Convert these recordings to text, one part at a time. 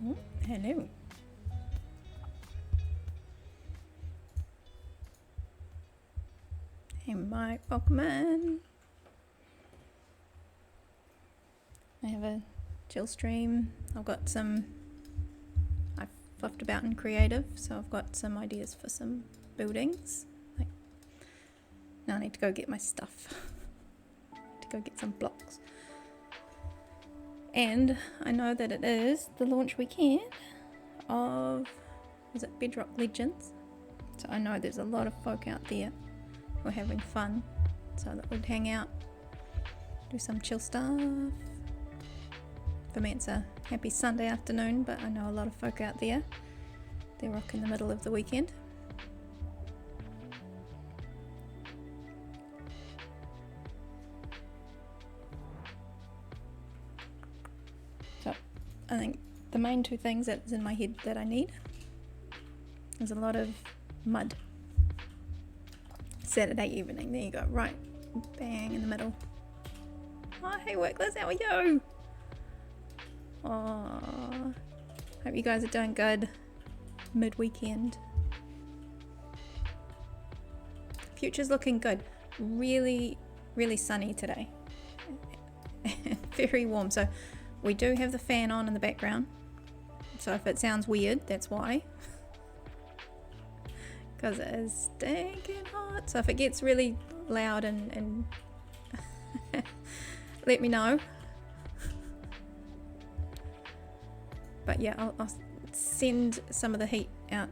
Oh, hello. Hey Mike, welcome in. I have a chill stream. I've fluffed about in creative, so I've got some ideas for some buildings. Now I need to go get my stuff. To go get some blocks. And I know that it is the launch weekend of, is it Bedrock Legends? So I know there's a lot of folk out there who are having fun, so that we'd hang out, do some chill stuff. For me it's a happy Sunday afternoon, but I know a lot of folk out there, they're rocking the middle of the weekend. So I think the main two things that's in my head that I need is a lot of mud. Saturday evening, there you go, right bang in the middle. Oh, hey Workless, how are you? Oh, hope you guys are doing good mid-weekend. Future's looking good. Really, really sunny today. Very warm. So we do have the fan on in the background. So if it sounds weird, that's why. Because it is stinking hot. So if it gets really loud and let me know. But yeah, I'll send some of the heat out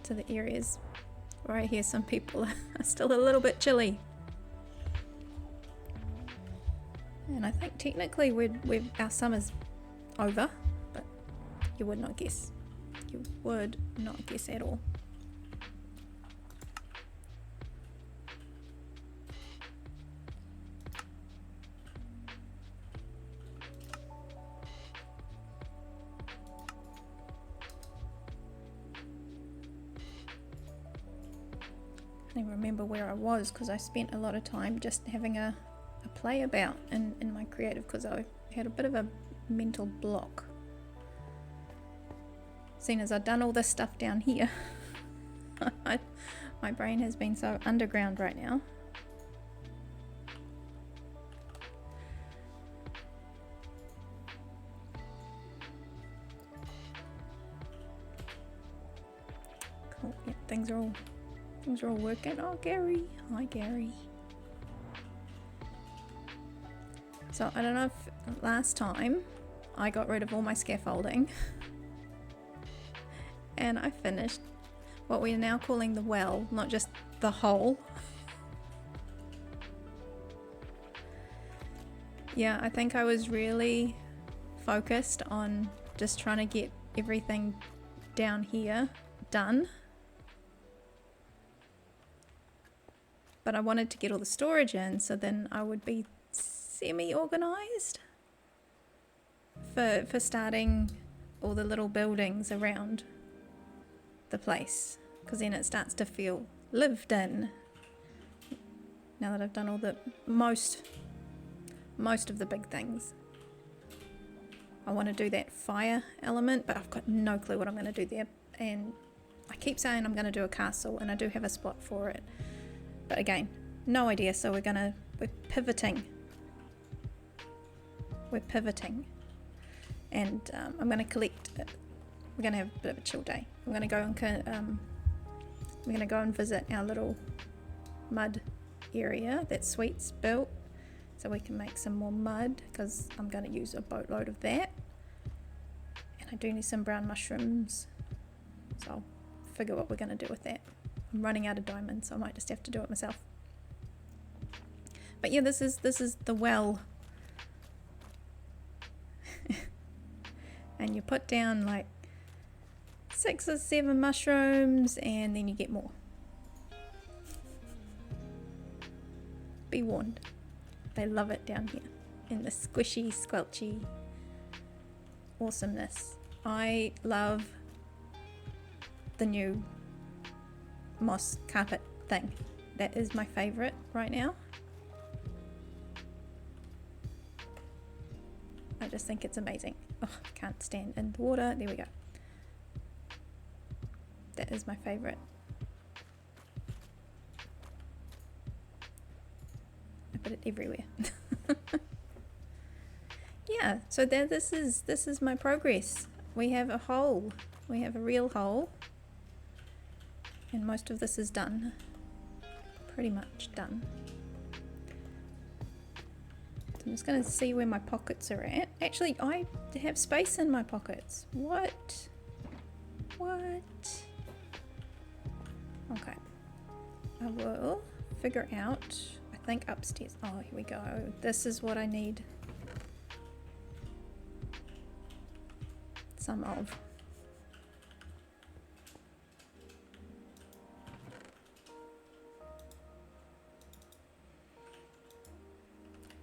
to the areas where I hear some people are still a little bit chilly. And I think technically our summer's over, but you would not guess. You would not guess at all. I can't remember where I was because I spent a lot of time just having a play about in my creative because I had a bit of a mental block. Seeing as I've done all this stuff down here, my brain has been so underground right now. Cool, yeah, things are all working. Oh, Gary. Hi, Gary. So, I don't know if last time I got rid of all my scaffolding and I finished what we are now calling the well, not just the hole. Yeah, I think I was really focused on just trying to get everything down here done. But I wanted to get all the storage in so then I would be semi-organized for starting all the little buildings around the place, because then it starts to feel lived in. Now that I've done all the most of the big things, I want to do that fire element, but I've got no clue what I'm going to do there. And I keep saying I'm going to do a castle, and I do have a spot for it. But again, no idea, so we're pivoting. We're pivoting. And I'm going to collect, we're going to have a bit of a chill day. I'm going to go and visit our little mud area that Sweet's built, so we can make some more mud, because I'm going to use a boatload of that. And I do need some brown mushrooms, so I'll figure what we're going to do with that. I'm running out of diamonds, so I might just have to do it myself. But yeah, this is the well. And you put down like 6 or 7 mushrooms and then you get more. Be warned. They love it down here in the squishy, squelchy awesomeness. I love the new moss carpet thing. That is my favorite right now. I just think it's amazing. Oh, I can't stand in the water. There we go. That is my favourite. I put it everywhere. Yeah, so there, this is my progress. We have a hole. We have a real hole. And most of this is done. Pretty much done. So I'm just going to see where my pockets are at. Actually, I have space in my pockets. What? What? Okay. I will figure out, I think upstairs. Oh, here we go. This is what I need some of.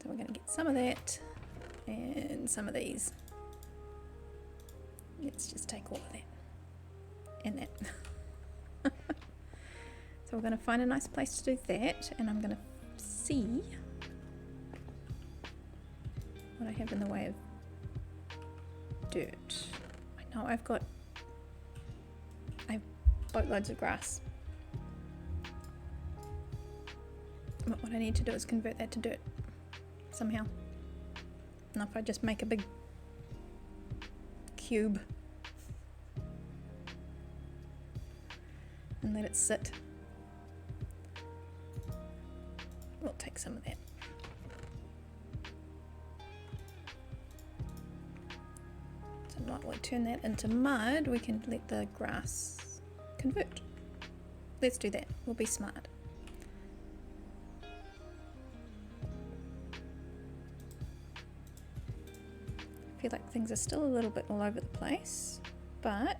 So we're going to get some of that and some of these. Let's just take all of that and that. So we're going to find a nice place to do that, and I'm going to see what I have in the way of dirt. I know I have boatloads of grass. But what I need to do is convert that to dirt somehow. And if I just make a big cube and let it sit, we'll take some of that. So while we turn that into mud, we can let the grass convert. Let's do that. We'll be smart. I feel like things are still a little bit all over the place, but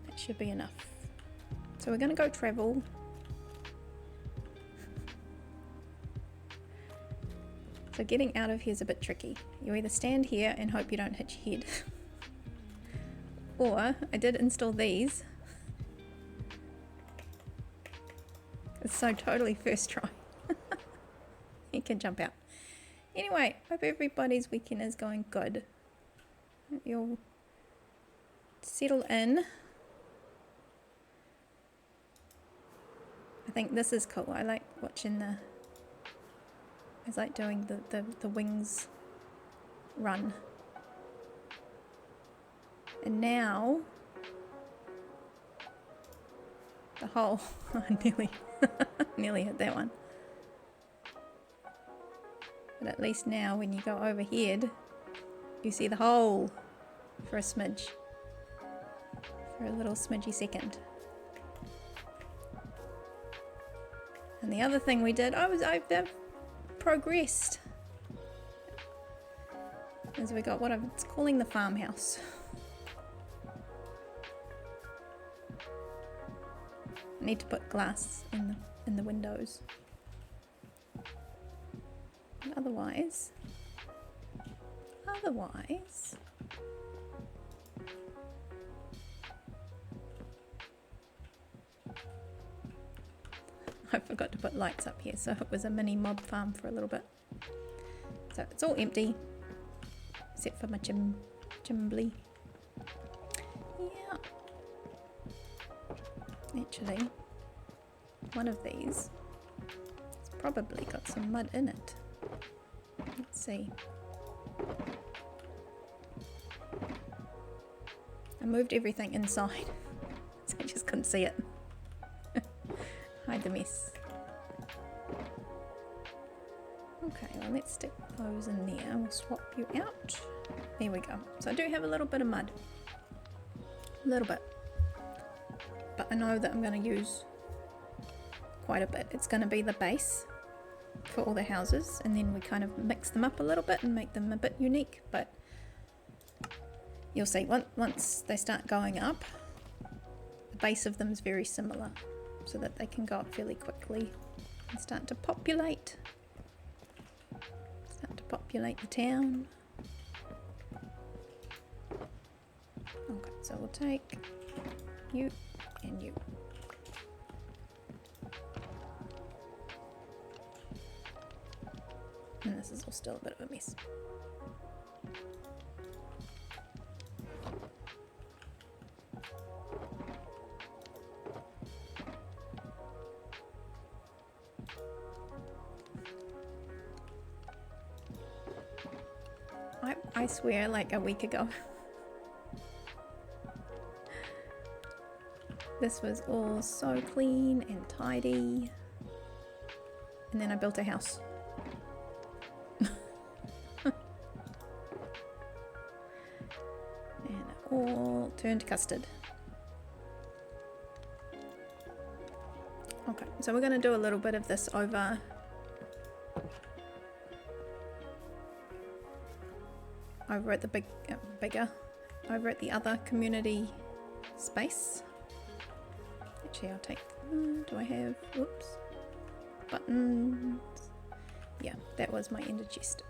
that should be enough. So we're going to go travel. So getting out of here is a bit tricky. You either stand here and hope you don't hit your head. Or I did install these. It's so totally first try. You can jump out. Anyway, hope everybody's weekend is going good. Hope you'll settle in. I think this is cool. I like watching I like doing the wings run. And now the hole. I nearly hit that one. But at least now when you go overhead, you see the hole for a smidge. For a little smidgy second. And the other thing we did, I've progressed. Is we got what I'm calling the farmhouse. I need to put glass in the windows. And otherwise, I forgot to put lights up here, so it was a mini mob farm for a little bit. So it's all empty, except for my chimbly. Yeah. Actually, one of these has probably got some mud in it. Let's see. I moved everything inside, so I just couldn't see it. Hide the mess. Okay, well let's stick those in there. We'll swap you out. There we go. So I do have a little bit of mud. A little bit. But I know that I'm going to use quite a bit. It's going to be the base for all the houses, and then we kind of mix them up a little bit and make them a bit unique, but you'll see once they start going up, the base of them is very similar, so that they can go up fairly quickly and start to populate the town. Okay, so we'll take you and you. And this is all still a bit of a mess. I swear, like a week ago, this was all so clean and tidy, and then I built a house. And it all turned custard. Okay, so we're going to do a little bit of this over at the over at the other community space. Actually, I'll take, do I have, whoops, buttons? Yeah, that was my ender chest.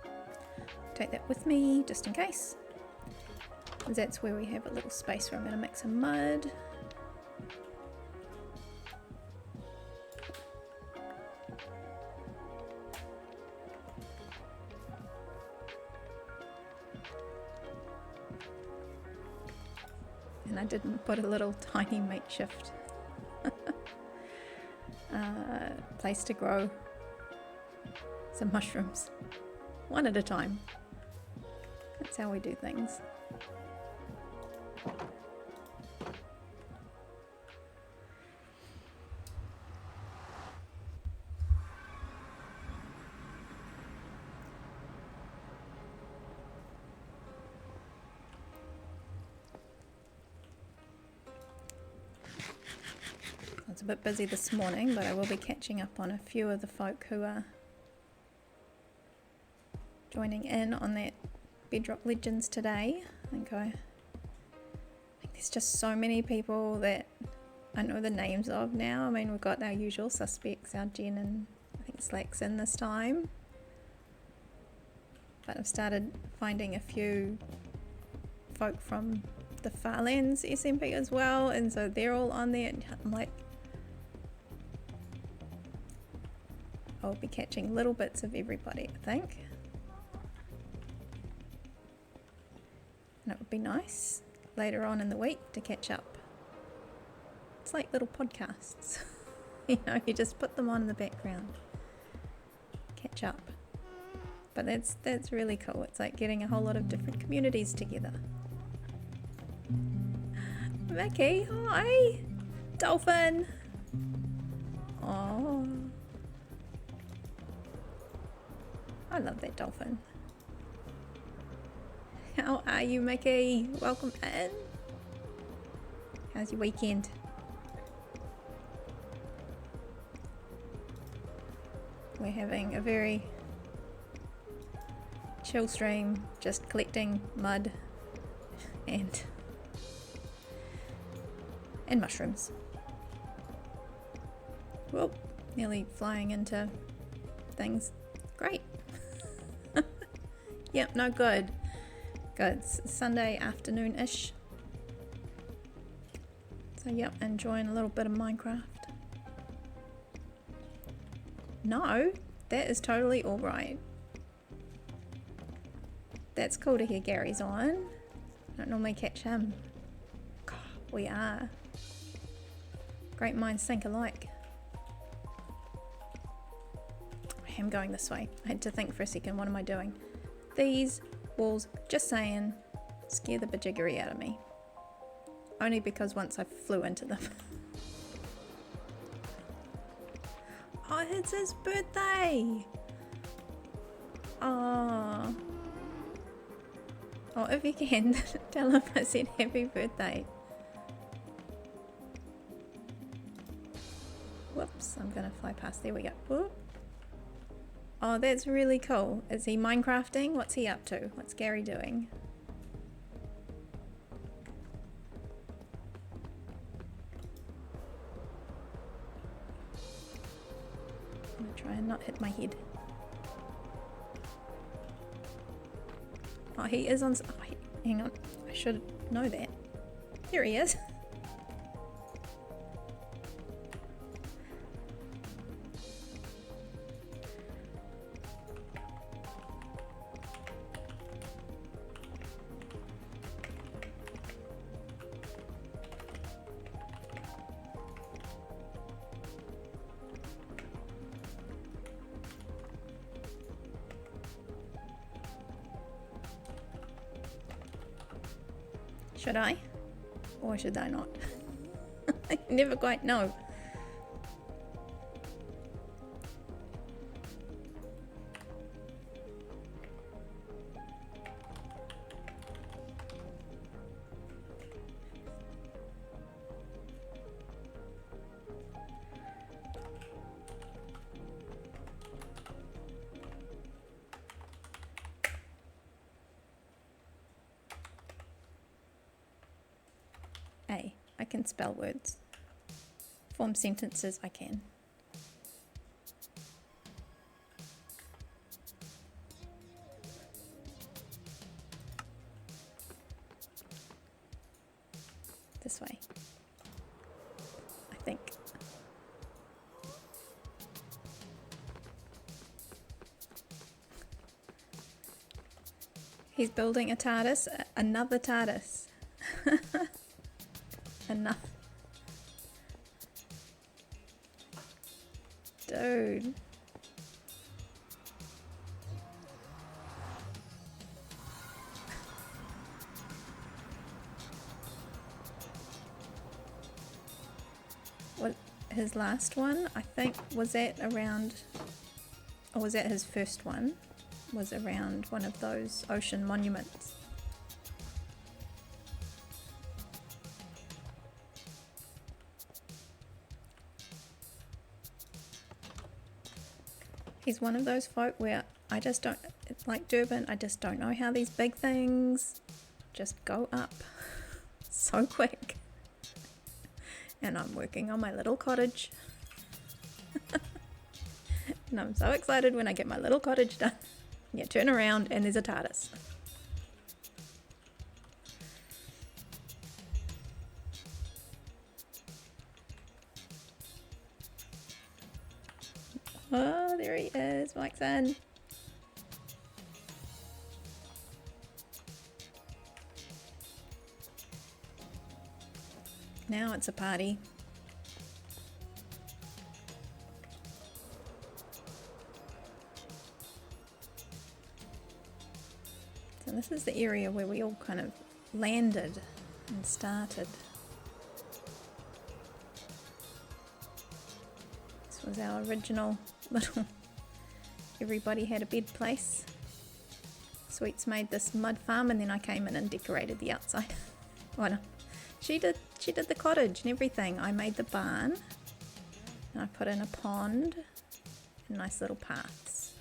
Take that with me just in case. That's where we have a little space where I'm going to mix some mud. And I didn't put a little tiny makeshift place to grow some mushrooms, one at a time. That's how we do things. It's a bit busy this morning, but I will be catching up on a few of the folk who are joining in on that Bedrock Legends today. I think there's just so many people that I know the names of now. I mean, we've got our usual suspects, our Jen and I think Slack's in this time. But I've started finding a few folk from the Farlands SMP as well, and so they're all on there. And I'm like, I'll be catching little bits of everybody, I think. And it would be nice later on in the week to catch up. It's like little podcasts. You know, you just put them on in the background. Catch up. But that's really cool. It's like getting a whole lot of different communities together. Mickey, hi! Dolphin! Oh. I love that dolphin. How are you, Mickey? Welcome in. How's your weekend? We're having a very chill stream, just collecting mud and mushrooms. Whoop, nearly flying into things. Great. Yep, no, good. Good. It's Sunday afternoon-ish. So, yep, enjoying a little bit of Minecraft. No, that is totally alright. That's cool to hear Gary's on. I don't normally catch him. God, we are. Great minds think alike. I am going this way. I had to think for a second, what am I doing? These walls, just saying, scare the bajiggery out of me. Only because once I flew into them. Oh, it's his birthday! Oh. Oh, if you can, tell him I said happy birthday. Whoops, I'm gonna fly past. There we go. Whoop. Oh, that's really cool. Is he Minecrafting? What's he up to? What's Gary doing? I'm gonna try and not hit my head. Oh, he is on... Oh, hang on. I should know that. Here he is. Should I? Or should I not? I never quite know. I can spell words. Form sentences, I can. This way. I think. He's building a TARDIS, another TARDIS. Enough. Dude. What, his last one, I think, was that around, or was that his first one? Was around one of those ocean monuments. He's one of those folk where I just don't, like Durban, I just don't know how these big things just go up so quick. And I'm working on my little cottage. And I'm so excited when I get my little cottage done. Yeah, turn around and there's a TARDIS. Oh, there he is, Mike's in. Now it's a party. So this is the area where we all kind of landed and started. This was our original little, everybody had a bed place. Sweets made this mud farm and then I came in and decorated the outside. Well, no, she did the cottage and everything. I made the barn and I put in a pond and nice little paths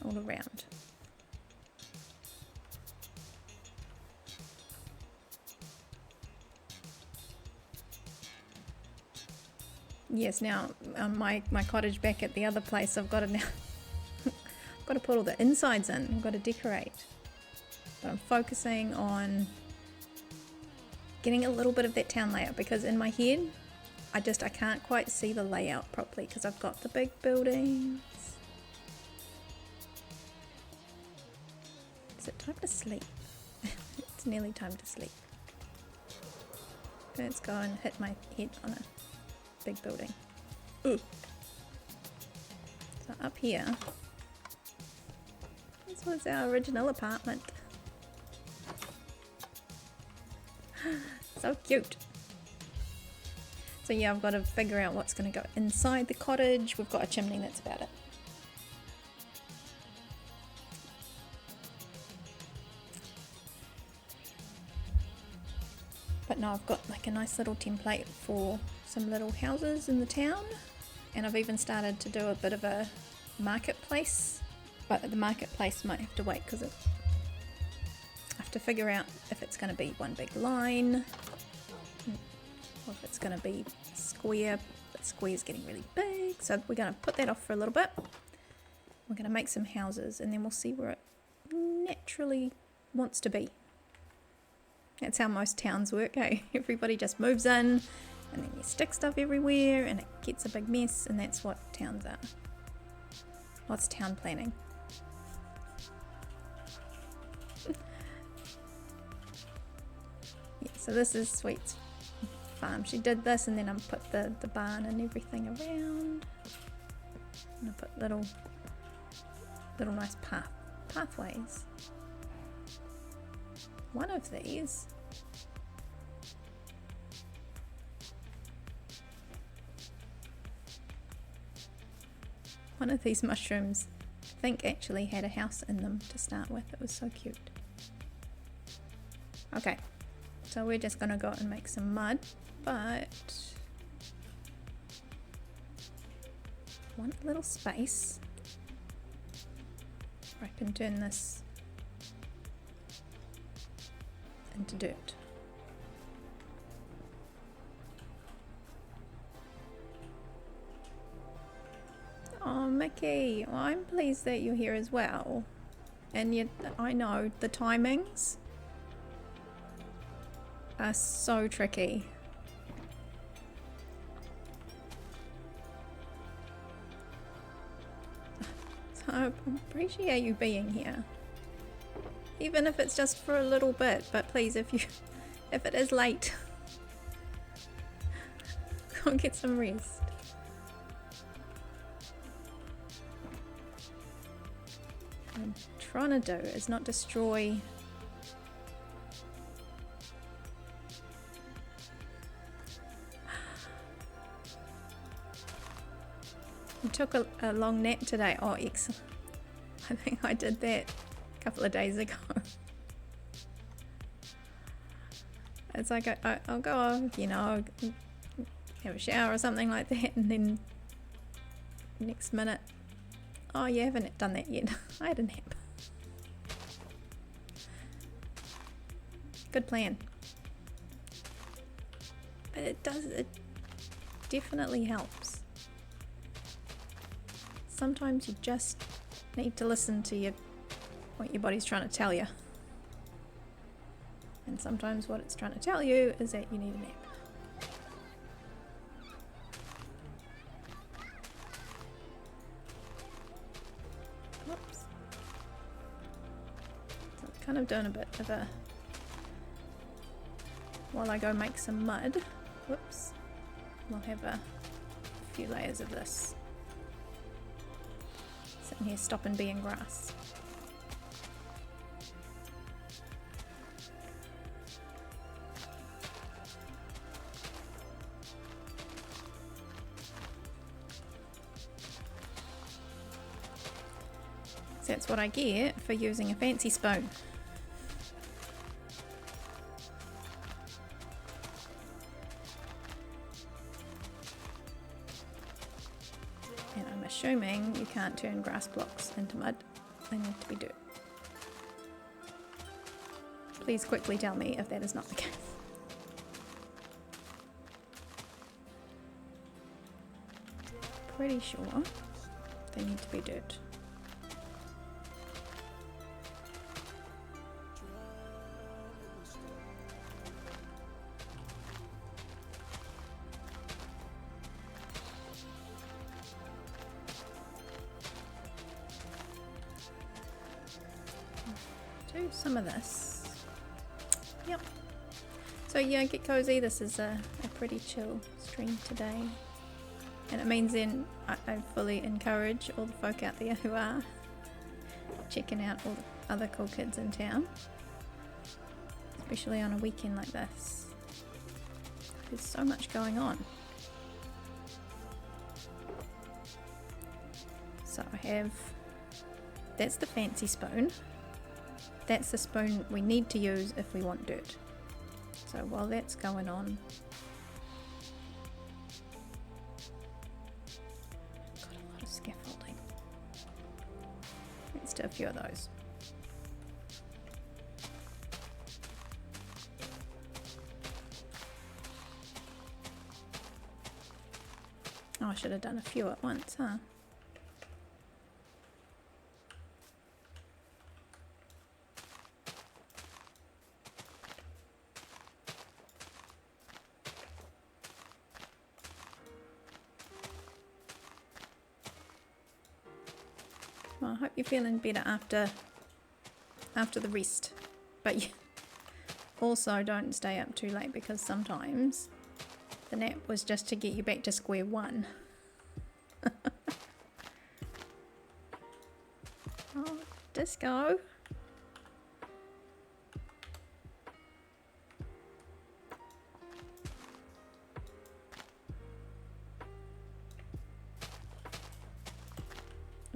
all around. Yes, now my cottage back at the other place, I've got to now I've got to put all the insides in. I've got to decorate. But I'm focusing on getting a little bit of that town layout because in my head I can't quite see the layout properly because I've got the big buildings. Is it time to sleep? It's nearly time to sleep. Let's go and hit my head on a big building. Ooh. So up here, this was our original apartment. So cute. So yeah, I've got to figure out what's going to go inside the cottage. We've got a chimney, that's about it. But no, I've got like a nice little template for some little houses in the town, and I've even started to do a bit of a marketplace, but the marketplace might have to wait because I have to figure out if it's going to be one big line or if it's going to be square. But square's getting really big, so we're going to put that off for a little bit. We're going to make some houses and then we'll see where it naturally wants to be. That's how most towns work, eh? Everybody just moves in and then you stick stuff everywhere and it gets a big mess, and that's what towns are. What's town planning? Yeah, so this is Sweet's farm. She did this and then I put the barn and everything around. And I put little nice pathways. one of these. One of these mushrooms, I think, actually had a house in them to start with. It was so cute. Okay, so we're just gonna go and make some mud, but one little space where I can turn this into dirt. Oh, Mickey, well, I'm pleased that you're here as well. And yet, I know the timings are so tricky. So I appreciate you being here. Even if it's just for a little bit, but please, if it is late, go get some rest. What I'm trying to do is not destroy I took a long nap today. Oh, excellent. I think I did that a couple of days ago. It's like I'll go off, you know, have a shower or something like that, and then next minute, oh, you haven't done that yet. I had a nap. Good plan. But it definitely helps. Sometimes you just need to listen to what your body's trying to tell you. And sometimes what it's trying to tell you is that you need a nap. Whoops. So I'm kind of doing a bit of a... While I go make some mud, whoops, we'll have a few layers of this. Sitting here stopping being grass. So that's what I get for using a fancy spoon. And I'm assuming you can't turn grass blocks into mud. They need to be dirt. Please quickly tell me if that is not the case. Pretty sure they need to be dirt. Do some of this. Yep. So yeah, get cozy. This is a pretty chill stream today. And it means then I fully encourage all the folk out there who are checking out all the other cool kids in town. Especially on a weekend like this. There's so much going on. So I have... That's the fancy spoon. That's the spoon we need to use if we want dirt. So while that's going on, got a lot of scaffolding. Let's do a few of those. Oh, I should have done a few at once, huh? Well, I hope you're feeling better after the rest, but you also don't stay up too late, because sometimes the nap was just to get you back to square one. Oh, Disco.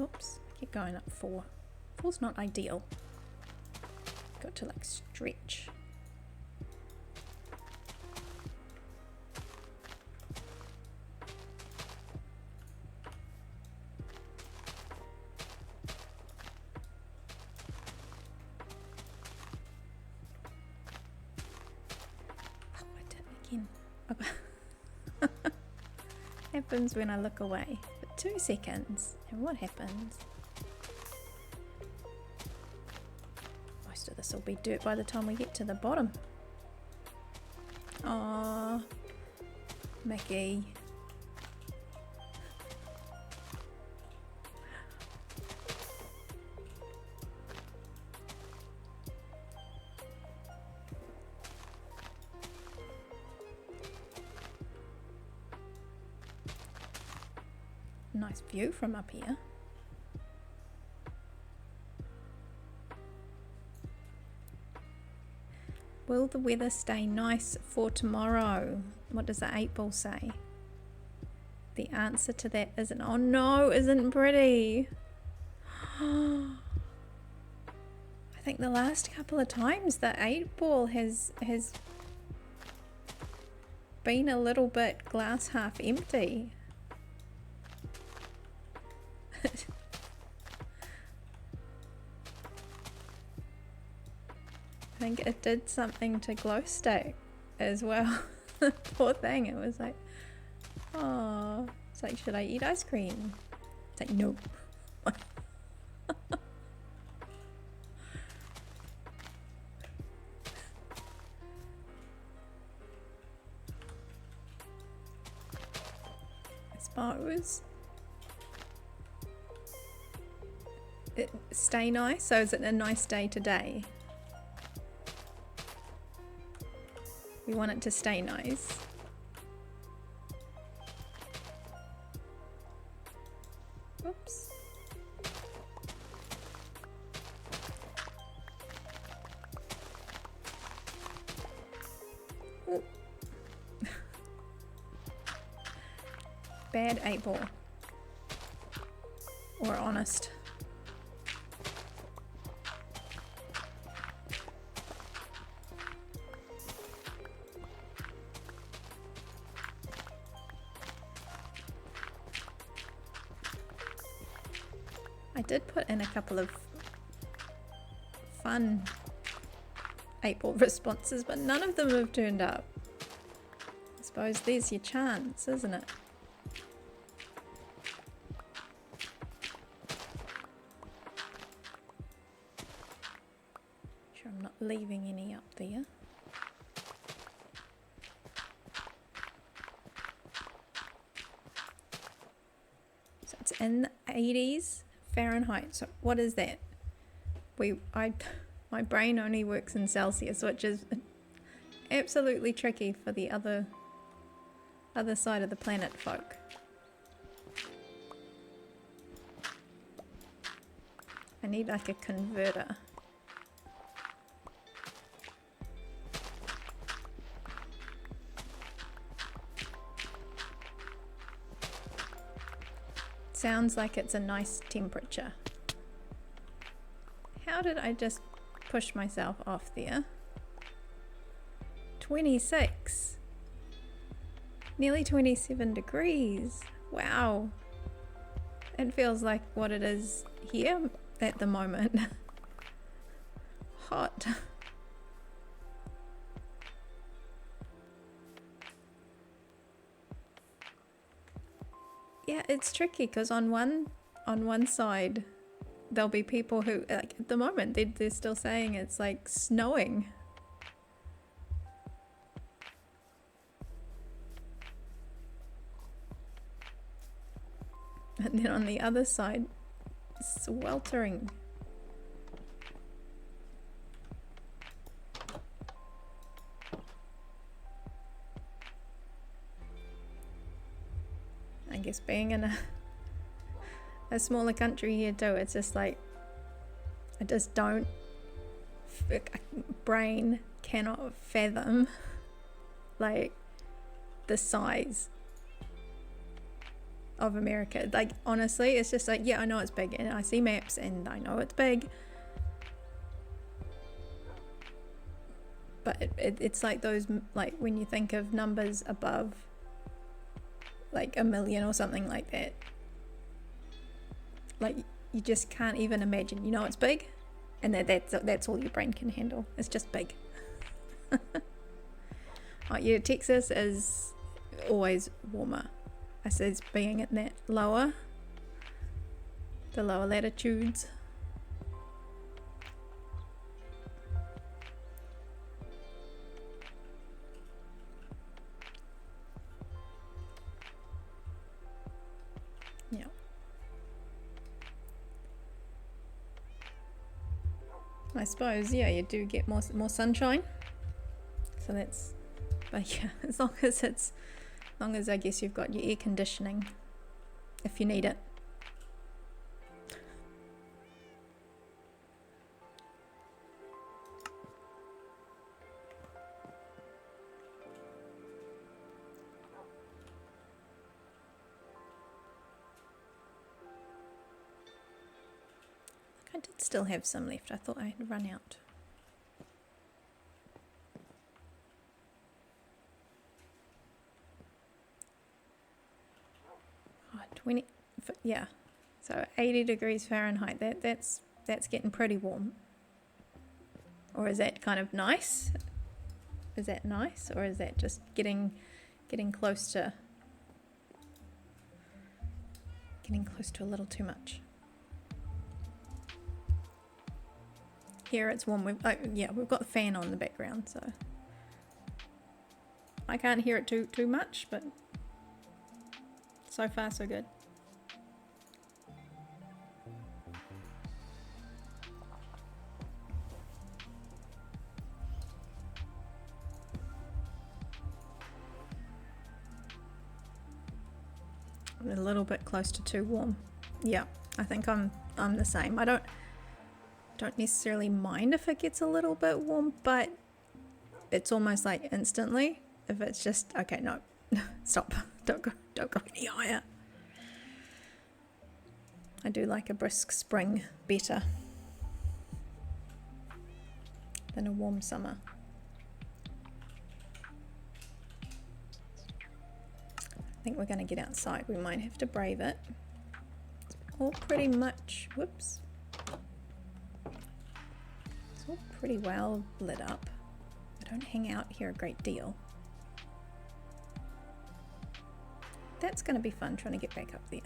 Oops, I keep going up 4. 4's not ideal. Got to like stretch. Oh, I did it again. Okay. Happens when I look away for 2 seconds. And what happens? Most of this will be dirt by the time we get to the bottom. Aww, Mickey. Nice view from up here. Will the weather stay nice for tomorrow? What does the 8 ball say? The answer to that isn't, oh no, isn't pretty. I think the last couple of times the 8 ball has been a little bit glass half empty. I think it did something to glow stick as well. Poor thing, it was like, oh, it's like, should I eat ice cream? It's like, nope. I suppose. Stay nice, so is it a nice day today? We want it to stay nice. Oops. Ooh. Bad 8 ball. Or honest. I did put in a couple of fun 8 ball responses, but none of them have turned up. I suppose there's your chance, isn't it? Sure I'm not leaving any up there. So it's in the 80s. Fahrenheit. So what is that? My brain only works in Celsius, which is absolutely tricky for the other side of the planet folk. I need like a converter. Sounds like it's a nice temperature. How did I just push myself off there? 26. Nearly 27 degrees. Wow. It feels like what it is here at the moment. Hot. Yeah, it's tricky because on one side there'll be people who, like, at the moment they're still saying it's like snowing. And then on the other side, sweltering. I guess being in a smaller country here too, it's just like, I just don't, brain cannot fathom like the size of America. Like, honestly, it's just like, yeah, I know it's big, and I see maps and I know it's big, but it's like those, like when you think of numbers above like 1 million or something like that, like you just can't even imagine. You know it's big, and that's all your brain can handle. It's just big. Oh yeah, Texas is always warmer. I says being in that the lower latitudes. Yeah. I suppose, yeah, you do get more sunshine. So that's, but yeah, as long as I guess you've got your air conditioning if you need it. I did still have some left. I thought I had run out. Oh, 20, yeah. So 80 degrees Fahrenheit. That's getting pretty warm. Or is that kind of nice? Is that nice, or is that just getting close to a little too much? Here it's warm. We've got the fan on in the background, so I can't hear it too much, but so far so good. A little bit close to too warm. Yeah, I think I'm the same. I don't necessarily mind if it gets a little bit warm, but it's almost like instantly. If it's just okay, no, stop, don't go any higher. I do like a brisk spring better than a warm summer. I think we're going to get outside. We might have to brave it. It's all pretty much, whoops. It's all pretty well lit up. I don't hang out here a great deal. That's going to be fun trying to get back up there.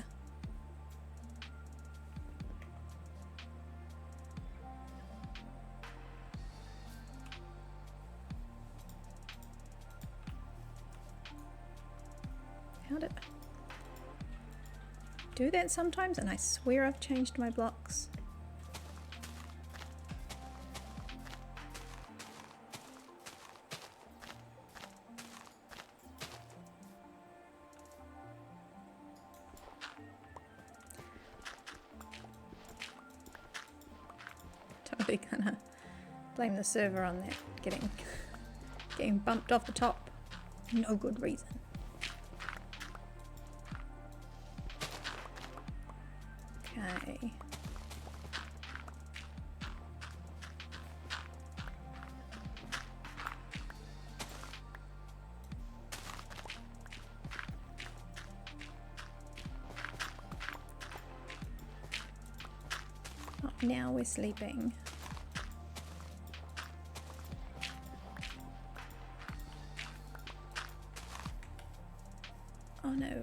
How did I do that sometimes? And I swear I've changed my blocks. Totally gonna blame the server on that, getting bumped off the top. No good reason. Okay. Oh, now we're sleeping. Oh no.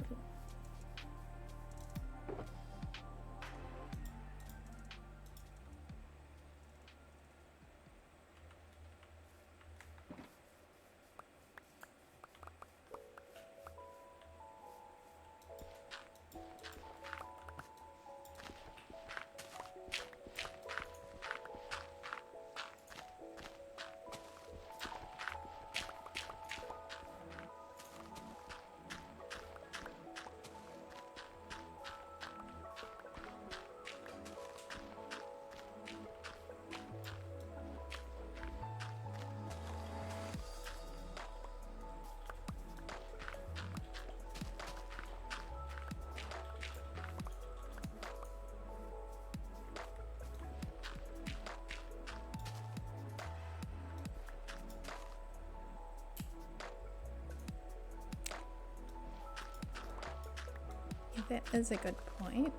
That is a good point.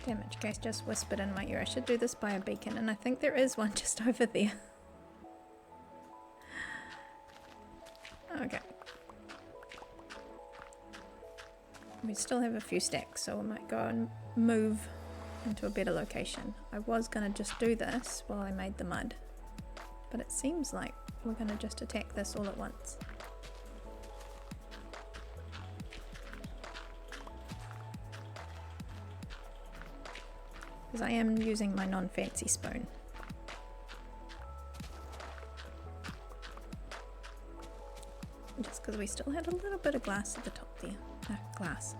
Damage case just whispered in my ear. I should do this by a beacon, and I think there is one just over there. Okay. We still have a few stacks, so I might go and move into a better location. I was going to just do this while I made the mud, but it seems like we're going to just attack this all at once. Because I am using my non-fancy spoon. Just because we still had a little bit of glass at the top there. Grass.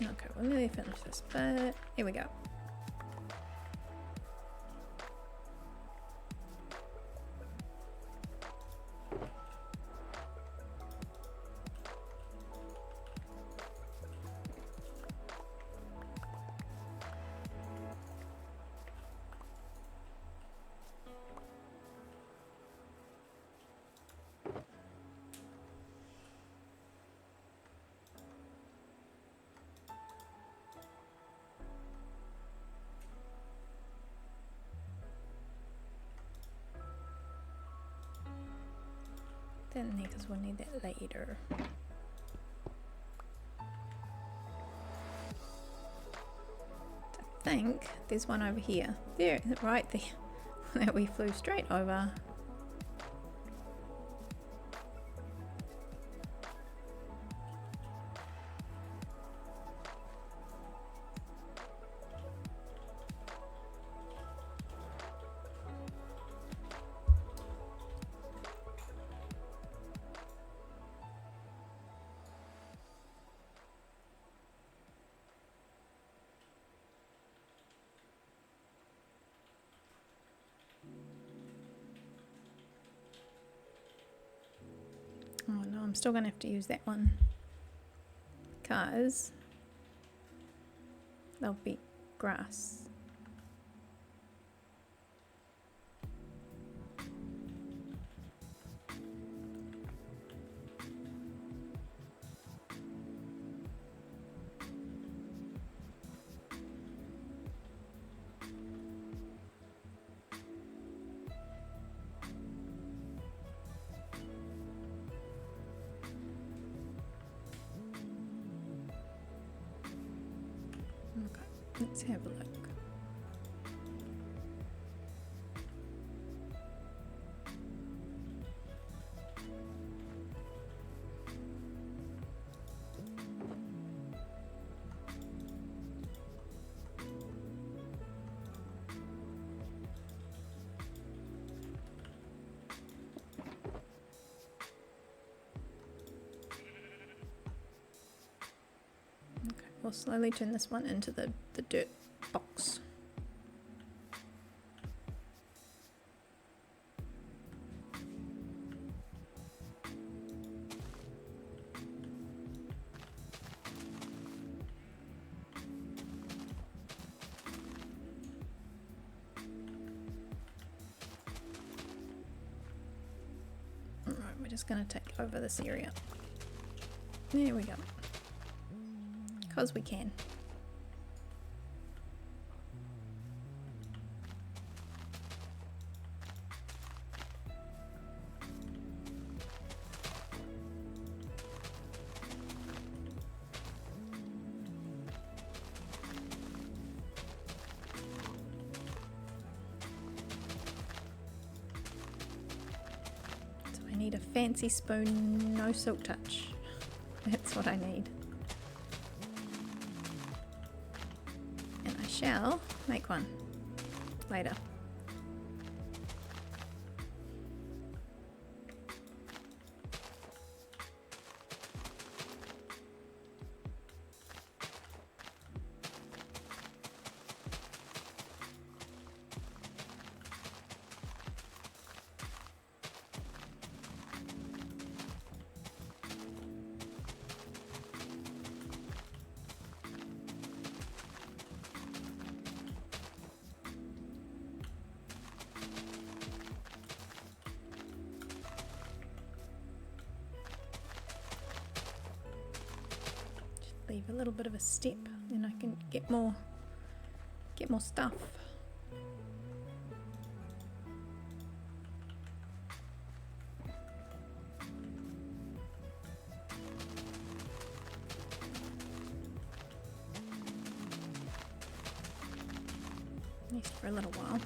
Okay, we'll nearly finish this, but here we go. Didn't need, because we'll need that later. I think there's one over here. There, right there. That we flew straight over. Oh no, I'm still gonna have to use that one because there'll be grass. Let's have a look. Okay, we'll slowly turn this one into the dirt box. Alright, we're just going to take over this area. There we go. Because we can. I need a fancy spoon, no silk touch. That's what I need. And I shall make one later. leave a little bit of a step, and I can get more stuff. At least for a little while.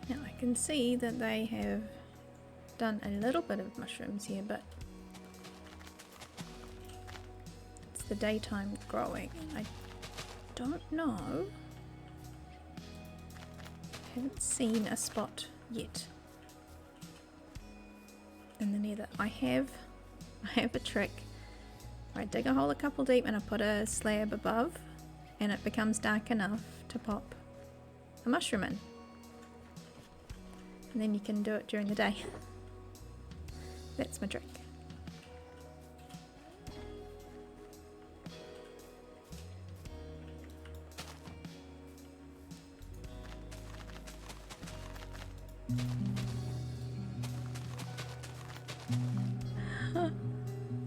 Now I can see that they have done a little bit of mushrooms here, but it's the daytime growing. I don't know. I haven't seen a spot yet in the nether. I have a trick. I dig a hole a couple deep and I put a slab above, and it becomes dark enough to pop a mushroom in. And then you can do it during the day. That's my trick.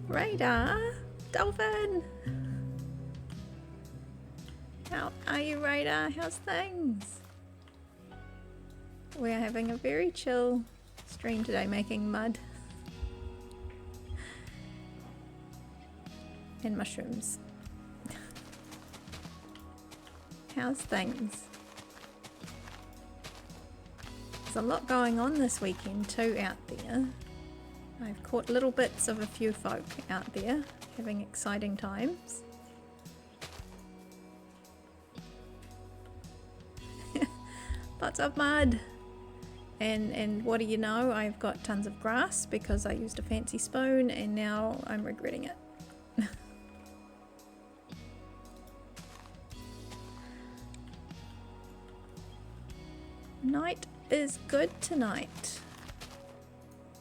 Radar! Dolphin! How are you, Radar? How's things? We're having a very chill stream today, making mud and mushrooms. How's things? There's a lot going on this weekend too out there. I've caught little bits of a few folk out there having exciting times. Lots of mud. And what do you know, I've got tons of grass because I used a fancy spoon and now I'm regretting it. Night is good tonight.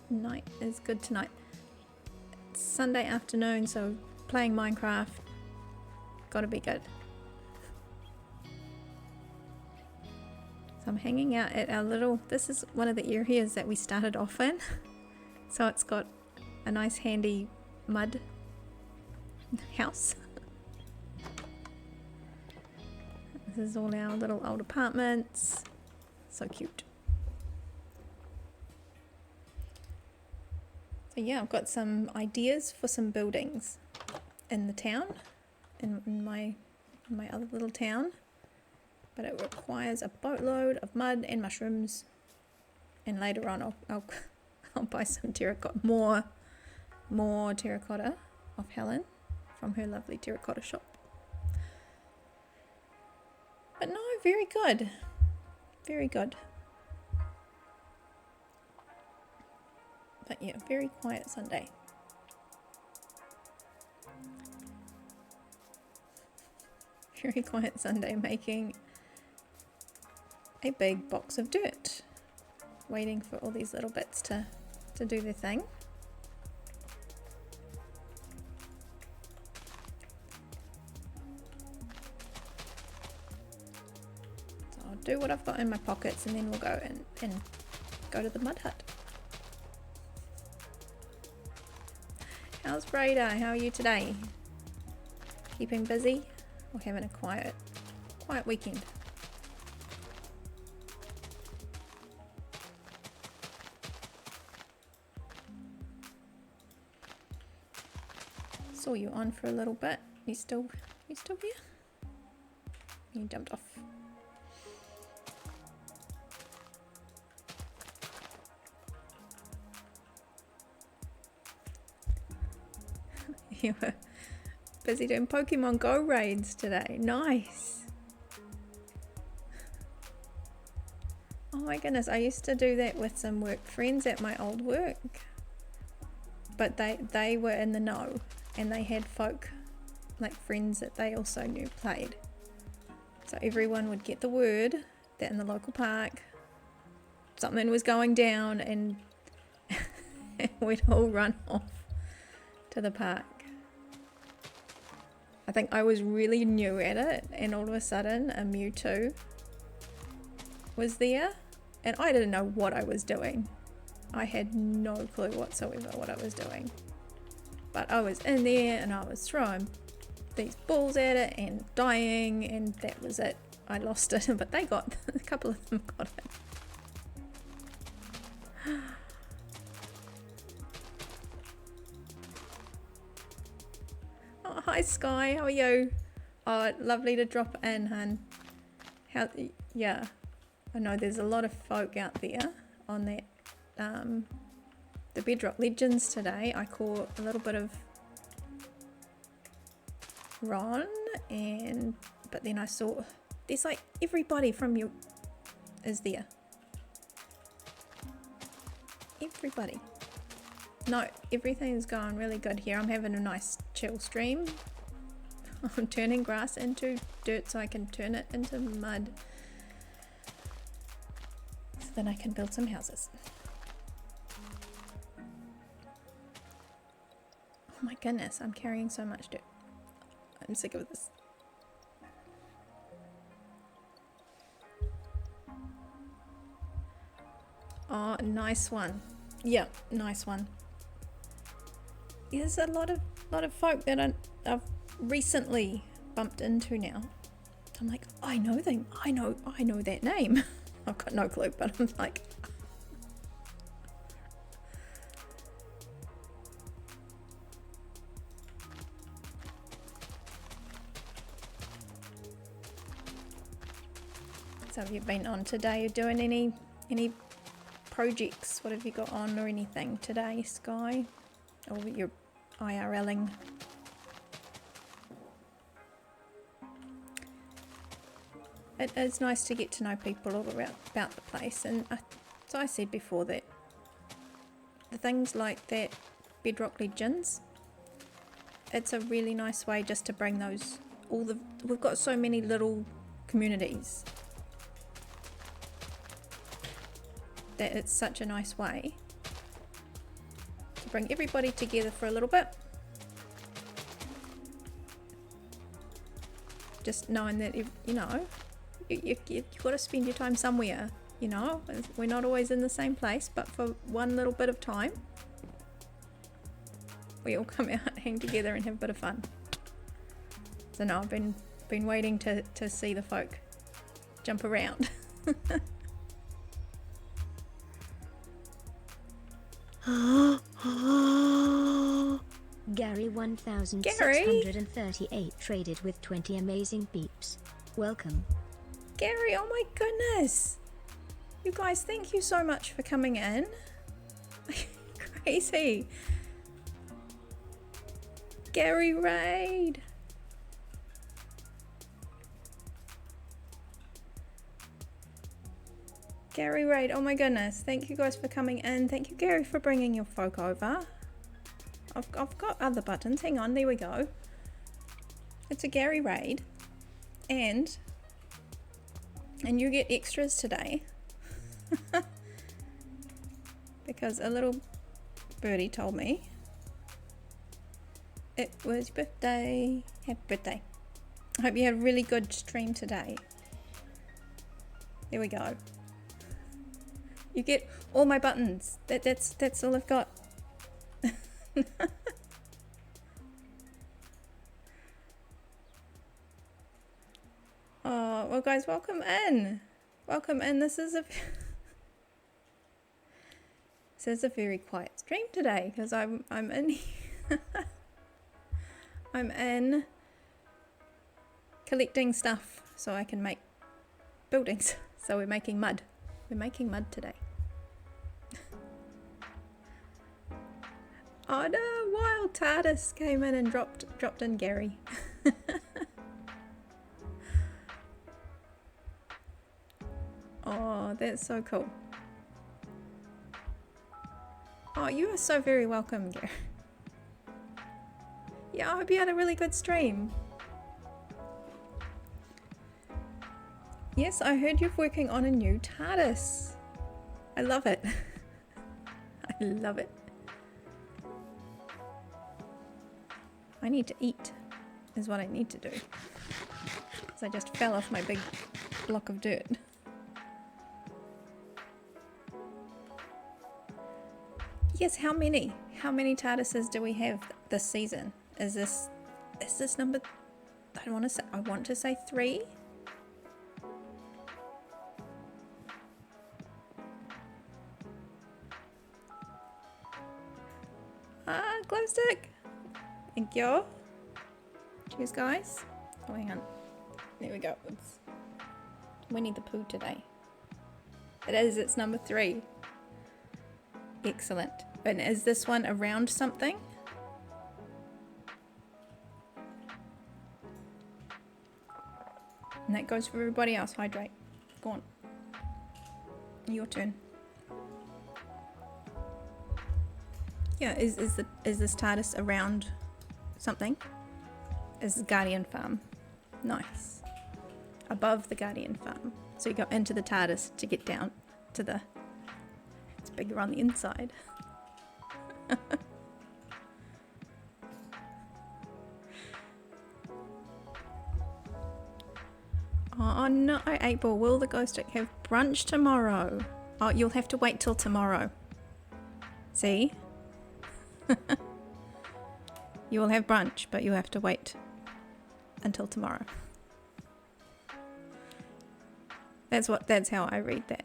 Night is good tonight. It's Sunday afternoon, so playing Minecraft, gotta be good. So I'm hanging out at our little, this is one of the areas that we started off in. So it's got a nice handy mud house. This is all our little old apartments. So cute. So yeah, I've got some ideas for some buildings in the town, in my other little town. But it requires a boatload of mud and mushrooms, and later on I'll buy some terracotta, more more terracotta off Helen from her lovely terracotta shop. But no, very good. Very good. But yeah, very quiet Sunday. Very quiet Sunday, making a big box of dirt, waiting for all these little bits to do their thing. So I'll do what I've got in my pockets, and then we'll go and go to the mud hut. How's Breda? How are you today? Keeping busy or having a quiet weekend? Saw you on for a little bit. You still here? You jumped off. You were busy doing Pokemon Go raids today. Nice. Oh my goodness, I used to do that with some work friends at my old work. But they were in the know, and they had folk, like friends that they also knew played. So everyone would get the word that in the local park something was going down, and we'd all run off to the park. I think I was really new at it, and all of a sudden a Mewtwo was there, and I didn't know what I was doing. I had no clue whatsoever what I was doing. But I was in there and I was throwing these balls at it and dying, and that was it. I lost it, but they got, a couple of them got it. Oh, hi Sky, how are you? Oh, lovely to drop in, hun. Yeah, I know there's a lot of folk out there on that, the Bedrock Legends today. I caught a little bit of Ron, but then I saw there's like everybody from you is there. Everybody. No, everything's going really good here. I'm having a nice chill stream. I'm turning grass into dirt so I can turn it into mud, so then I can build some houses. Oh my goodness, I'm carrying so much dirt. I'm sick of this. Oh, nice one. Yeah, nice one. There's a lot of folk that I've recently bumped into now. I'm like, I know them. I know that name. I've got no clue, but I'm like, so have you been on today? Doing any projects? What have you got on or anything today, Sky? Or you're IRLing? It is nice to get to know people all about the place, and so I said before that the things like that Bedrock Legends, it's a really nice way just to bring those, we've got so many little communities that it's such a nice way to bring everybody together for a little bit. Just knowing that, you've got to spend your time somewhere, we're not always in the same place, but for one little bit of time we all come out, hang together and have a bit of fun. So no, I've been waiting to see the folk jump around. Gary 1638 traded with 20 amazing beeps. Welcome. Gary, oh my goodness. You guys, thank you so much for coming in. Crazy. Gary Raid. Gary Raid, oh my goodness. Thank you guys for coming in. Thank you, Gary, for bringing your folk over. I've got other buttons. Hang on, there we go. It's a Gary Raid. And you get extras today. Because a little birdie told me it was your birthday. Happy birthday. I hope you had a really good stream today. There we go. You get all my buttons. That's all I've got. Oh, well guys, welcome in. Welcome in. This is a very quiet stream today because I'm in I'm in collecting stuff so I can make buildings. So we're making mud. We're making mud today. Oh no, wild TARDIS came in and dropped in Gary. Oh, that's so cool. Oh, you are so very welcome, Gary. Yeah, I hope you had a really good stream. Yes, I heard you're working on a new TARDIS. I love it. I love it. I need to eat, is what I need to do. Because I just fell off my big block of dirt. Yes, how many? How many TARDISes do we have this season? Is this number? I want to say 3. Glow stick. Thank you. Cheers, guys. Oh, hang on. There we go. It's Winnie the Pooh today. It's number 3. Excellent. And is this one around something? And that goes for everybody else. Hydrate. Go on. Your turn. Yeah, is this TARDIS around something? Is the Guardian Farm. Nice. Above the Guardian Farm. So you go into the TARDIS to get down to the... It's bigger on the inside. Oh no, 8-Ball, will the ghost stick have brunch tomorrow? Oh, you'll have to wait till tomorrow. See? You will have brunch, but you have to wait until tomorrow. That's how I read that.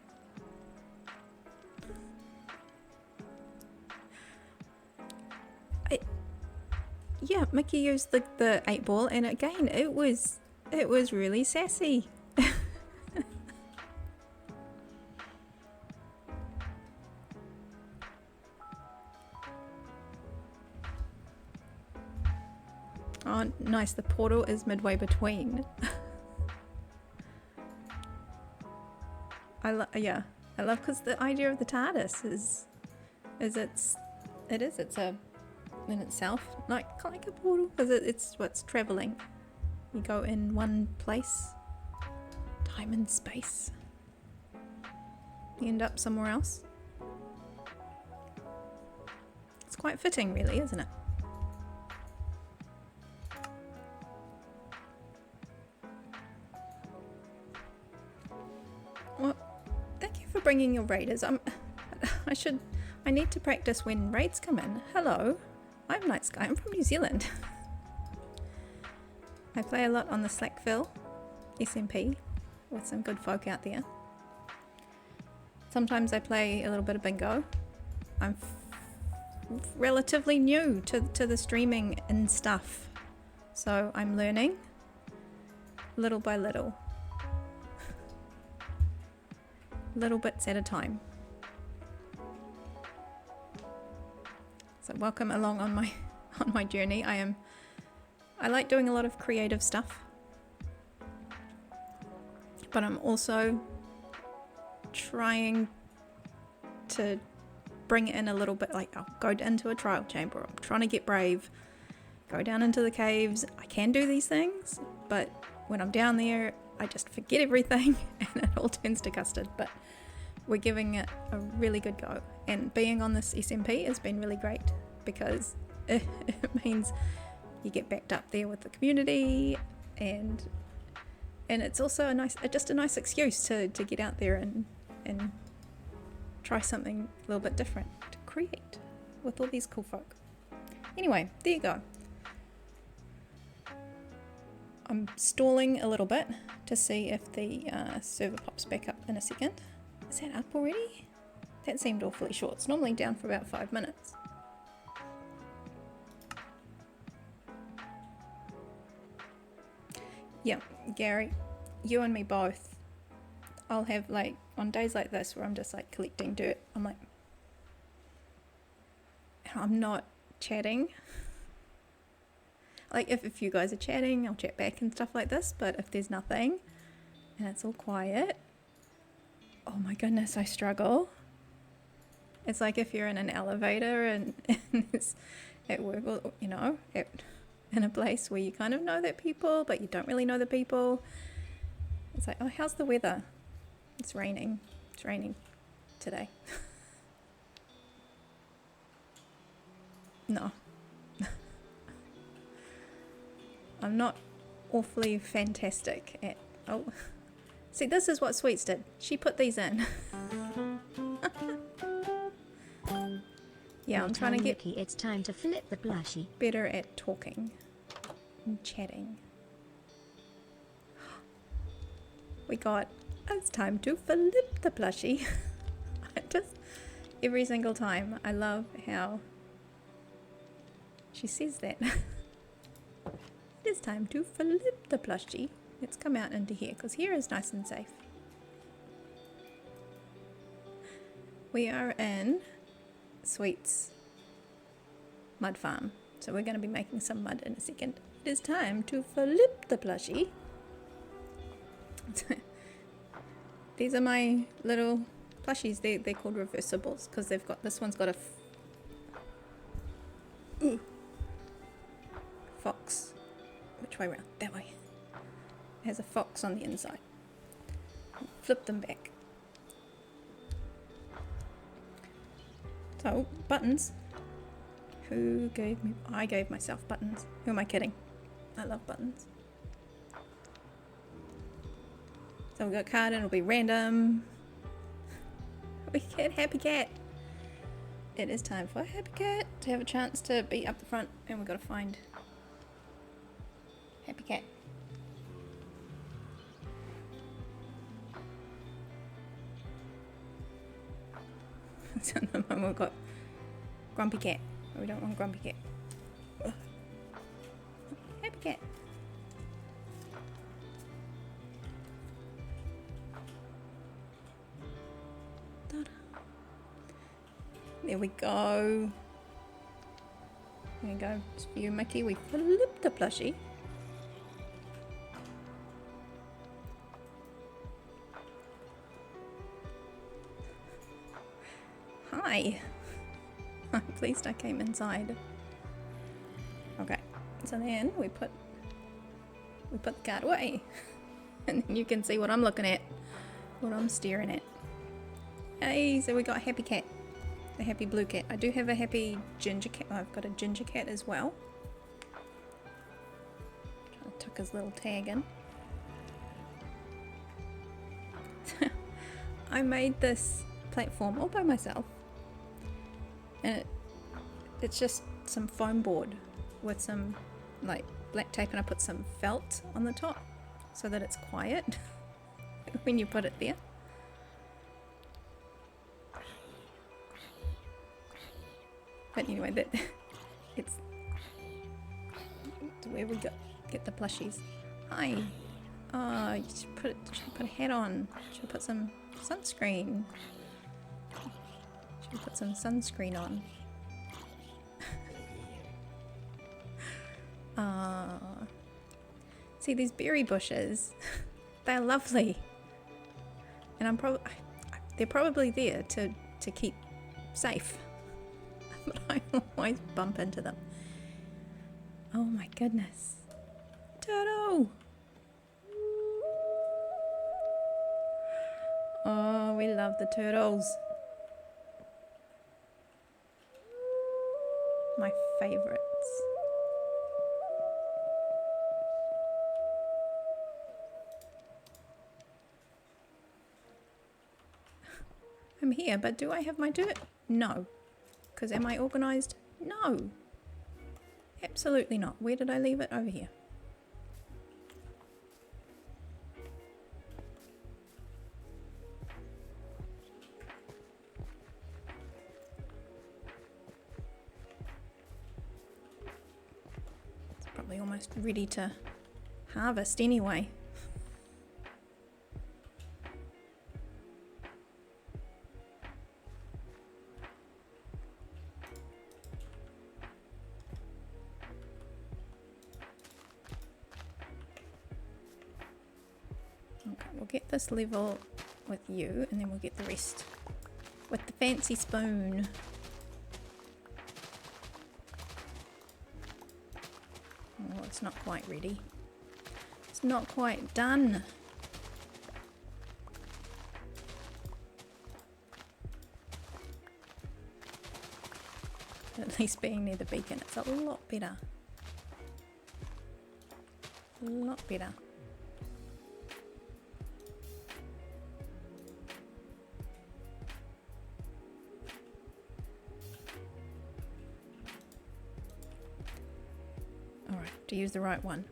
Yeah, Mickey used the 8-Ball, and again, it was really sassy. Oh, nice. The portal is midway between. I love because the idea of the TARDIS is it's a in itself like a portal because it's what's traveling. You go in one place, time and space. You end up somewhere else. It's quite fitting, really, isn't it? Well, thank you for bringing your raiders. I need to practice when raids come in. Hello, I'm Night Sky. I'm from New Zealand. I play a lot on the Slackville SMP with some good folk out there. Sometimes I play a little bit of bingo. I'm relatively new to the streaming and stuff, so I'm learning little by little. Little bits at a time. So welcome along on my journey. I am I like doing a lot of creative stuff, but I'm also trying to bring in a little bit, like I'll go into a trial chamber, I'm trying to get brave, go down into the caves. I can do these things, but when I'm down there I just forget everything and it all turns to custard. But we're giving it a really good go, and being on this SMP has been really great because it means you get backed up there with the community, and it's also just a nice excuse to get out there and try something a little bit different, to create with all these cool folk. Anyway, there you go. I'm stalling a little bit to see if the server pops back up in a second. Is that up already? That seemed awfully short. It's normally down for about 5 minutes. Yeah, Gary, you and me both. I'll have like, on days like this where I'm just like collecting dirt, I'm like, I'm not chatting. Like if you guys are chatting, I'll chat back and stuff like this, but if there's nothing and it's all quiet, oh my goodness, I struggle. It's like if you're in an elevator and it's at work, or, you know, in a place where you kind of know that people, but you don't really know the people. It's like, oh, how's the weather? It's raining. It's raining today. No. I'm not awfully fantastic at... Oh. See, this is what Sweets did. She put these in. Yeah, I'm trying to get... Mickey, it's time to flip the plushie. Better at talking and chatting. We got... It's time to flip the plushie. Just every single time. I love how she says that. It is time to flip the plushie. Let's come out into here, because here is nice and safe. We are in Sweet's mud farm, so we're going to be making some mud in a second. It is time to flip the plushie. These are my little plushies. They're called reversibles because they've got, this one's got a fox. Which way around? That way. It has a fox on the inside. Flip them back. So, buttons. Who gave me... I gave myself buttons. Who am I kidding? I love buttons. So we've got a card and it'll be random. We get Happy Cat. It is time for Happy Cat to have a chance to be up the front, and we've got to find Happy Cat. So at the moment we've got Grumpy Cat. We don't want Grumpy Cat. Ugh. Happy Cat. There we go. There we go. It's for you, Mickey. We flipped the plushie. Hi. I'm pleased I came inside. Okay. So then we put the card away. And then you can see what I'm looking at. What I'm staring at. Hey, so we got Happy Cat. The happy blue cat. I do have a happy ginger cat. Oh, I've got a ginger cat as well. Trying to tuck his little tag in. I made this platform all by myself. And it's just some foam board with some like black tape, and I put some felt on the top so that it's quiet when you put it there. But anyway, it's where we get the plushies. Hi. Oh, you should put a hat on. Should put some sunscreen. Should put some sunscreen on. See these berry bushes? They're lovely. And they're probably there to keep safe. But I always bump into them. Oh my goodness. Turtle! Oh, we love the turtles. My favorites. I'm here, but do I have my dirt? No. Because am I organised? No. Absolutely not. Where did I leave it? Over here. It's probably almost ready to harvest anyway. Okay, we'll get this level with you and then we'll get the rest with the fancy spoon. Oh, it's not quite ready. It's not quite done. At least being near the beacon, it's a lot better. A lot better. Alright, to use the right one.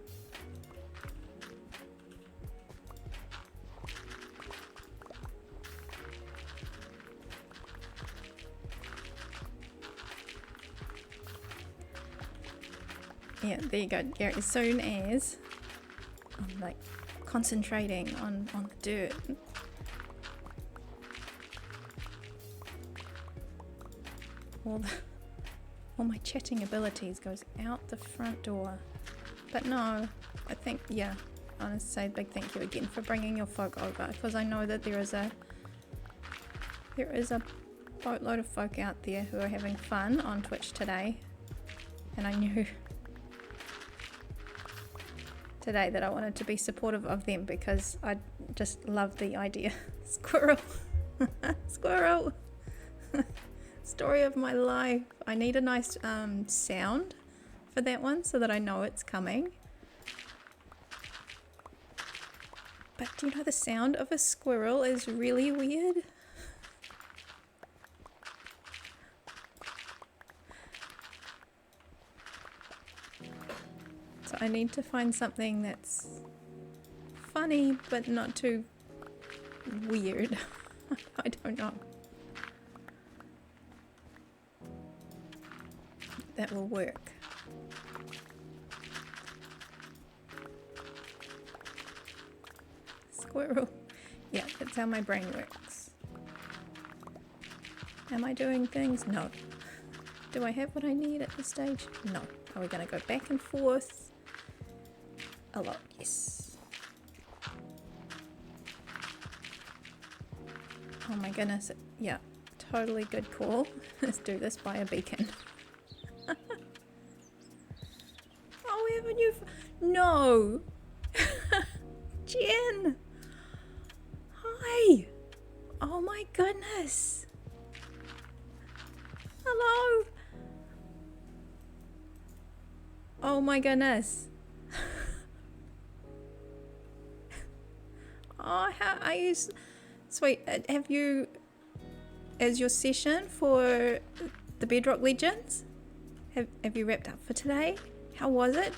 Yeah, there you go. Yeah, as soon as I'm like concentrating on the dirt. All my chatting abilities goes out the front door. But no, I think, yeah, I want to say a big thank you again for bringing your folk over, because I know that there is a boatload of folk out there who are having fun on Twitch today, and I knew today that I wanted to be supportive of them because I just love the idea. Squirrel! Squirrel! Story of my life. I need a nice sound for that one so that I know it's coming. But do you know the sound of a squirrel is really weird? So I need to find something that's funny but not too weird. I don't know. That will work. Squirrel. Yeah, that's how my brain works. Am I doing things? No. Do I have what I need at this stage? No. Are we going to go back and forth? A lot, yes. Oh my goodness. Yeah, totally good call. Let's do this by a beacon. Oh, we have a new... No! Jen! Hi! Oh my goodness! Hello! Oh my goodness! Oh, how are you? Sweet. Have you... Is your session for the Bedrock Legends? Have you wrapped up for today? How was it?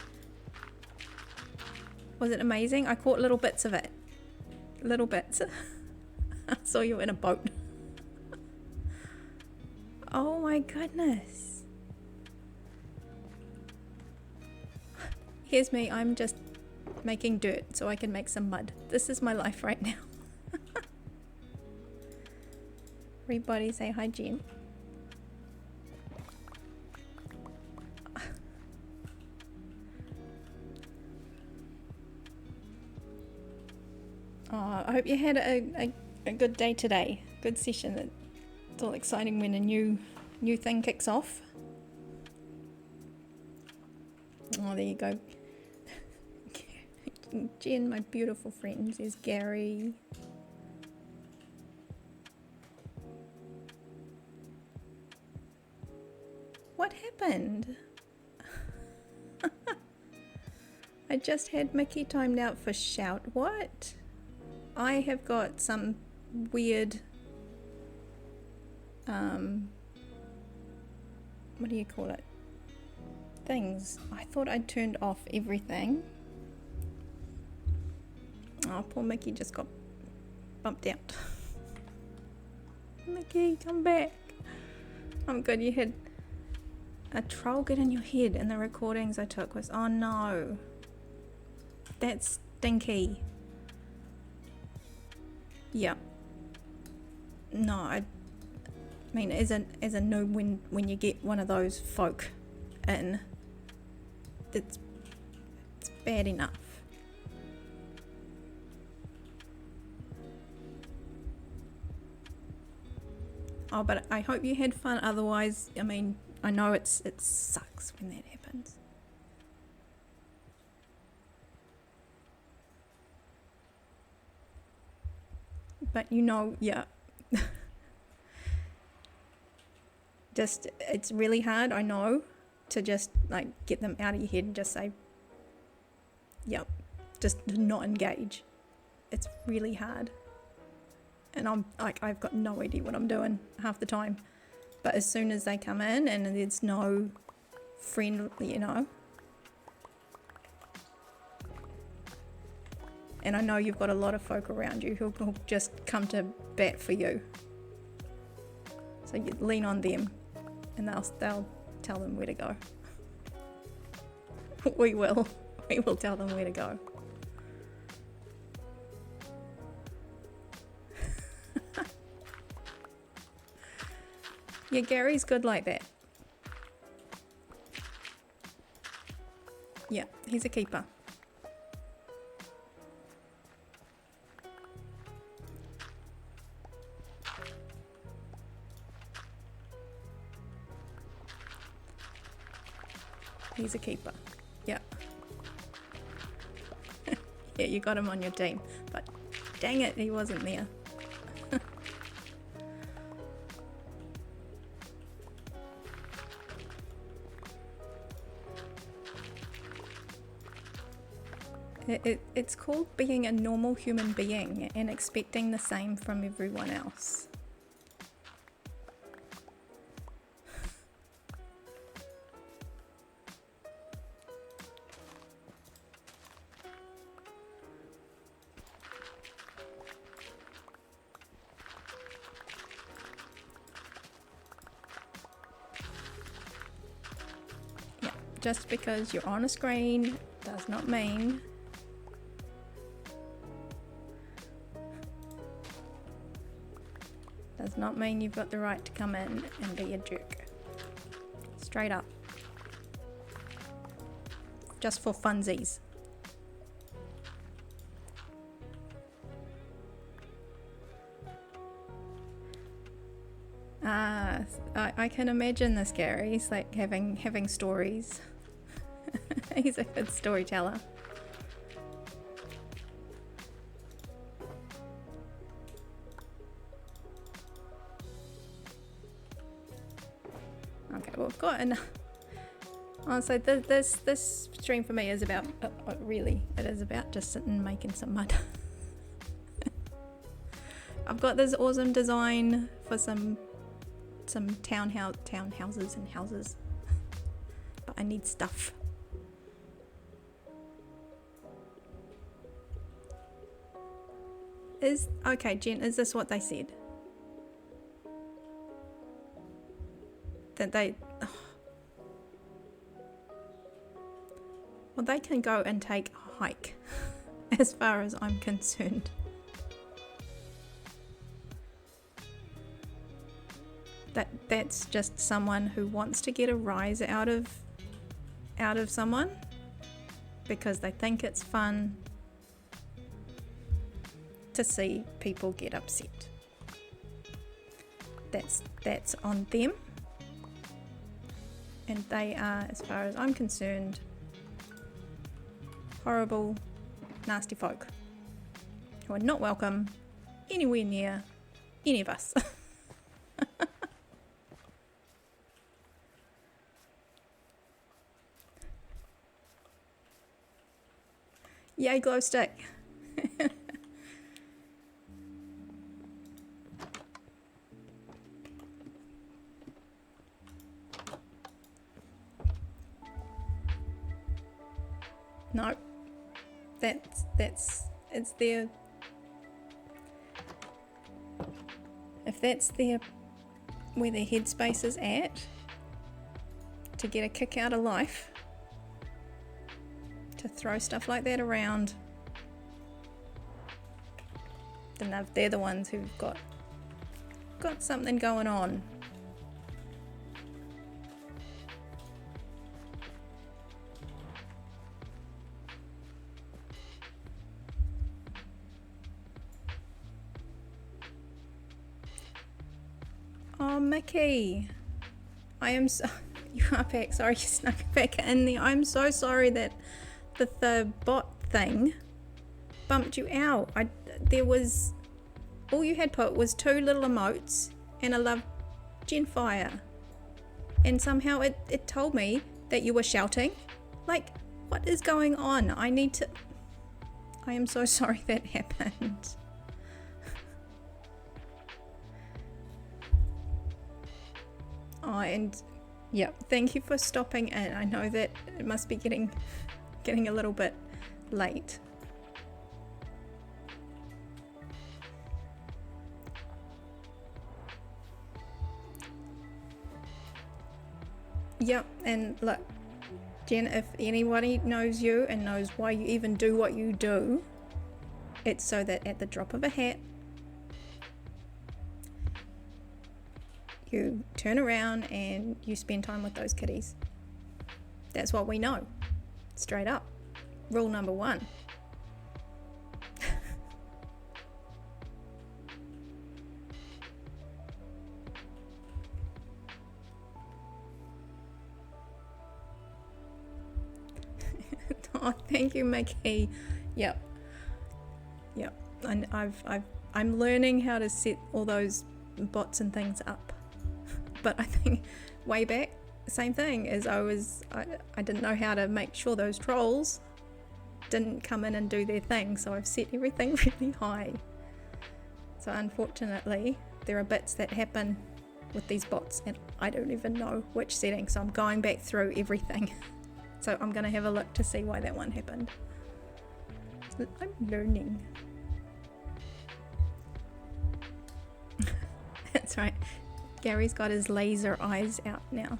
Was it amazing? I caught little bits of it. Little bits. I saw you in a boat. Oh my goodness. Here's me. I'm just making dirt so I can make some mud. This is my life right now. Everybody say hi, Jen. Oh, I hope you had a good day today. Good session. It's all exciting when a new thing kicks off. Oh, there you go. Jen, my beautiful friend. There's Gary. What happened? I just had Mickey timed out for shout. What? I have got some weird, what do you call it? Things. I thought I'd turned off everything. Oh, poor Mickey just got bumped out. Mickey, come back. I'm good. You had a troll get in your head, and the recordings I took was, oh no. That's stinky. Yeah. No, I mean, as a no, when you get one of those folk in, it's bad enough. Oh, but I hope you had fun. Otherwise, I mean, I know it sucks when that happens. But you know, yeah. Just, it's really hard, I know, to just like get them out of your head and just say, yep, just to not engage. It's really hard. And I'm like, I've got no idea what I'm doing half the time. But as soon as they come in and there's no friend, you know. And I know you've got a lot of folk around you who'll just come to bat for you. So you lean on them and they'll tell them where to go. We will tell them where to go. Yeah, Gary's good like that. Yeah, he's a keeper. He's a keeper. Yeah. Yeah, you got him on your team. But dang it, he wasn't there. It's called being a normal human being and expecting the same from everyone else. Yeah, just because you're on a screen does not mean you've got the right to come in and be a jerk. Straight up. Just for funsies. I can imagine this, Gary. He's like having stories. He's a good storyteller. Okay, well, we've got enough. Honestly, this stream for me is about, really, it is about just sitting and making some mud. I've got this awesome design for some townhouses and houses, but I need stuff. Okay, Jen, is this what they said? That they... Well, they can go and take a hike, as far as I'm concerned. That's just someone who wants to get a rise out of someone because they think it's fun. to see people get upset. That's on them. And they are, as far as I'm concerned, horrible, nasty folk who are not welcome anywhere near any of us. Yay, glow stick. No, it's their, if that's their, where their headspace is at, to get a kick out of life, to throw stuff like that around, then they're the ones who've got something going on. Oh, Mickey, I am so, you are back, sorry you snuck back in there. I'm so sorry that the bot thing bumped you out. There was, all you had put was 2 little emotes and a love gen fire, and somehow it told me that you were shouting. Like, what is going on? I am so sorry that happened. Oh, and yeah, thank you for stopping in. I know that it must be getting a little bit late. Yep, and look, Jen, if anybody knows you and knows why you even do what you do, it's so that at the drop of a hat, you turn around and you spend time with those kitties. That's what we know. Straight up. Rule number 1. Oh, thank you, Mickey. Yep. And I'm learning how to set all those bots and things up. But I think way back, same thing, as I didn't know how to make sure those trolls didn't come in and do their thing, so I've set everything really high. So unfortunately, there are bits that happen with these bots and I don't even know which setting, so I'm going back through everything. So I'm going to have a look to see why that one happened. I'm learning. That's right. Gary's got his laser eyes out now.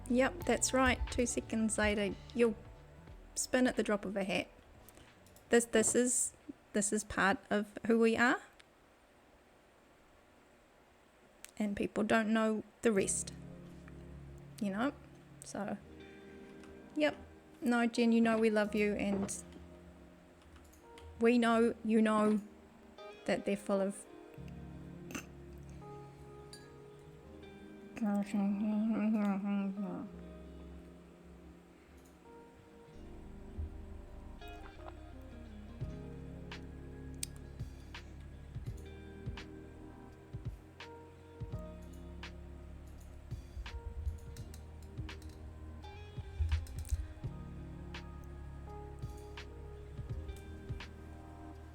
Yep, that's right. 2 seconds later, you'll spin at the drop of a hat. This is part of who we are. And people don't know the rest. You know? So, yep. No, Jen, you know we love you, and we know you know that they're full of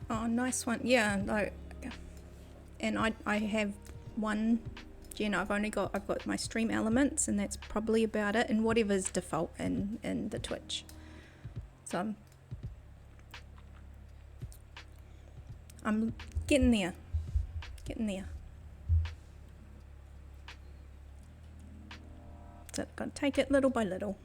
Oh, nice one. Yeah, like, and I have one, Jen, I've got my stream elements, and that's probably about it, and whatever's default in the Twitch. So I'm getting there. So I've got to take it little by little.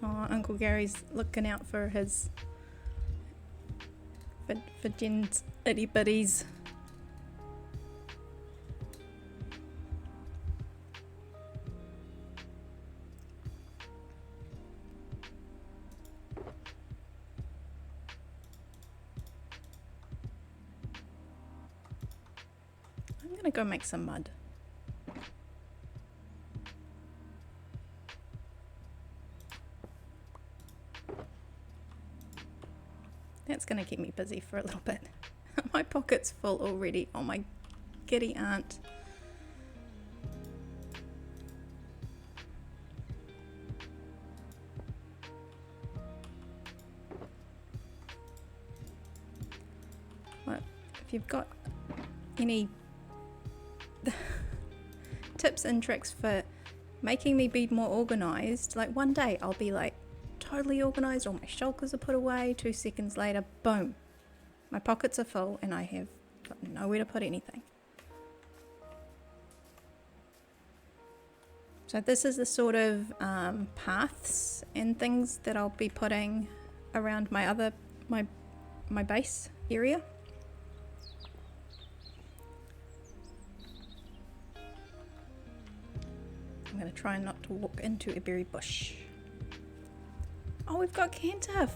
Oh, Uncle Gary's looking out for his for Jen's itty bitties. I'm gonna go make some mud. That's gonna keep me busy for a little bit. My pocket's full already. Oh my giddy aunt. Well, if you've got any tips and tricks for making me be more organized, like one day I'll be like totally organized, all my shulkers are put away, 2 seconds later, boom, my pockets are full and I have got nowhere to put anything. So this is the sort of paths and things that I'll be putting around my base area. I'm going to try not to walk into a berry bush. Oh, we've got Kanta,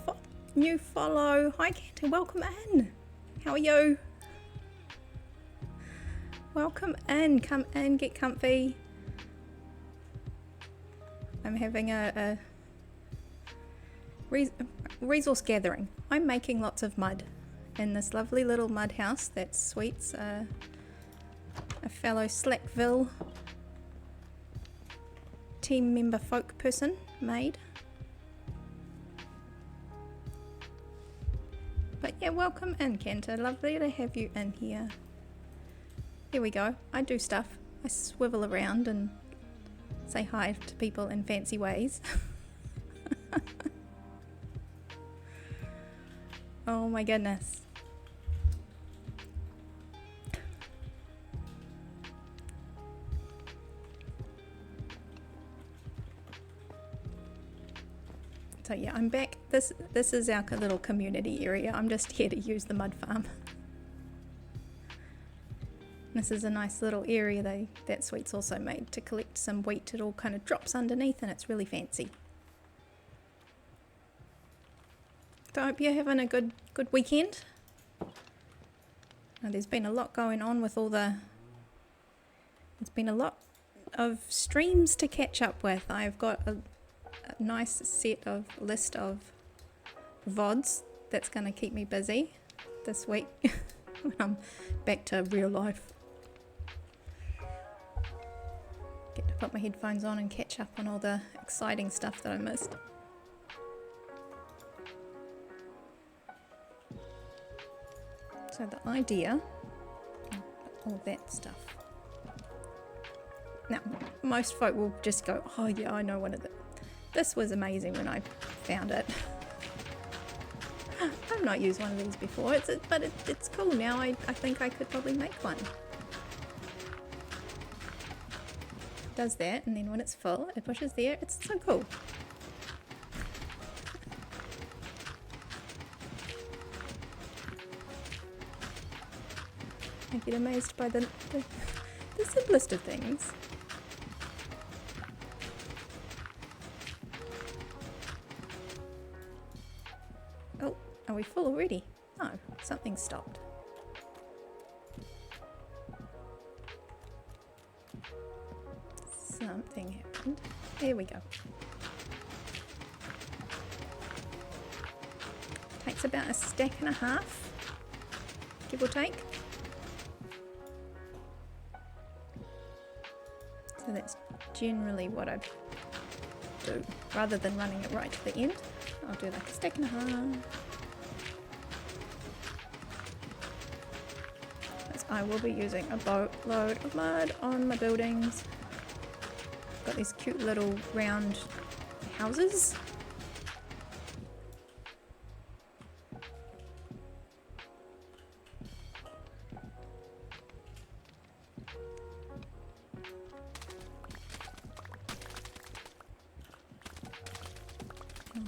new follow. Hi Kanta, welcome in. How are you? Welcome in, come in, get comfy. I'm having a resource gathering. I'm making lots of mud in this lovely little mud house that Sweet's a fellow Slackville team member folk person made. But yeah, welcome in Kenta, lovely to have you in here. Here we go, I do stuff. I swivel around and say hi to people in fancy ways. Oh my goodness. So yeah, I'm back. This is our little community area. I'm just here to use the mud farm. This is a nice little area that Sweet's also made to collect some wheat. It all kind of drops underneath and it's really fancy. So I hope you're having a good weekend. Now, there's been a lot going on with all the... There's been a lot of streams to catch up with. I've got a nice list of VODs that's going to keep me busy this week when I'm back to real life. Get to put my headphones on and catch up on all the exciting stuff that I missed. So the idea, all that stuff. Now, most folk will just go, oh yeah, I know one of the... This was amazing when I found it. I've not used one of these before, but it's cool now. I think I could probably make one. It does that, and then when it's full, it pushes there. It's so cool. I get amazed by the simplest of things. Oh, are we full already? No, something stopped. Something happened. There we go. Takes about a stack and a half, give or take. So that's generally what I do. Rather than running it right to the end, I'll do like a stack and a half. As I will be using a boatload of mud on my buildings. Got these cute little round houses.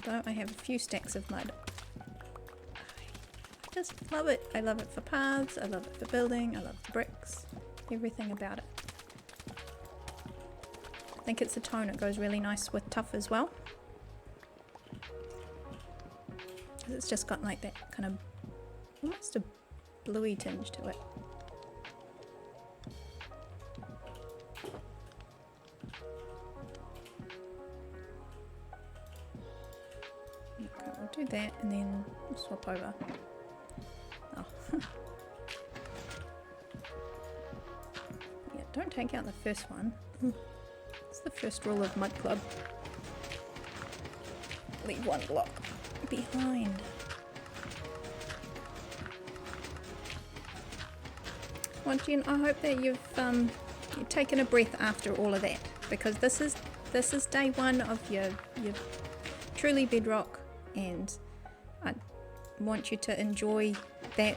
Although I have a few stacks of mud, I just love it. I love it for paths, I love it for building, I love the bricks, everything about it. I think it's the tone, it goes really nice with tough as well. It's just got like that kind of almost a bluey tinge to it. Okay, we'll do that and then we'll swap over. Oh. Yeah, don't take out the first one. It's the first rule of Mud Club. Leave one block behind. Well, Jen, I hope that you've taken a breath after all of that, because this is day one of your truly Bedrock, and I want you to enjoy that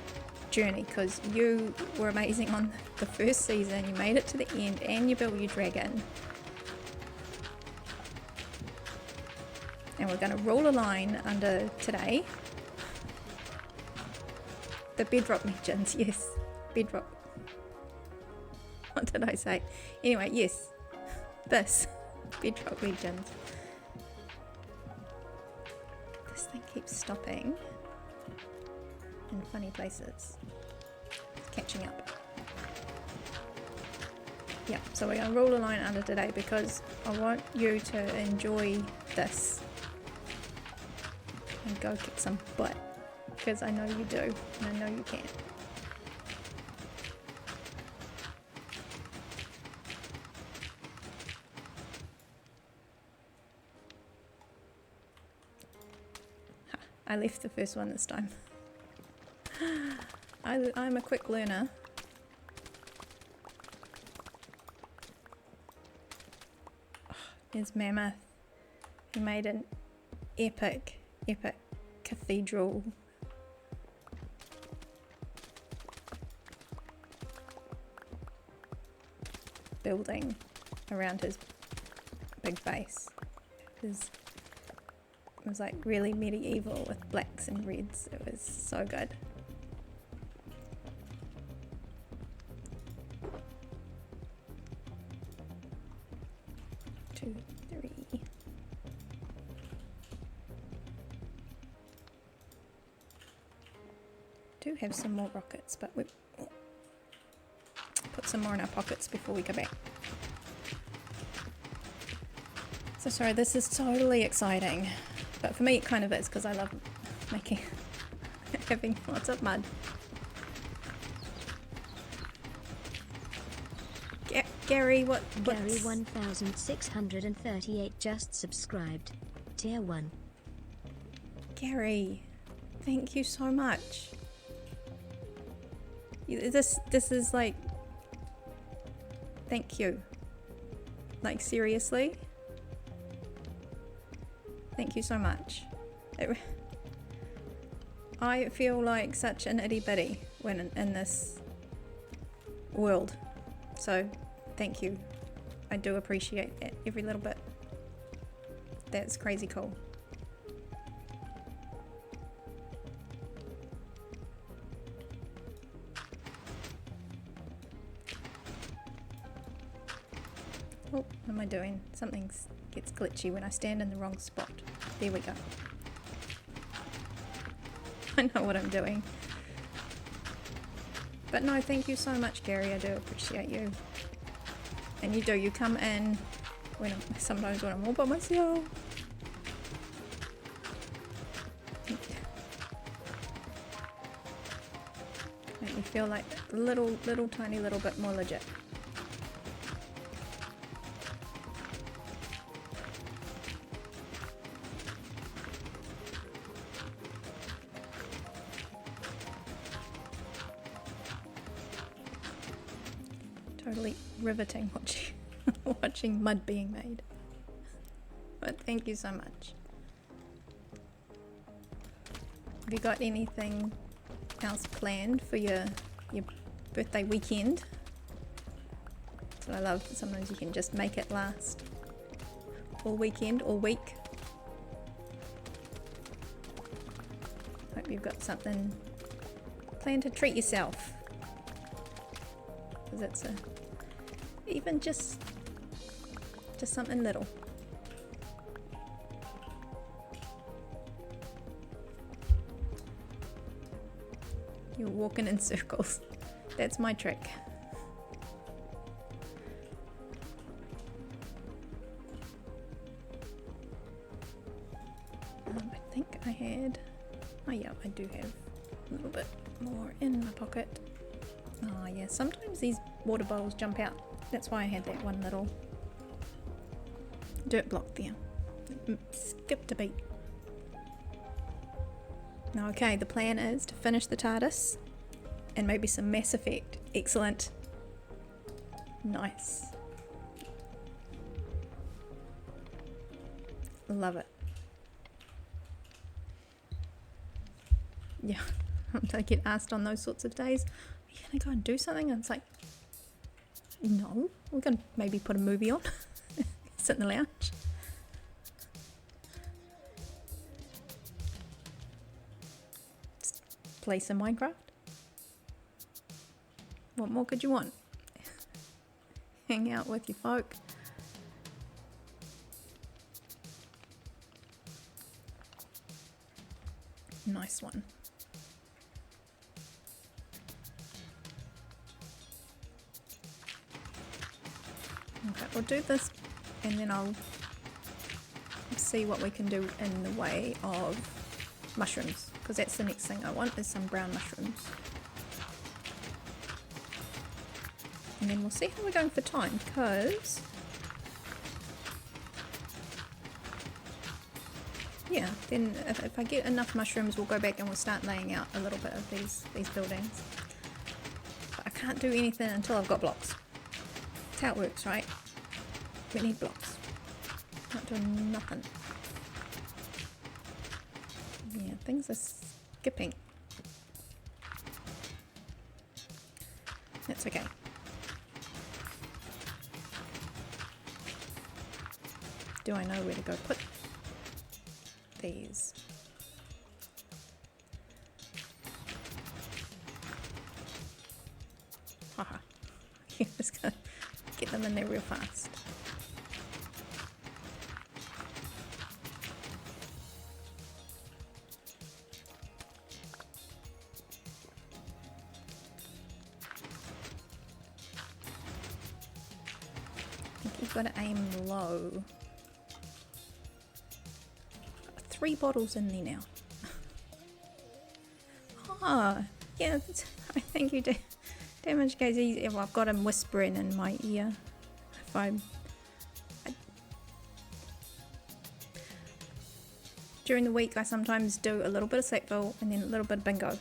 journey because you were amazing on the first season. You made it to the end and you built your dragon. And we're going to roll a line under today. The Bedrock Legends, yes. Bedrock. What did I say? Anyway, yes. This. Bedrock Legends. This thing keeps stopping in funny places. It's catching up. Yeah, so we're going to roll a line under today because I want you to enjoy this. And go kick some butt, because I know you do, and I know you can. I left the first one this time. I'm a quick learner. Oh, there's Mammoth. He made an epic cathedral building around his big base. It was like really medieval with blacks and reds. It was so good. Two, three. Do have some more rockets, but we put some more in our pockets before we go back. So sorry, this is totally exciting, but for me it kind of is because I love making having lots of mud. Gary, Gary 1638 just subscribed. Tier 1. Gary, thank you so much. This is like, thank you. Like seriously. Thank you so much. I feel like such an itty bitty when in this world. So thank you. I do appreciate that every little bit. That's crazy cool. Oh, what am I doing? Something gets glitchy when I stand in the wrong spot. There we go. I know what I'm doing. But no, thank you so much, Gary. I do appreciate you. And you do. You come in sometimes when I'm all by myself. Make me feel like a little tiny little bit more legit. Totally riveting watching mud being made. But thank you so much. Have you got anything else planned for your birthday weekend? That's what I love. Sometimes you can just make it last all weekend, all week. Hope you've got something Plan to treat yourself. Because it's even just something little. You're walking in circles. That's my trick. I think I had... Oh yeah, I do have a little bit more in my pocket. Oh yeah, sometimes these water bottles jump out. That's why I had that one little dirt block there. Skipped a beat. Now, okay, the plan is to finish the TARDIS and maybe some Mass Effect. Excellent. Nice. Love it. Yeah, I get asked on those sorts of days, are you gonna go and do something? And it's like, no, we're gonna maybe put a movie on, sit in the lounge. Play some Minecraft. What more could you want? Hang out with your folk. Nice one. Okay, we'll do this and then I'll see what we can do in the way of mushrooms, because that's the next thing I want, is some brown mushrooms. And then we'll see how we're going for time, because yeah, then if I get enough mushrooms, we'll go back and we'll start laying out a little bit of these buildings. But I can't do anything until I've got blocks. That's how it works, right? We need blocks. Not doing nothing. Yeah, things are skipping. That's okay. Do I know where to go put these? Haha. Yeah, just gonna get them in there real fast. I think you've got to aim low. 3 bottles in there now. Ah, yeah, thank you, damage goes easy. Well, I've got him whispering in my ear. If during the week I sometimes do a little bit of Slackville and then a little bit of bingo.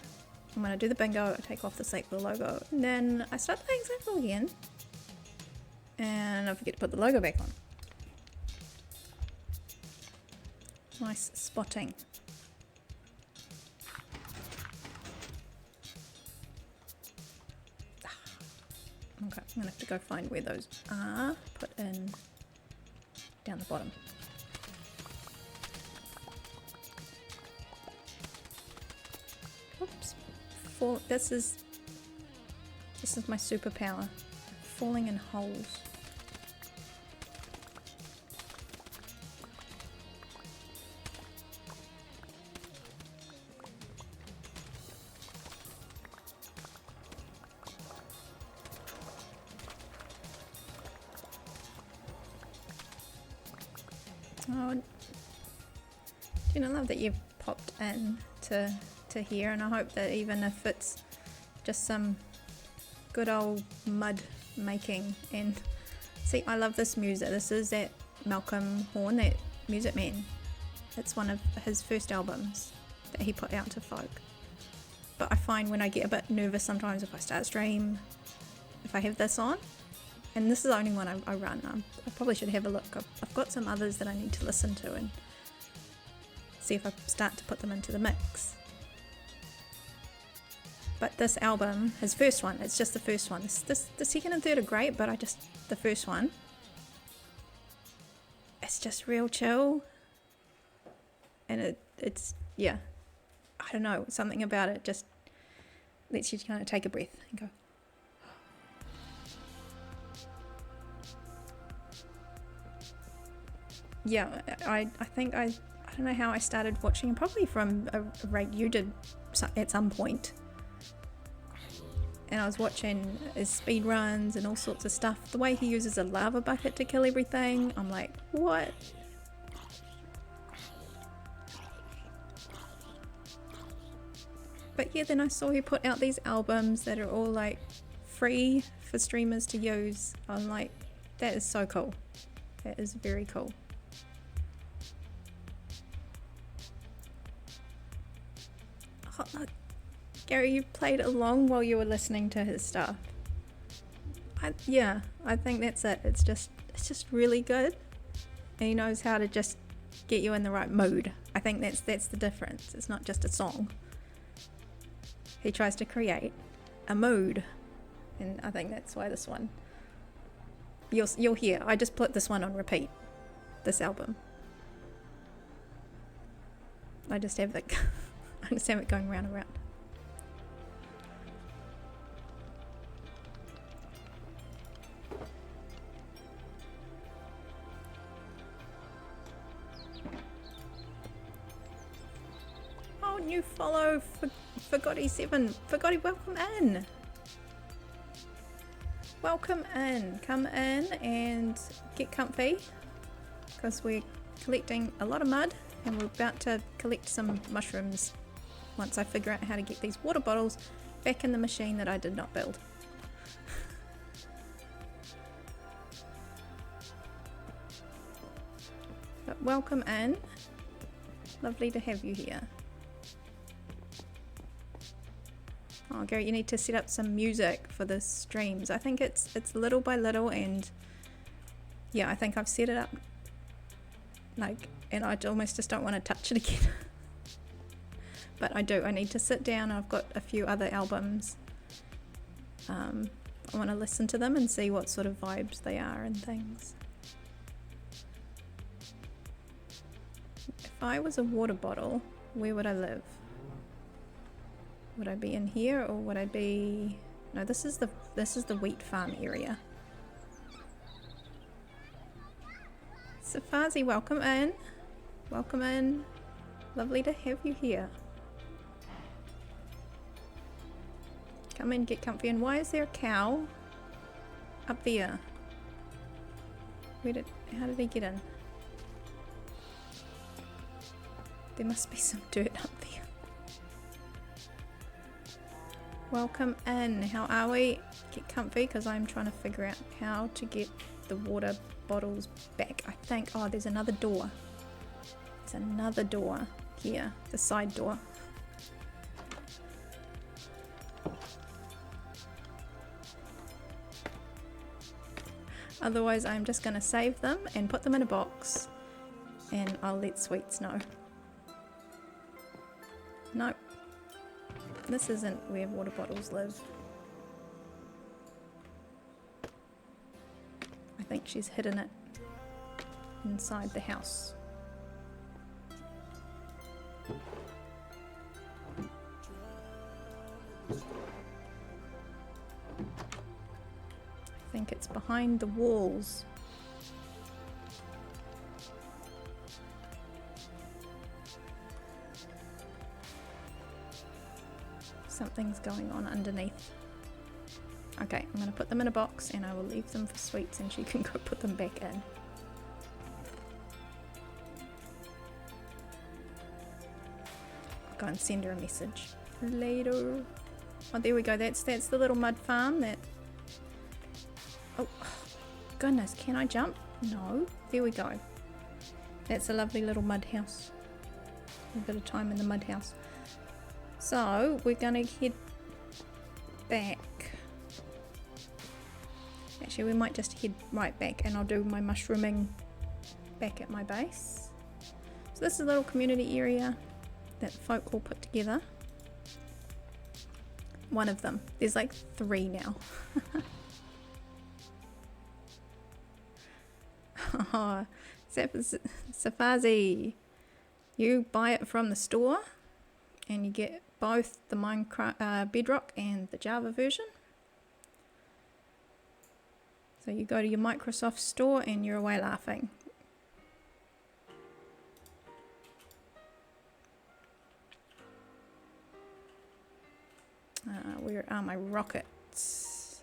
And when I do the bingo, I take off the Slackville logo. And then I start playing Slackville again. And I forget to put the logo back on. Nice spotting. Okay, I'm gonna have to go find where those are. Put in down the bottom. Oops. This is my superpower. Falling in holes. Oh, do you love that you've popped in to here, and I hope that even if it's just some good old mud making, and see, I love this music. This is that Malcolm Horne, that music man. It's one of his first albums that he put out to folk. But I find when I get a bit nervous sometimes if I start a stream, if I have this on, and this is the only one I run. I probably should have a look. I've got some others that I need to listen to and see if I start to put them into the mix. But this album, his first one, it's just the first one. The second and third are great, but the first one, it's just real chill. And it's, yeah, I don't know, something about it just lets you kind of take a breath and go. Yeah, I think I don't know how I started watching, probably from a rate you did at some point. And I was watching his speed runs and all sorts of stuff. The way he uses a lava bucket to kill everything, I'm like, what? But yeah, then I saw he put out these albums that are all like free for streamers to use. I'm like, that is so cool. That is very cool. Oh, look. Gary, you played along while you were listening to his stuff. Yeah, I think that's it. It's just really good. And he knows how to just get you in the right mood. I think that's the difference. It's not just a song. He tries to create a mood. And I think that's why this one, you'll hear. I just put this one on repeat, this album. I just have it going round and round. New follow for Gotti7. For Gotti, welcome in. Welcome in. Come in and get comfy because we're collecting a lot of mud and we're about to collect some mushrooms once I figure out how to get these water bottles back in the machine that I did not build. But welcome in. Lovely to have you here. Oh, Gary, you need to set up some music for the streams. I think it's little by little, and yeah, I think I've set it up like, and I almost just don't want to touch it again. But I do. I need to sit down. I've got a few other albums. I want to listen to them and see what sort of vibes they are and things. If I was a water bottle, where would I live? Would I be in here or would I be... No, this is the wheat farm area. Safazi, welcome in. Welcome in. Lovely to have you here. Come in, get comfy. And why is there a cow up there? How did he get in? There must be some dirt up there. Welcome in. How are we? Get comfy because I'm trying to figure out how to get the water bottles back. I think, oh, there's another door. There's another door here, the side door. Otherwise, I'm just going to save them and put them in a box and I'll let Sweets know. Nope. This isn't where water bottles live. I think she's hidden it inside the house. I think it's behind the walls. Something's going on underneath. Okay, I'm going to put them in a box and I will leave them for Sweets and she can go put them back in. I'll go and send her a message later. Oh, there we go. That's the little mud farm that... Oh, goodness, can I jump? No. There we go. That's a lovely little mud house. A bit of time in the mud house. So, we're going to head back. Actually, we might just head right back and I'll do my mushrooming back at my base. So this is a little community area that folk all put together. One of them. There's like 3 now. Oh, Safazi. You buy it from the store and you get both the Minecraft Bedrock and the Java version. So you go to your Microsoft store and you're away laughing. Where are my rockets?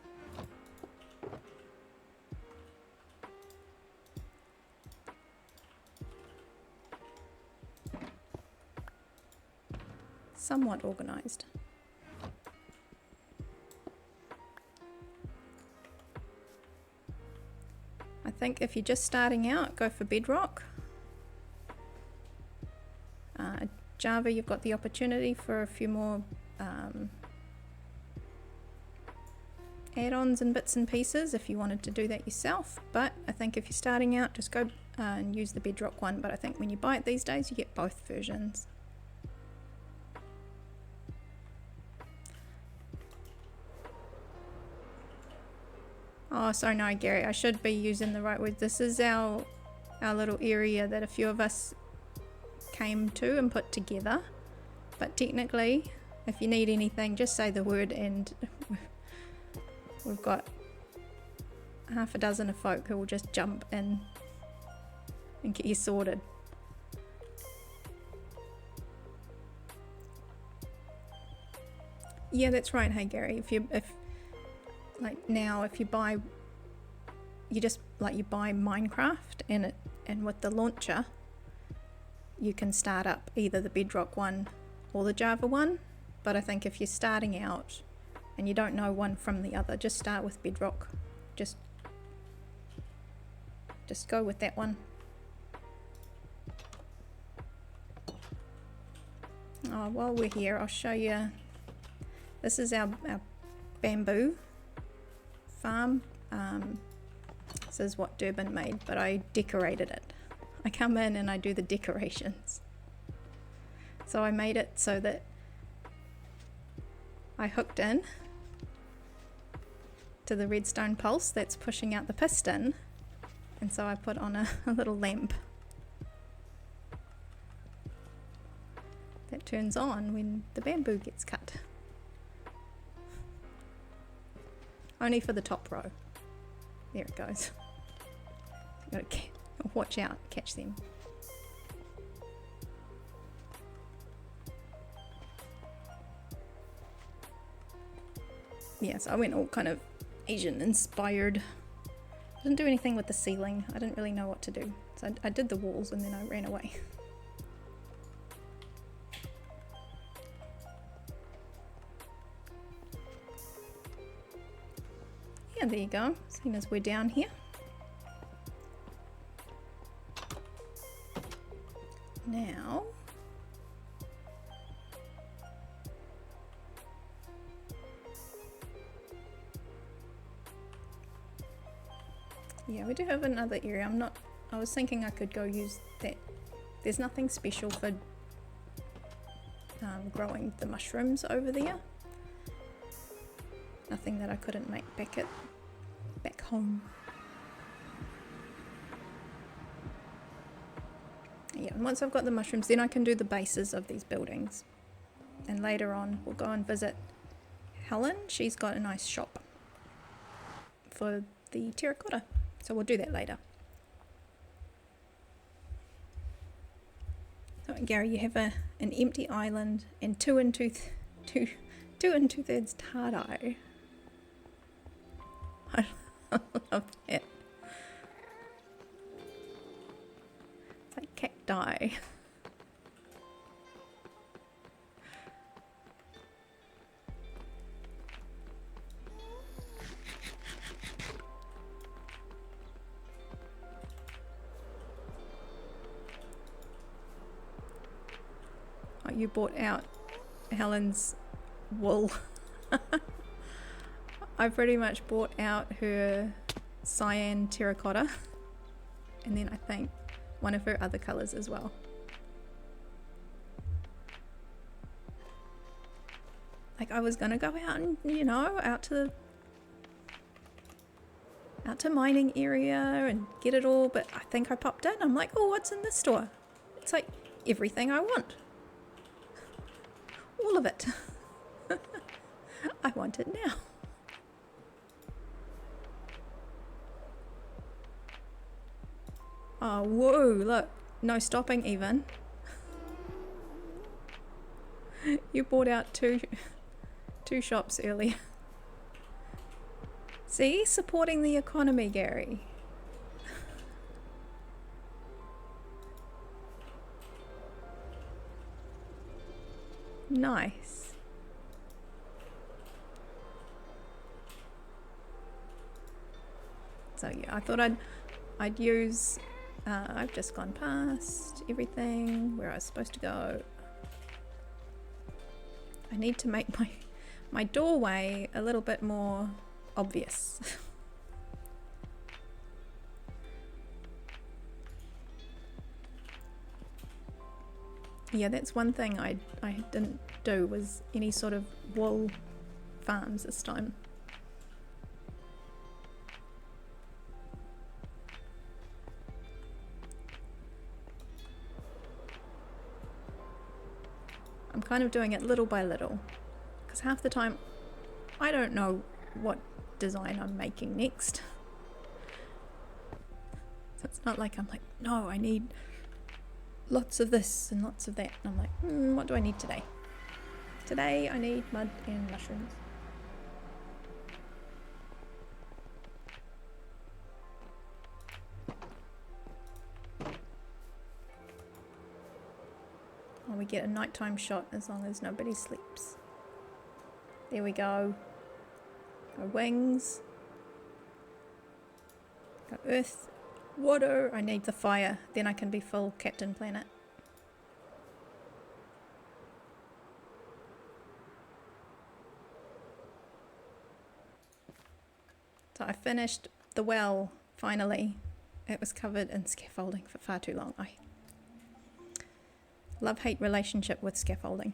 Somewhat organized. I think if you're just starting out, go for Bedrock. Java, you've got the opportunity for a few more add-ons and bits and pieces if you wanted to do that yourself, but I think if you're starting out, just go and use the Bedrock one. But I think when you buy it these days, you get both versions. Oh, sorry, no, Gary, I should be using the right word. This is our little area that a few of us came to and put together. But technically, if you need anything, just say the word and we've got half a dozen of folk who will just jump in and get you sorted. Yeah, that's right. Hey Gary, if like now, if you buy, you just like you buy Minecraft and with the launcher, you can start up either the Bedrock one or the Java one. But I think if you're starting out and you don't know one from the other, just start with Bedrock. Just go with that one. Oh, while we're here, I'll show you. This is our bamboo farm. This is what Durban made, but I decorated it. I come in and I do the decorations. So I made it so that I hooked in to the redstone pulse that's pushing out the piston, and so I put on a little lamp that turns on when the bamboo gets cut. Only for the top row. There it goes. You gotta watch out, catch them. Yeah, so I went all kind of Asian inspired. Didn't do anything with the ceiling. I didn't really know what to do. So I did the walls and then I ran away. Yeah, there you go. Seeing as we're down here. Now, yeah, we do have another area. I was thinking I could go use that. There's nothing special for growing the mushrooms over there. Nothing that I couldn't make back home. Yeah, and once I've got the mushrooms, then I can do the bases of these buildings. And later on, we'll go and visit Helen. She's got a nice shop for the terracotta. So we'll do that later. So Gary, you have an empty island and 2 2/3 tardai. I love that. It's like cacti. Oh, you bought out Helen's wool. I pretty much bought out her cyan terracotta and then I think one of her other colours as well. Like I was gonna go out and, you know, out to mining area and get it all, but I think I popped in. I'm like, oh, what's in this store? It's like everything I want. All of it. I want it now. Oh, whoa, look. No stopping even. You bought out two shops earlier. See? Supporting the economy, Gary. Nice. So yeah, I thought I'd use I've just gone past everything where I was supposed to go. I need to make my doorway a little bit more obvious. Yeah, that's one thing I didn't do, was any sort of wool farms this time. I'm kind of doing it little by little, because half the time I don't know what design I'm making next. So it's not like I'm like, no, I need lots of this and lots of that. And I'm like, what do I need today? Today I need mud and mushrooms. Oh, we get a nighttime shot as long as nobody sleeps. There we go. Go wings. Go earth. Water. I need the fire. Then I can be full Captain Planet. So I finished the well, finally. It was covered in scaffolding for far too long. I love-hate relationship with scaffolding.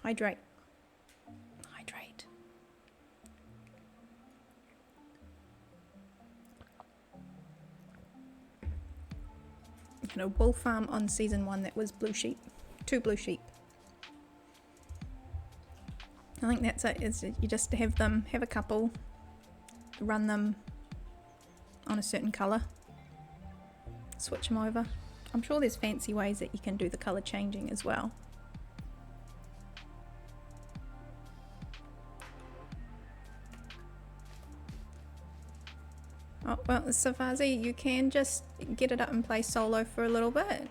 Hydrate. Hydrate. You know, wool farm on season 1 that was blue sheep. 2 blue sheep. I think that's it. Is you just have a couple, run them on a certain colour, switch them over. I'm sure there's fancy ways that you can do the colour changing as well. Oh, well, Safazi, you can just get it up and play solo for a little bit.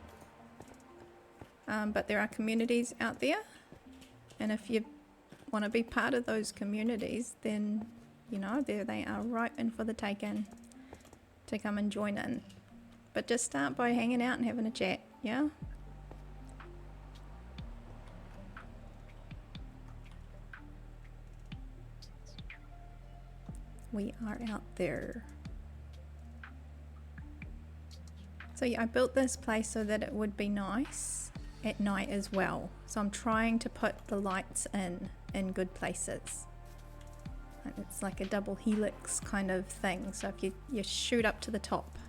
But there are communities out there, and if you want to be part of those communities, then, you know, there they are, right in for the taking to come and join in. But just start by hanging out and having a chat, yeah? We are out there. So yeah, I built this place so that it would be nice at night as well. So I'm trying to put the lights in good places. And it's like a double helix kind of thing. So if you shoot up to the top,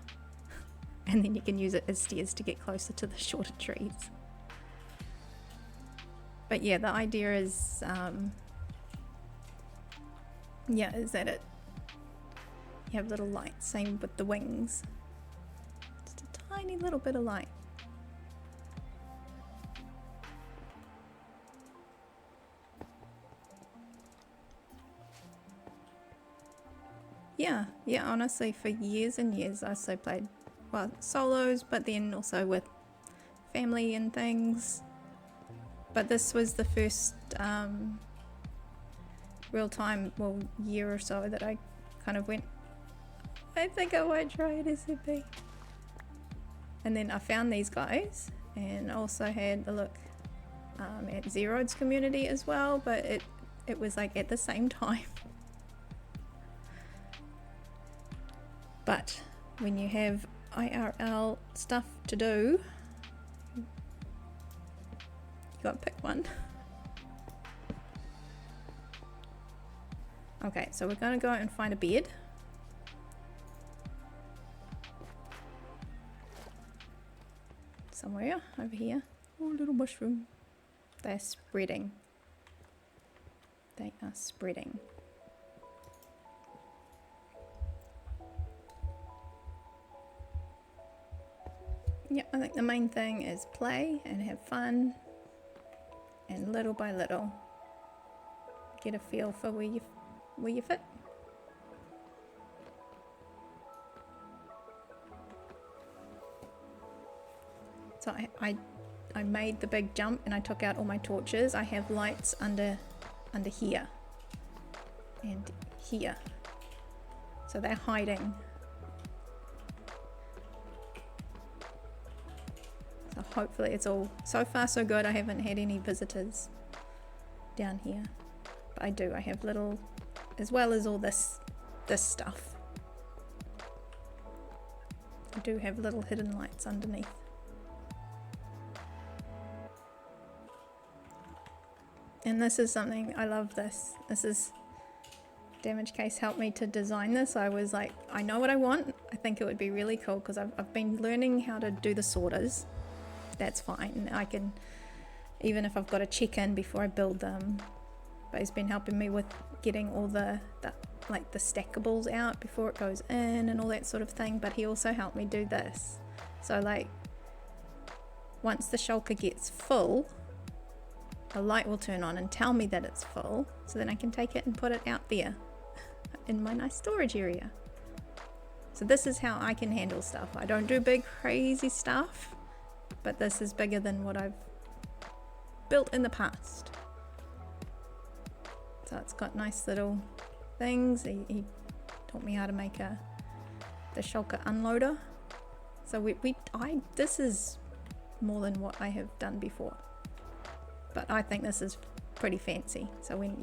and then you can use it as stairs to get closer to the shorter trees. But yeah, the idea is, is that you have little lights, same with the wings. Just a tiny little bit of light. Yeah, honestly, for years and years I also played, well, solos, but then also with family and things. But this was the first real time, well, year or so that I kind of went, I think I might try an SMP. And then I found these guys, and also had a look at Zeroid's community as well, but it was like at the same time. But when you have IRL stuff to do, you gotta pick one. Okay, so we're gonna go out and find a bed. Somewhere over here. Oh, little mushroom. They're spreading. They are spreading. Yeah, I think the main thing is play and have fun, and little by little get a feel for where you fit. So I made the big jump and I took out all my torches. I have lights under here and here, so they're hiding. So hopefully it's all, so far so good. I haven't had any visitors down here, but I have little, as well as all this stuff, I do have little hidden lights underneath. And this is something, I love this. This is, Damage Case helped me to design this. I was like, I know what I want. I think it would be really cool because I've been learning how to do the sorters. That's fine. I can, even if I've got to check in before I build them. But he's been helping me with getting all the like the stackables out before it goes in and all that sort of thing. But he also helped me do this. So like, once the shulker gets full, a light will turn on and tell me that it's full, so then I can take it and put it out there in my nice storage area. So this is how I can handle stuff. I don't do big crazy stuff, but this is bigger than what I've built in the past. So it's got nice little things. He taught me how to make the shulker unloader. So this is more than what I have done before. But I think this is pretty fancy. So when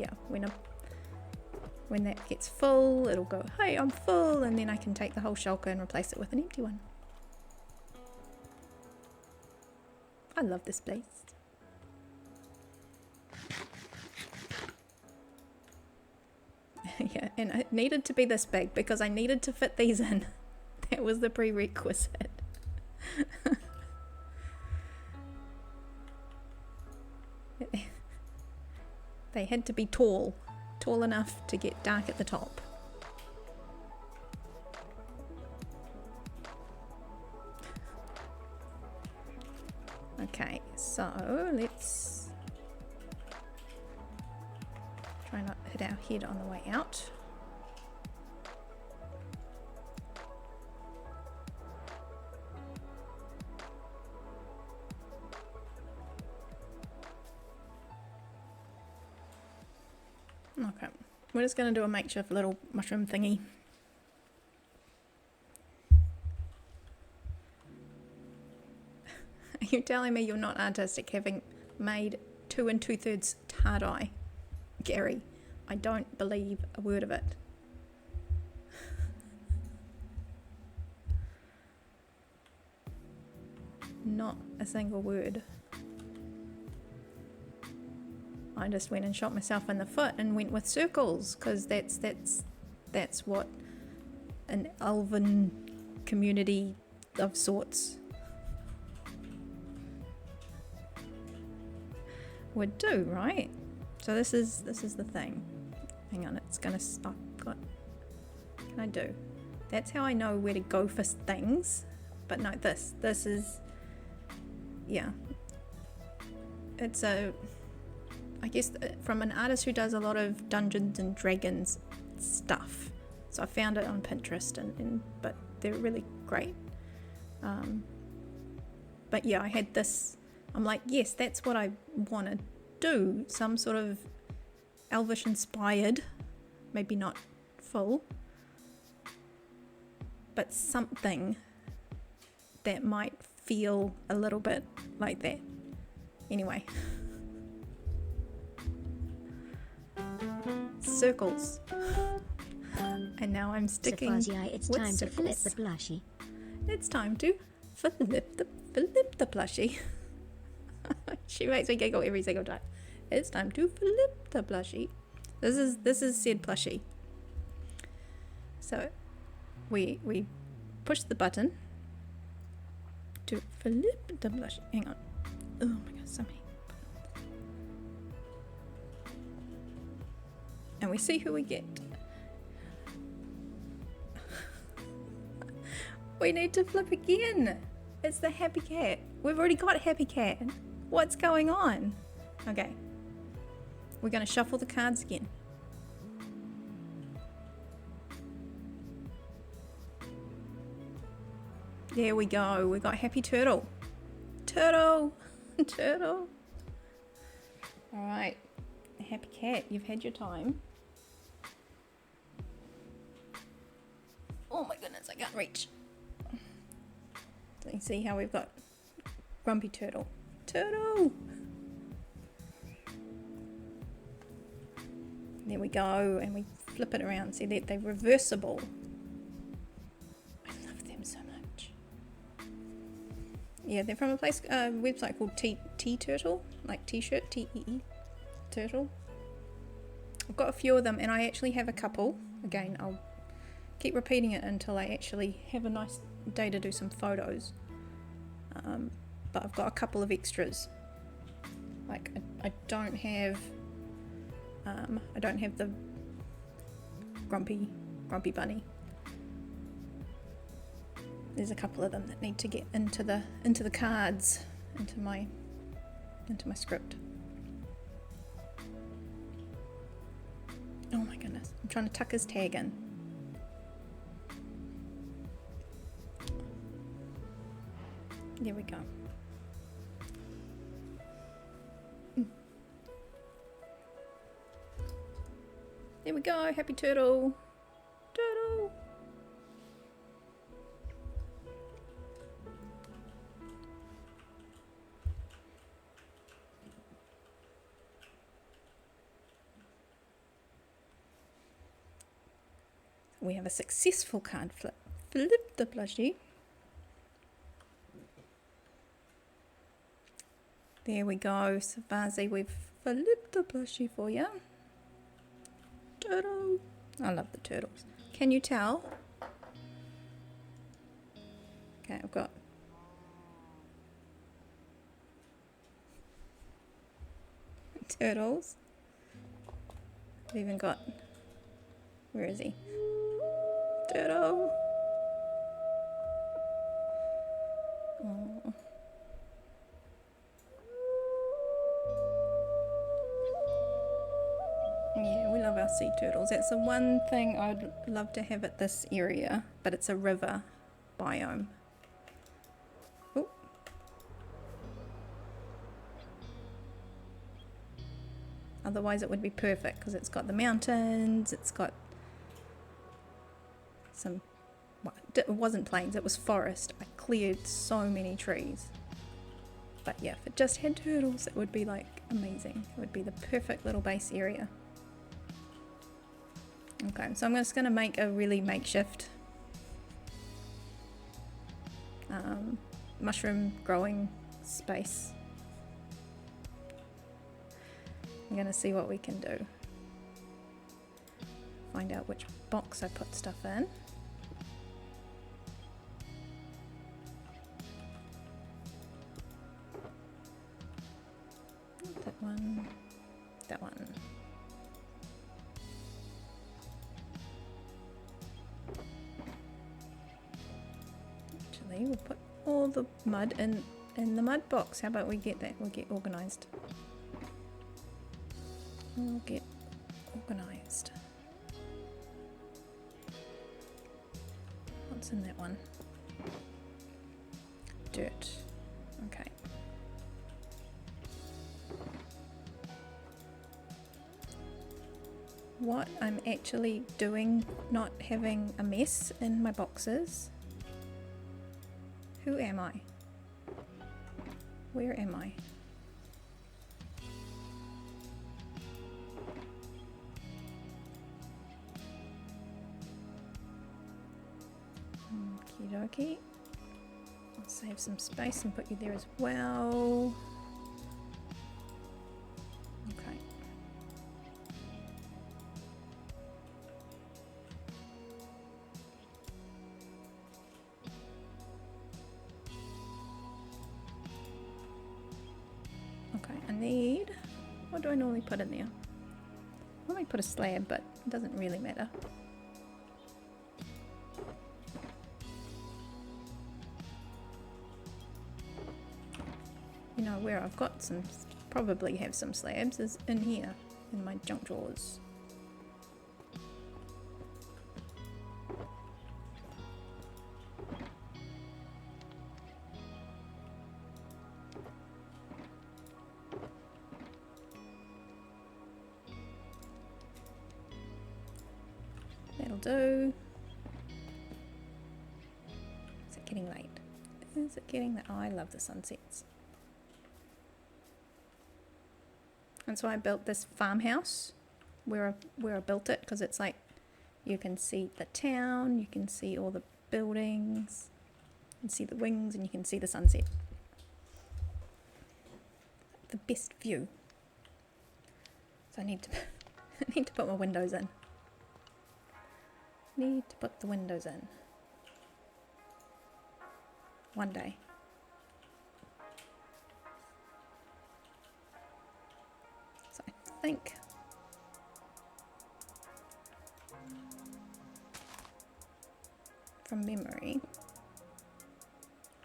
that gets full, it'll go, hey, I'm full, and then I can take the whole shulker and replace it with an empty one. I love this place. Yeah, and it needed to be this big because I needed to fit these in. That was the prerequisite. They had to be tall enough to get dark at the top. Okay, so let's try not hit our head on the way out. Okay, we're just going to do a makeshift little mushroom thingy. Are you telling me you're not artistic having made 2 2/3 tie-dye? Gary, I don't believe a word of it. Not a single word. I just went and shot myself in the foot and went with circles because that's what an elven community of sorts would do, right? So this is the thing. Hang on, it's gonna stop. What can I do? That's how I know where to go for things. But no, this is, yeah. It's I guess from an artist who does a lot of Dungeons and Dragons stuff. So I found it on Pinterest, but they're really great. But yeah, I had this. I'm like, yes, that's what I want to do. Some sort of Elvish inspired, maybe not full, but something that might feel a little bit like that. Anyway. Circles. And now I'm sticking with it's time circles. to flip the plushie. It's time to flip the plushie. She makes me giggle every single time. It's time to flip the plushie. This is said plushie. So we push the button to flip the plushie. Hang on. Oh my god, so many. And we see who we get. We need to flip again. It's the happy cat. We've already got happy cat. What's going on? Okay. We're going to shuffle the cards again. There we go. We got happy turtle. Turtle. Turtle. All right. Happy cat, you've had your time. Oh my goodness, I can't reach. So you see how we've got grumpy turtle. Turtle! There we go, and we flip it around. See, they're reversible. I love them so much. Yeah, they're from a place, website called T Turtle, like t-shirt, T-E-E, turtle. I've got a few of them, and I actually have a couple. Again, I'll keep repeating it until I actually have a nice day to do some photos. But I've got a couple of extras. Like I don't have the grumpy bunny. There's a couple of them that need to get into the cards, into my script. Oh my goodness, I'm trying to tuck his tag in. There we go. There we go, happy turtle. Turtle. We have a successful card flip. Flip the plushie. There we go, Savazi, we've flipped the plushie for you. Turtle. I love the turtles. Can you tell? Okay, I've got turtles. I've even got, where is he? Turtle. Oh. Yeah, we love our sea turtles. That's the one thing I'd love to have at this area, but it's a river biome. Ooh. Otherwise it would be perfect because it's got the mountains, it's got some, well, it wasn't plains, it was forest. I cleared so many trees. But yeah, if it just had turtles, it would be like amazing. It would be the perfect little base area. Okay, so I'm just going to make a really makeshift mushroom growing space. I'm going to see what we can do. Find out which box I put stuff in. That one, that one. Actually, we'll put all the mud in the mud box. How about we get that? We'll get organised. We'll get organised. What's in that one? Dirt. Okay. What I'm actually doing, not having a mess in my boxes. Who am I? Where am I? Okie dokie. I'll save some space and put you there as well. Okay. What do I normally put in there? I normally put a slab, but it doesn't really matter. You know, where I've got some, probably have some slabs, is in here, in my junk drawers. That'll do. Is it getting late? Is it getting that? Oh, I love the sunsets. And so I built this farmhouse where I built it, because it's like you can see the town, you can see all the buildings, you can see the wings, and you can see the sunset. The best view. So I need to I need to put my windows in. Need to put the windows in. One day. So I think from memory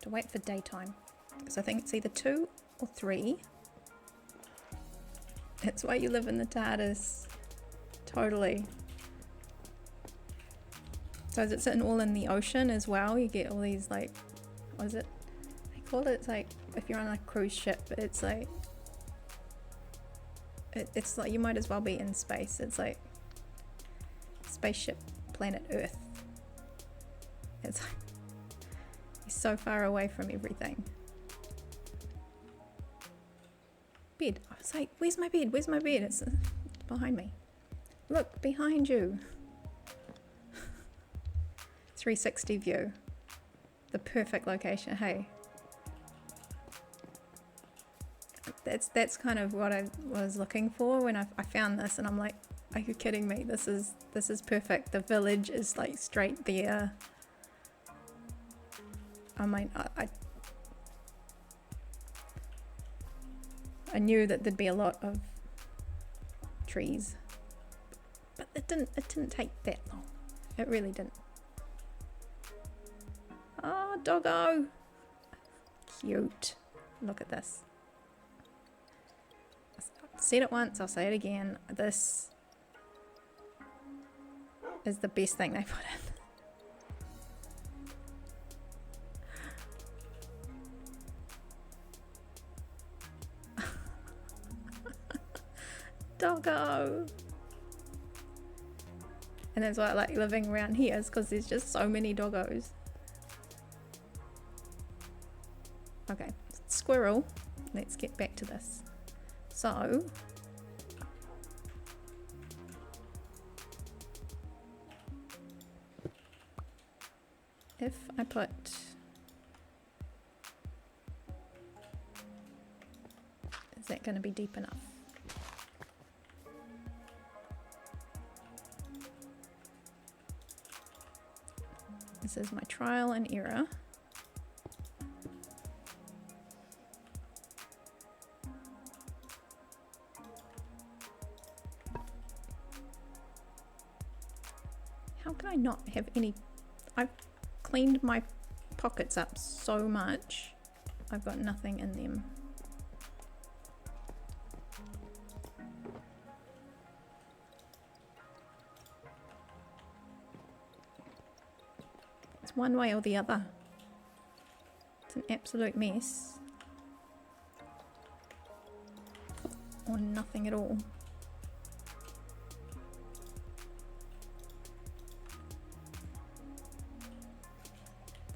to wait for daytime, because I think it's either 2 or 3. That's why you live in the TARDIS. Totally. So is it sitting all in the ocean as well? You get all these, like, what is it? They call it, it's like, if you're on a cruise ship, it's like, it's like you might as well be in space. It's like spaceship planet Earth. It's like, you're so far away from everything. Bed. I was like, where's my bed? Where's my bed? It's behind me. Look, behind you. 360 view. The perfect location. Hey. That's kind of what I was looking for when I found this, and I'm like, are you kidding me? This is perfect. The village is like straight there. I mean, I knew that there'd be a lot of trees, but it didn't take that long. It really didn't. Oh, doggo. Cute. Look at this. I've said it once, I'll say it again. This is the best thing they put in. Doggo. And that's why I like living around here, is because there's just so many doggos. Okay, squirrel. Let's get back to this. So, if I put is that going to be deep enough? This is my trial and error. How can I not have any? I've cleaned my pockets up so much. I've got nothing in them. It's one way or the other. It's an absolute mess. Or nothing at all.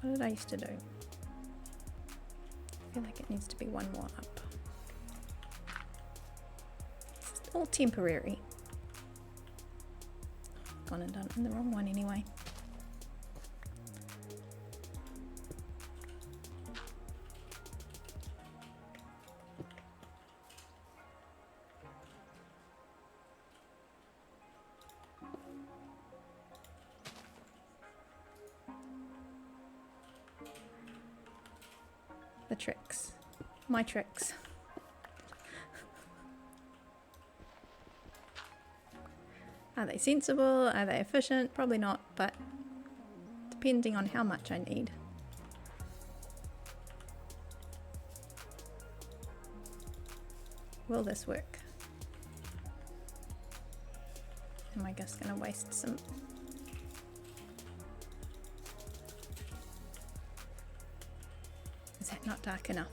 What did I used to do? I feel like it needs to be one more up. It's all temporary. Gone and done it in the wrong one anyway. The tricks. My tricks. Are they sensible? Are they efficient? Probably not, but depending on how much I need. Will this work? Am I just going to waste some? Is that not dark enough?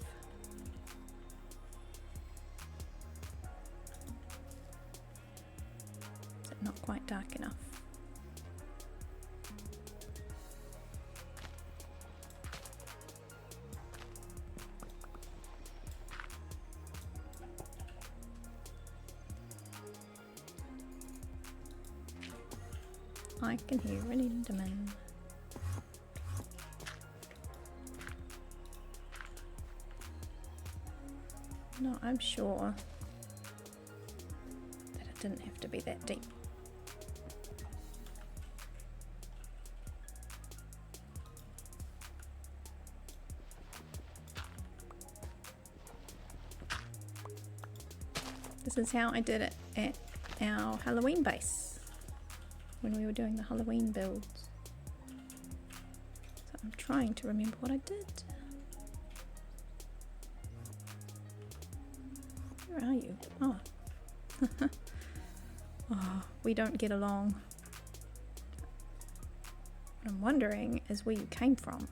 Is it not quite dark enough? I can hear an Enderman. No, I'm sure that it didn't have to be that deep. This is how I did it at our Halloween base when we were doing the Halloween builds. So I'm trying to remember what I did. Where are you? Oh. Oh, we don't get along. What I'm wondering is where you came from.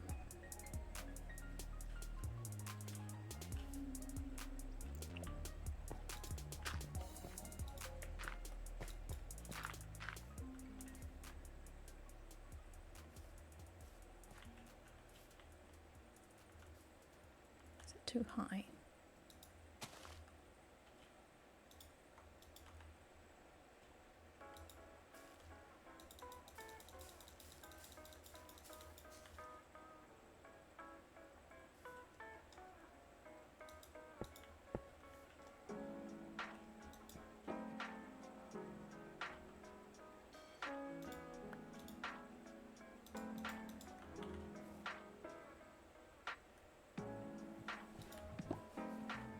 Is it too high?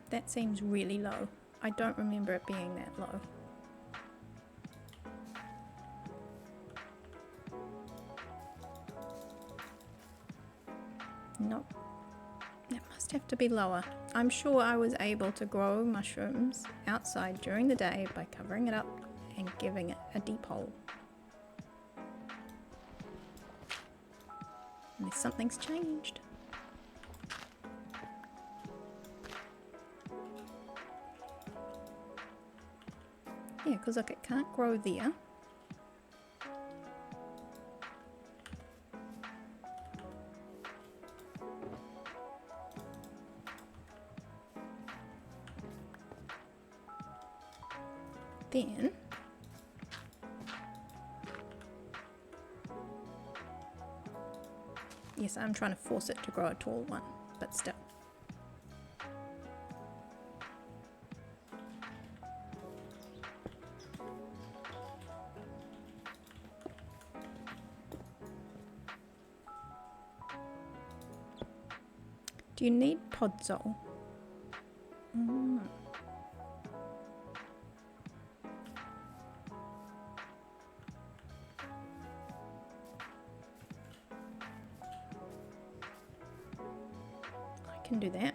That seems really low. I don't remember it being that low. Nope. That must have to be lower. I'm sure I was able to grow mushrooms outside during the day by covering it up and giving it a deep hole. Unless something's changed. Yeah, because look, it can't grow there. Then yes, I'm trying to force it to grow a tall one, but still. Do you need podzol? I can do that,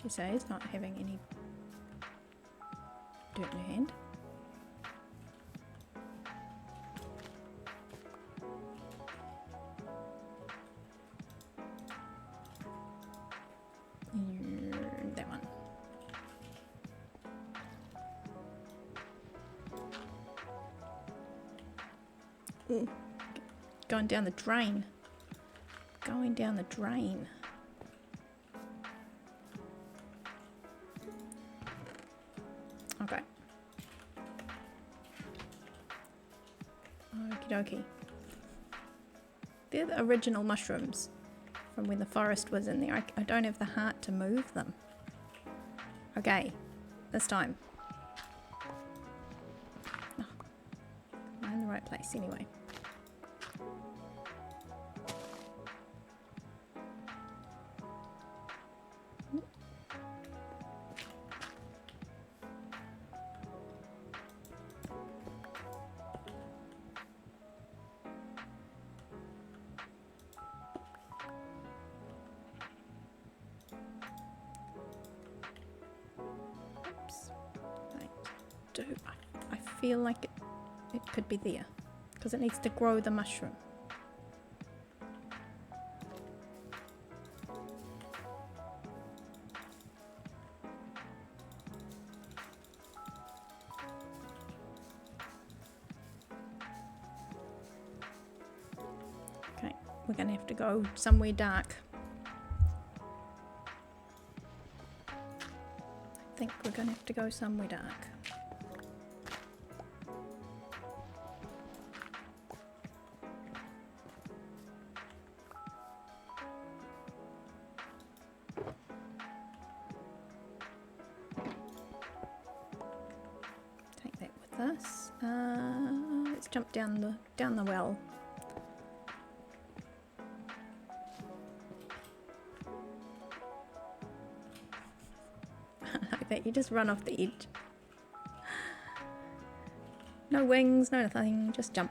she says, not having any dirt in her hand. That one. Ooh, going down the drain. Going down the drain. Okay. Okie dokie. They're the original mushrooms from when the forest was in there. I don't have the heart to move them. Okay, this time. Oh, I'm in the right place anyway. do. I feel like it could be there because it needs to grow the mushroom. Okay, we're gonna have to go somewhere dark. I think we're gonna have to go somewhere dark. Take that with us. Let's jump down the well. Like that, you just run off the edge. No wings, no nothing, just jump.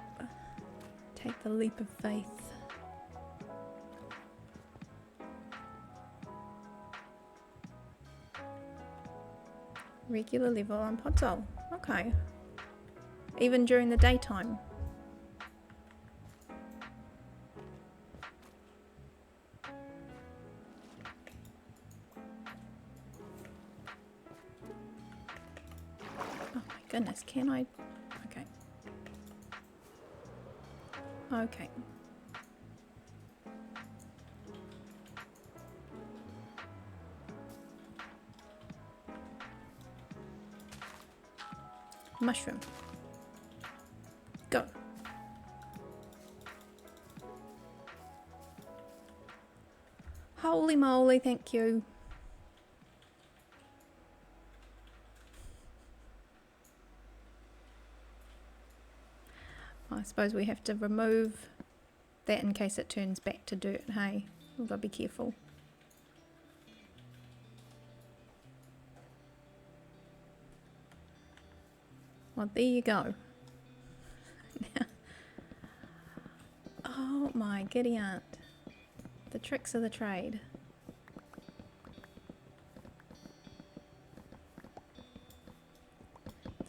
Take the leap of faith. Regular level on Podzol. Okay. Even during the daytime. Oh my goodness, can I? Okay. Okay. Mushroom. Go. Holy moly, thank you. I suppose we have to remove that in case it turns back to dirt, hey? We've got to be careful. Well, there you go. Oh my giddy aunt. The tricks of the trade.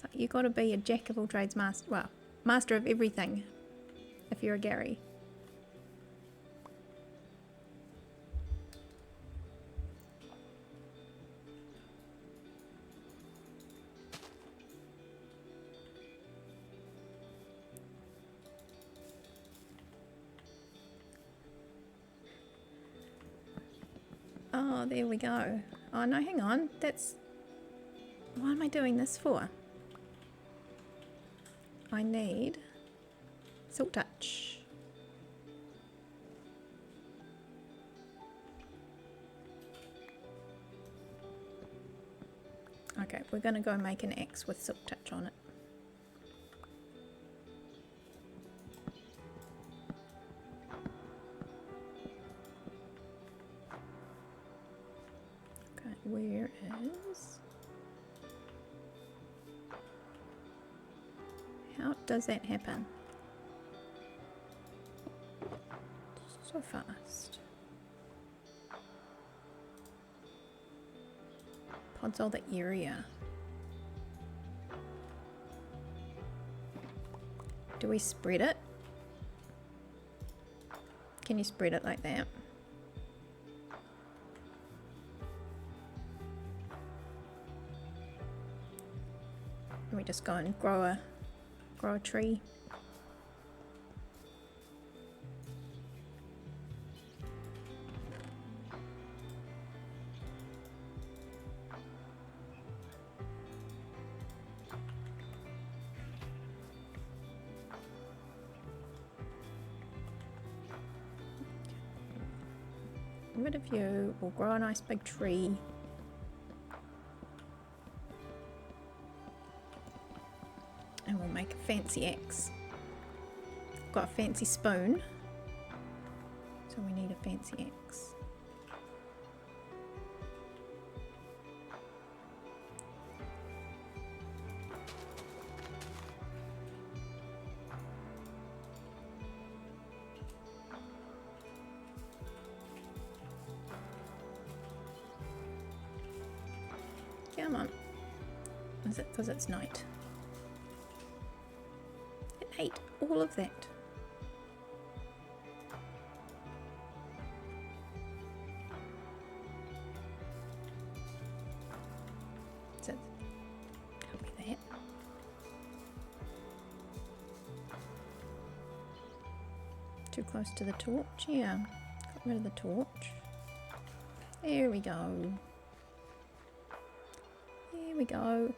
So you got to be a jack of all trades master. Well, master of everything if you're a Gary. Oh, there we go. Oh no, hang on. That's... What am I doing this for? I need Silk Touch. Okay, we're going to go make an axe with Silk Touch on it. Okay, where is... How does that happen? So fast. Podzol the area. Do we spread it? Can you spread it like that? Can we just go and grow a tree? Get rid of you. We'll grow a nice big tree. And we'll make a fancy axe. Got a fancy spoon, so we need a fancy axe. Come on. Is it because it's night? It ate all of that. Is it? Can't be that. Too close to the torch? Yeah. Got rid of the torch. There we go. There we go.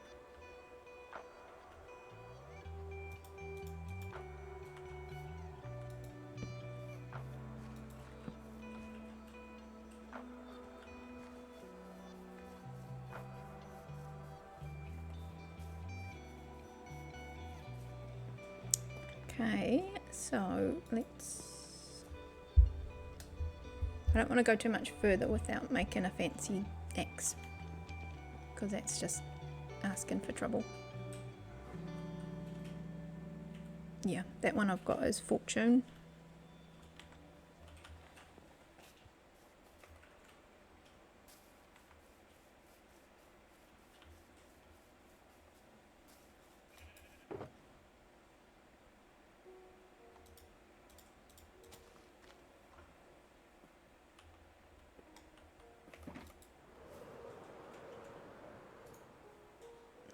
Okay, so let's... I don't want to go too much further without making a fancy axe, because that's just asking for trouble. Yeah, that one I've got is fortune.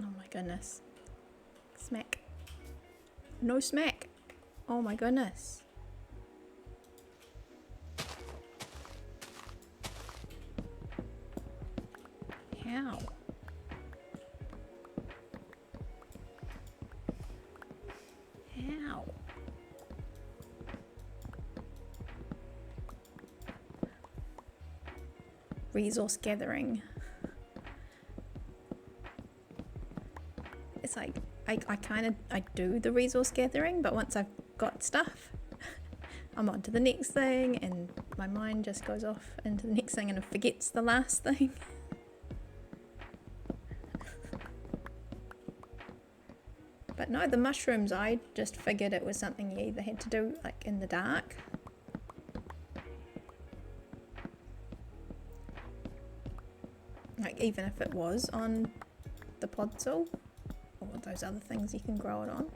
Oh my goodness. Smack. No smack. Oh my goodness. How? How? Resource gathering. It's like I do the resource gathering, but once I've got stuff, I'm on to the next thing, and my mind just goes off into the next thing and it forgets the last thing. But no, the mushrooms, I just figured it was something you either had to do like in the dark. Like even if it was on the podzol, or those other things you can grow it on.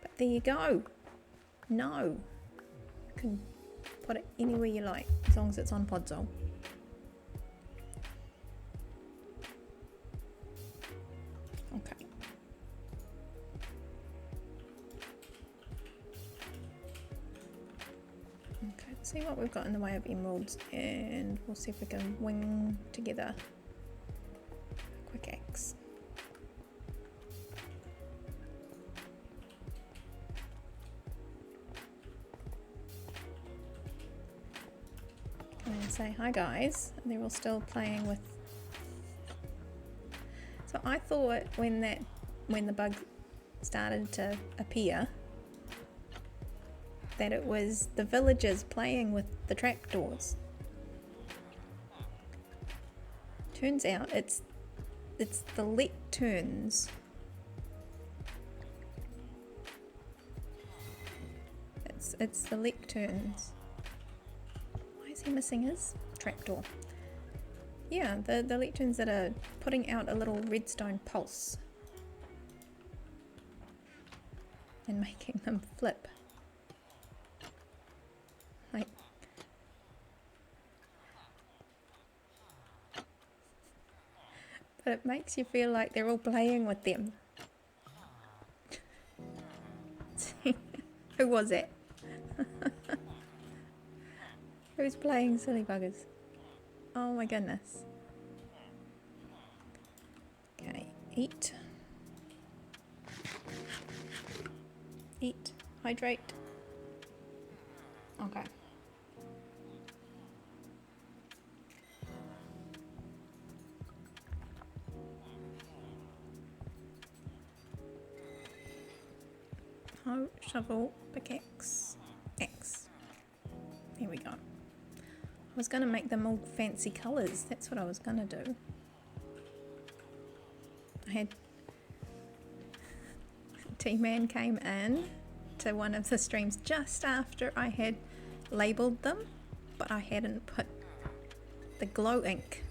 But there you go. No. You can put it anywhere you like, as long as it's on podzol. Okay. Okay, let's see what we've got in the way of emeralds, and we'll see if we can wing together a quick axe. And say hi guys. They're all still playing with. So I thought when the bug started to appear that it was the villagers playing with the trapdoors. Turns out it's the lecterns. It's the lecterns. Is he missing his trapdoor? Yeah, the lecterns that are putting out a little redstone pulse and making them flip. Like, but it makes you feel like they're all playing with them. Who was it? Who's playing silly buggers? Oh my goodness. Okay, eat. Eat. Hydrate. Okay. Hoe, shovel, pickaxe, axe. Here we go. I was going to make them all fancy colours. That's what I was going to do. I had... T-Man came in to one of the streams just after I had labelled them, but I hadn't put the glow ink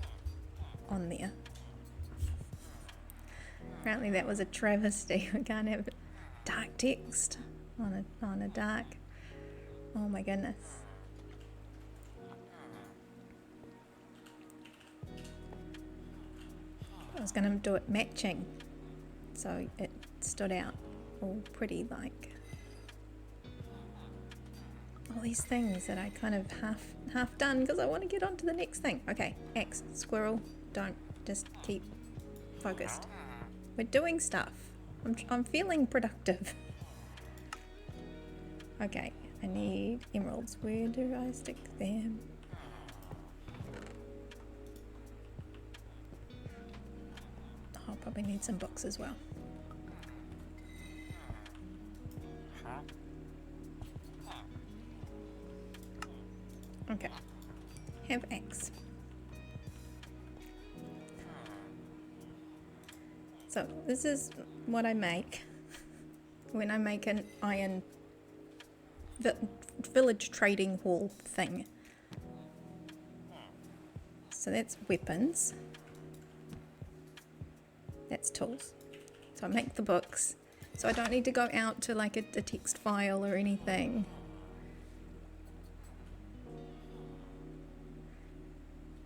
on there. Apparently that was a travesty. We can't have dark text on a dark. Oh my goodness. I was going to do it matching, so it stood out all pretty, like all these things that I kind of half done because I want to get on to the next thing. Okay, X, squirrel, don't, just keep focused. We're doing stuff. I'm feeling productive. Okay, I need emeralds. Where do I stick them? I'll probably need some books as well. Okay, have X. So this is what I make when I make an iron village trading hall thing. So that's weapons. That's tools. So I make the books. So I don't need to go out to like a text file or anything.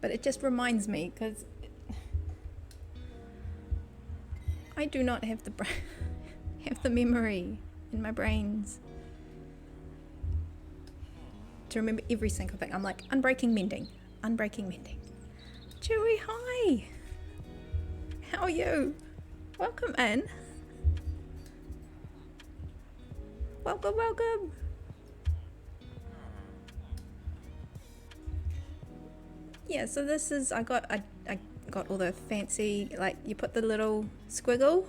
But it just reminds me because I do not have the memory in my brains to remember every single thing. I'm like, unbreaking mending. Chewy, hi! How are you? Welcome in. Welcome. Yeah, so this is, I got all the fancy, like you put the little squiggle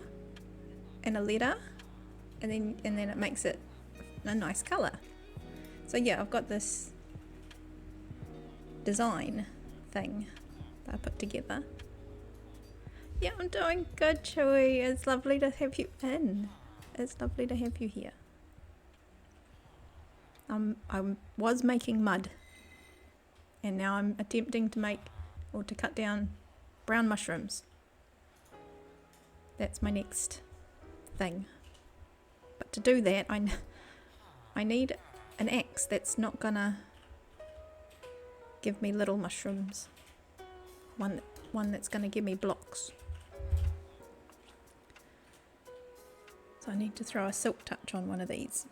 in a letter and then it makes it a nice color. So yeah, I've got this design thing that I put together. Yeah, I'm doing good, Chewy. It's lovely to have you in. It's lovely to have you here. I was making mud and now I'm attempting to make or to cut down brown mushrooms. That's my next thing. But to do that, I need an axe that's not gonna give me little mushrooms. One that's gonna give me blocks. So I need to throw a silk touch on one of these.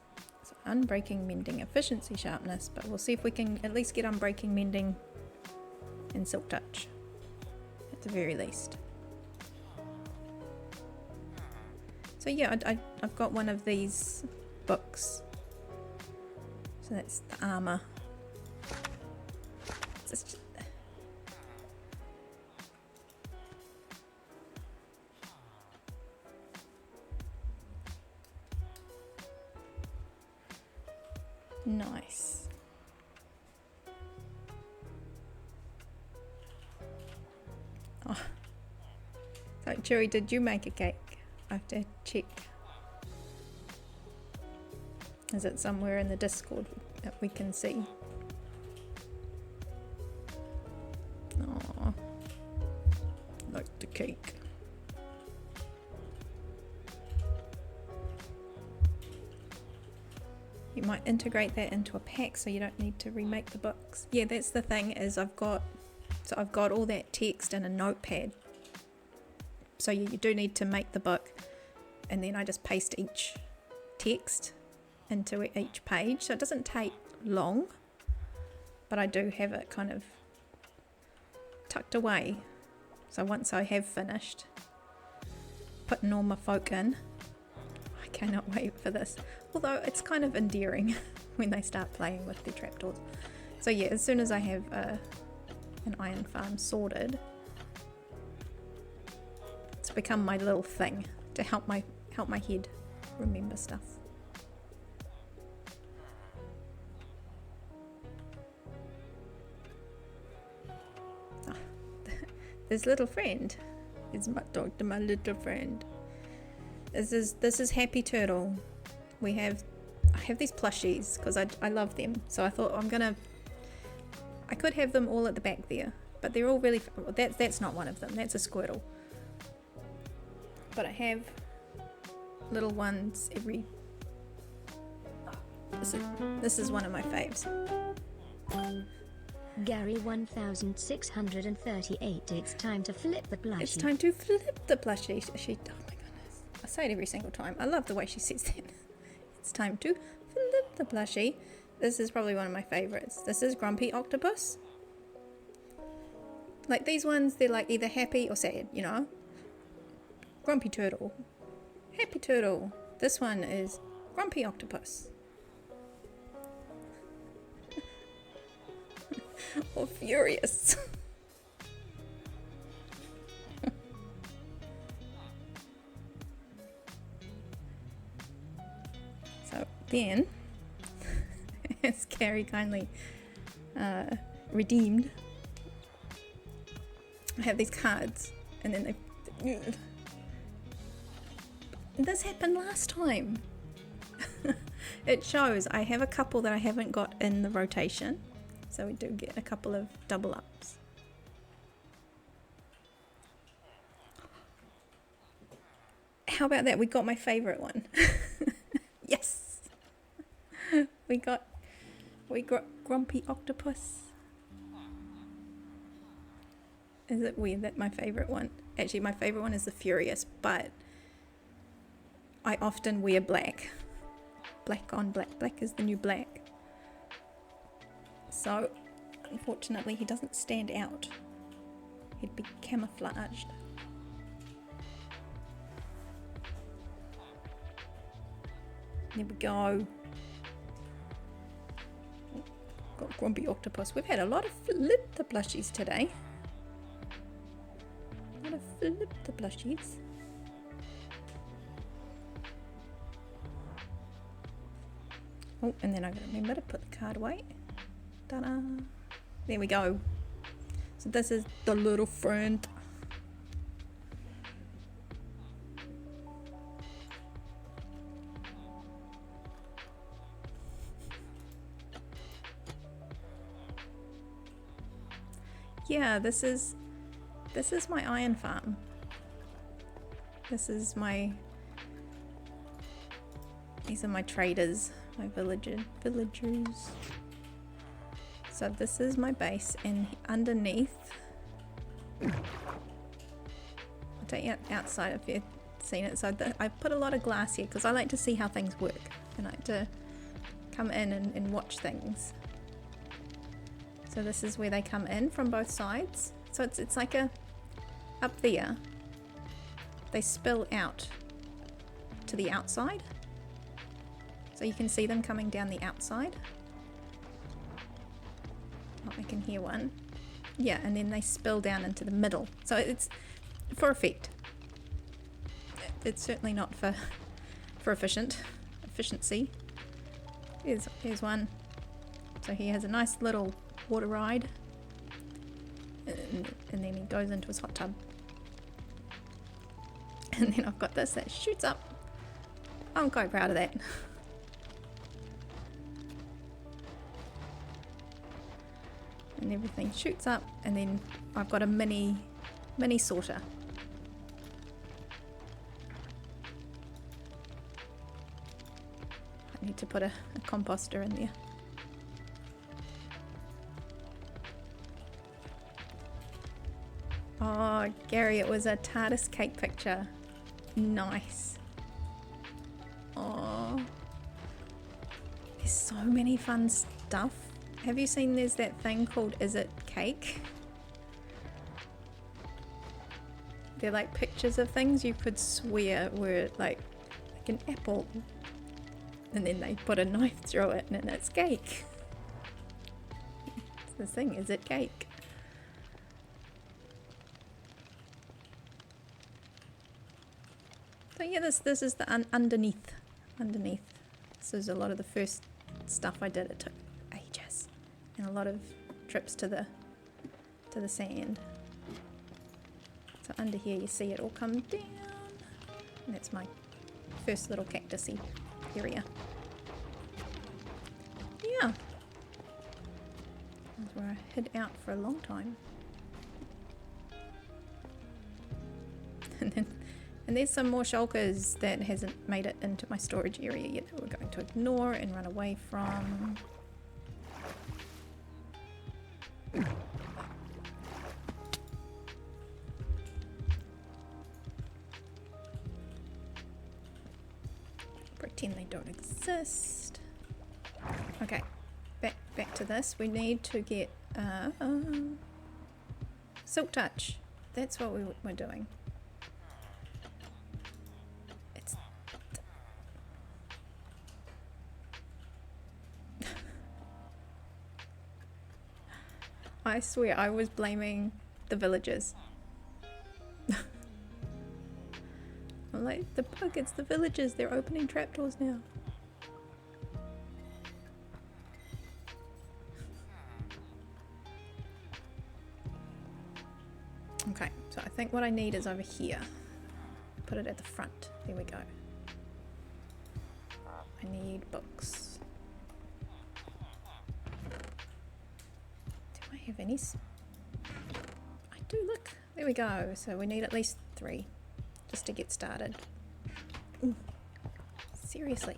So unbreaking, mending, efficiency, sharpness, but we'll see if we can at least get unbreaking, mending and silk touch at the very least. So yeah, I've got one of these books. So that's the armor. Just, nice. Oh. So Chewy, did you make a cake? I have to check. Is it somewhere in the Discord that we can see? Oh, like the cake. You might integrate that into a pack so you don't need to remake the books. Yeah, that's the thing is I've got all that text in a notepad. So you do need to make the book and then I just paste each text into each page. So it doesn't take long, but I do have it kind of tucked away. So once I have finished putting all my folk in, I cannot wait for this. Although it's kind of endearing when they start playing with their trapdoors. So yeah, as soon as I have an iron farm sorted, it's become my little thing to help my head remember stuff. Oh, this little friend is my dog to my little friend. This is Happy Turtle. I have these plushies because I love them. So I thought I could have them all at the back there, but they're all really, that's not one of them. That's a squirrel. but I have little ones every. This is one of my faves. Gary 1638. It's time to flip the plushie. It's time to flip the plushie. She, oh my goodness. I say it every single time. I love the way she says that. It's time to flip the plushie. This is probably one of my favorites. This is Grumpy Octopus. Like these ones, they're like either happy or sad, you know? Grumpy Turtle. Happy Turtle. This one is Grumpy Octopus. Or furious. So then, as Carrie kindly redeemed, I have these cards, and then they. This happened last time. It shows I have a couple that I haven't got in the rotation. So we do get a couple of double ups. How about that? We got my favorite one. Yes. We got Grumpy Octopus. Is it weird that my favorite one? Actually, my favorite one is the Furious, but I often wear black. Black on black. Black is the new black. So, unfortunately, he doesn't stand out. He'd be camouflaged. There we go. Got Grumpy Octopus. We've had a lot of flip the plushies today. A lot of flip the plushies. Oh, and then I gotta remember to put the card away. Ta-da! There we go. So this is the little friend. Yeah, this is my iron farm. These are my traders, my villagers. So this is my base, and underneath, I'll take you outside if you've seen it. So I put a lot of glass here because I like to see how things work. I like to come in and watch things. So this is where they come in from both sides. So it's like up there, they spill out to the outside. So you can see them coming down the outside. Oh, I can hear one. Yeah, and then they spill down into the middle. So it's for effect. It's certainly not for efficiency. Here's one. So he has a nice little water ride. And then he goes into his hot tub. And then I've got this that shoots up. I'm quite proud of that. And everything shoots up, and then I've got a mini sorter. I need to put a composter in there. Oh, Gary, it was a TARDIS cake picture. Nice. Oh, there's so many fun stuff. Have you seen there's that thing called Is It Cake? They're like pictures of things you could swear were like an apple. And then they put a knife through it and it's cake. It's this thing, Is It Cake? So yeah, this is the underneath. This is a lot of the first stuff I did. It took ages. And a lot of trips to the sand. So under here you see it all come down. And that's my first little cactusy area. Yeah. That's where I hid out for a long time. And then And there's some more shulkers that hasn't made it into my storage area yet that we're going to ignore and run away from. Pretend they don't exist. Okay, back to this. We need to get silk touch. That's what we're doing. It's I swear I was blaming the villagers. I'm like, the bug, it's the villagers. They're opening trapdoors now. Okay, so I think what I need is over here. Put it at the front. There we go. I need books. Do I have any? I do, look. There we go. So we need at least 3 just to get started. Ooh. Seriously.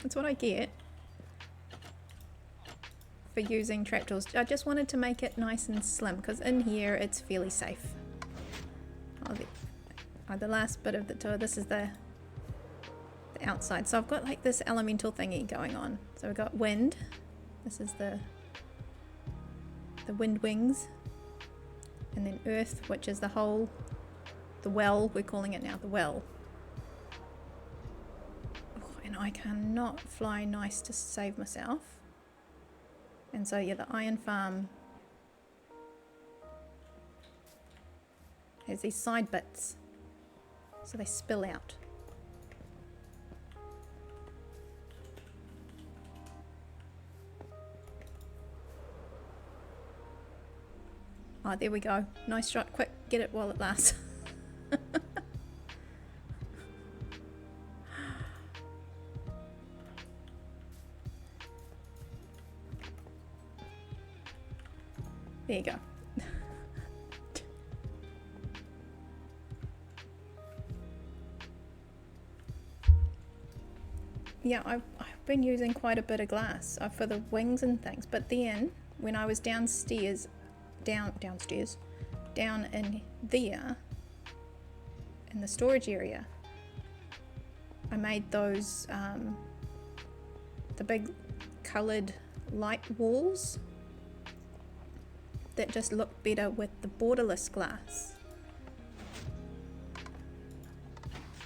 That's what I get for using trapdoors. I just wanted to make it nice and slim because in here it's fairly safe. The last bit of the tour, this is the outside. So I've got like this elemental thingy going on. So we've got wind. This is the wind wings. And then earth, which is the hole, the well, we're calling it now, the well. Oh, and I cannot fly nice to save myself. And so yeah, the iron farm has these side bits, so they spill out. Oh, there we go. Nice shot. Quick, get it while it lasts. There you go. Yeah, I've been using quite a bit of glass for the wings and things, but then when I was downstairs down in there in the storage area, I made those the big coloured light walls that just look better with the borderless glass.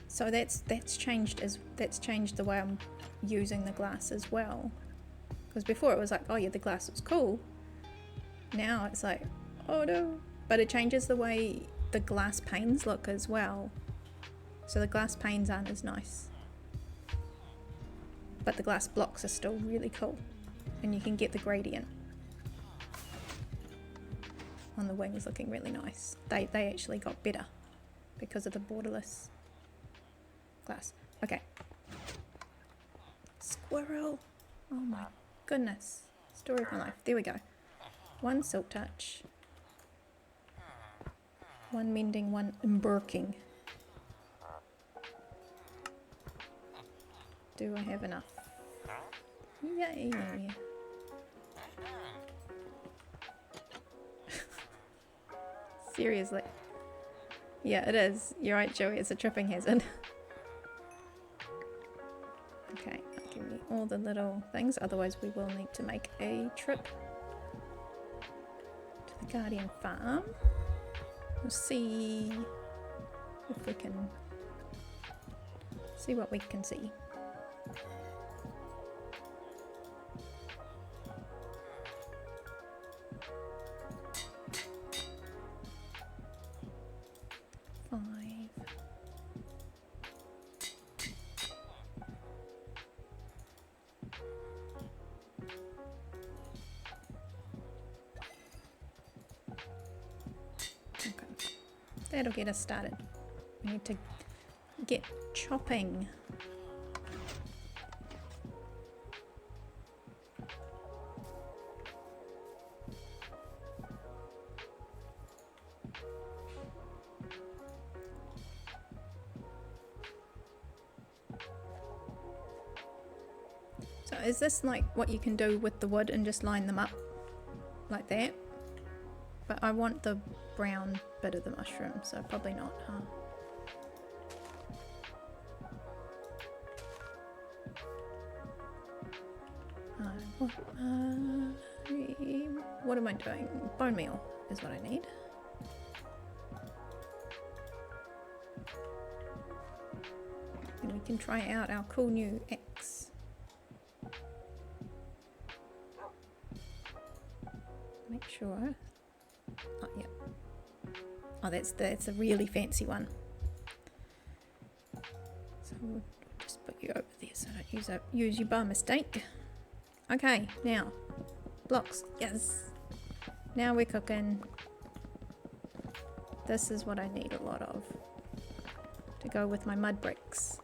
So that's changed the way I'm using the glass as well. Because before it was like, oh yeah, the glass was cool. Now it's like, oh no. But it changes the way the glass panes look as well. So the glass panes aren't as nice. But the glass blocks are still really cool. And you can get the gradient on the wings looking really nice. They actually got better because of the borderless glass. Okay. Squirrel. Oh my goodness. Story of my life. There we go. 1 silk touch. 1 mending, 1 embarking. Do I have enough? Yay! Seriously. Yeah, it is. You're right, Joey. It's a tripping hazard. Okay, give me all the little things. Otherwise, we will need to make a trip to the Guardian Farm. We'll see if we can see what we can see. That'll get us started. We need to get chopping. is this like what you can do with the wood and just line them up like that? But I want the brown bit of the mushroom, so probably not, huh? What am I doing? Bone meal is what I need. And we can try out our cool new axe. Make sure. Oh, yeah. Oh, that's a really fancy one. So we'll just put you over there so I don't use you by mistake. Okay, now blocks. Yes. Now we're cooking. This is what I need a lot of to go with my mud bricks.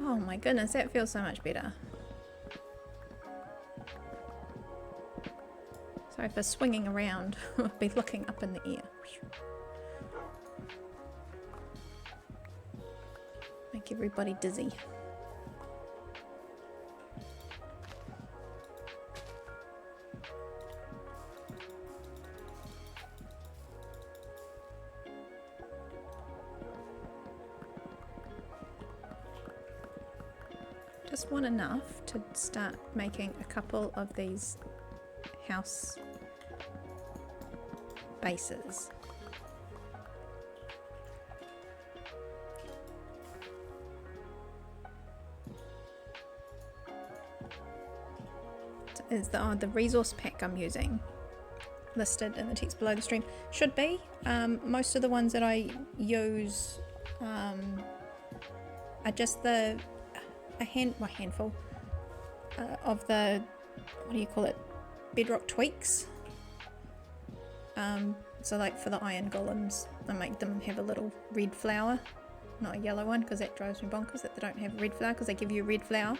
Oh my goodness, that feels so much better. Sorry for swinging around. I'll be looking up in the air. Make everybody dizzy. Just want enough to start making a couple of these house bases. Is the resource pack I'm using listed in the text below the stream? Should be. Most of the ones that I use are just a handful of the, what do you call it, Bedrock tweaks. So like for the iron golems, I make them have a little red flower, not a yellow one, because that drives me bonkers that they don't have red flower, because they give you a red flower.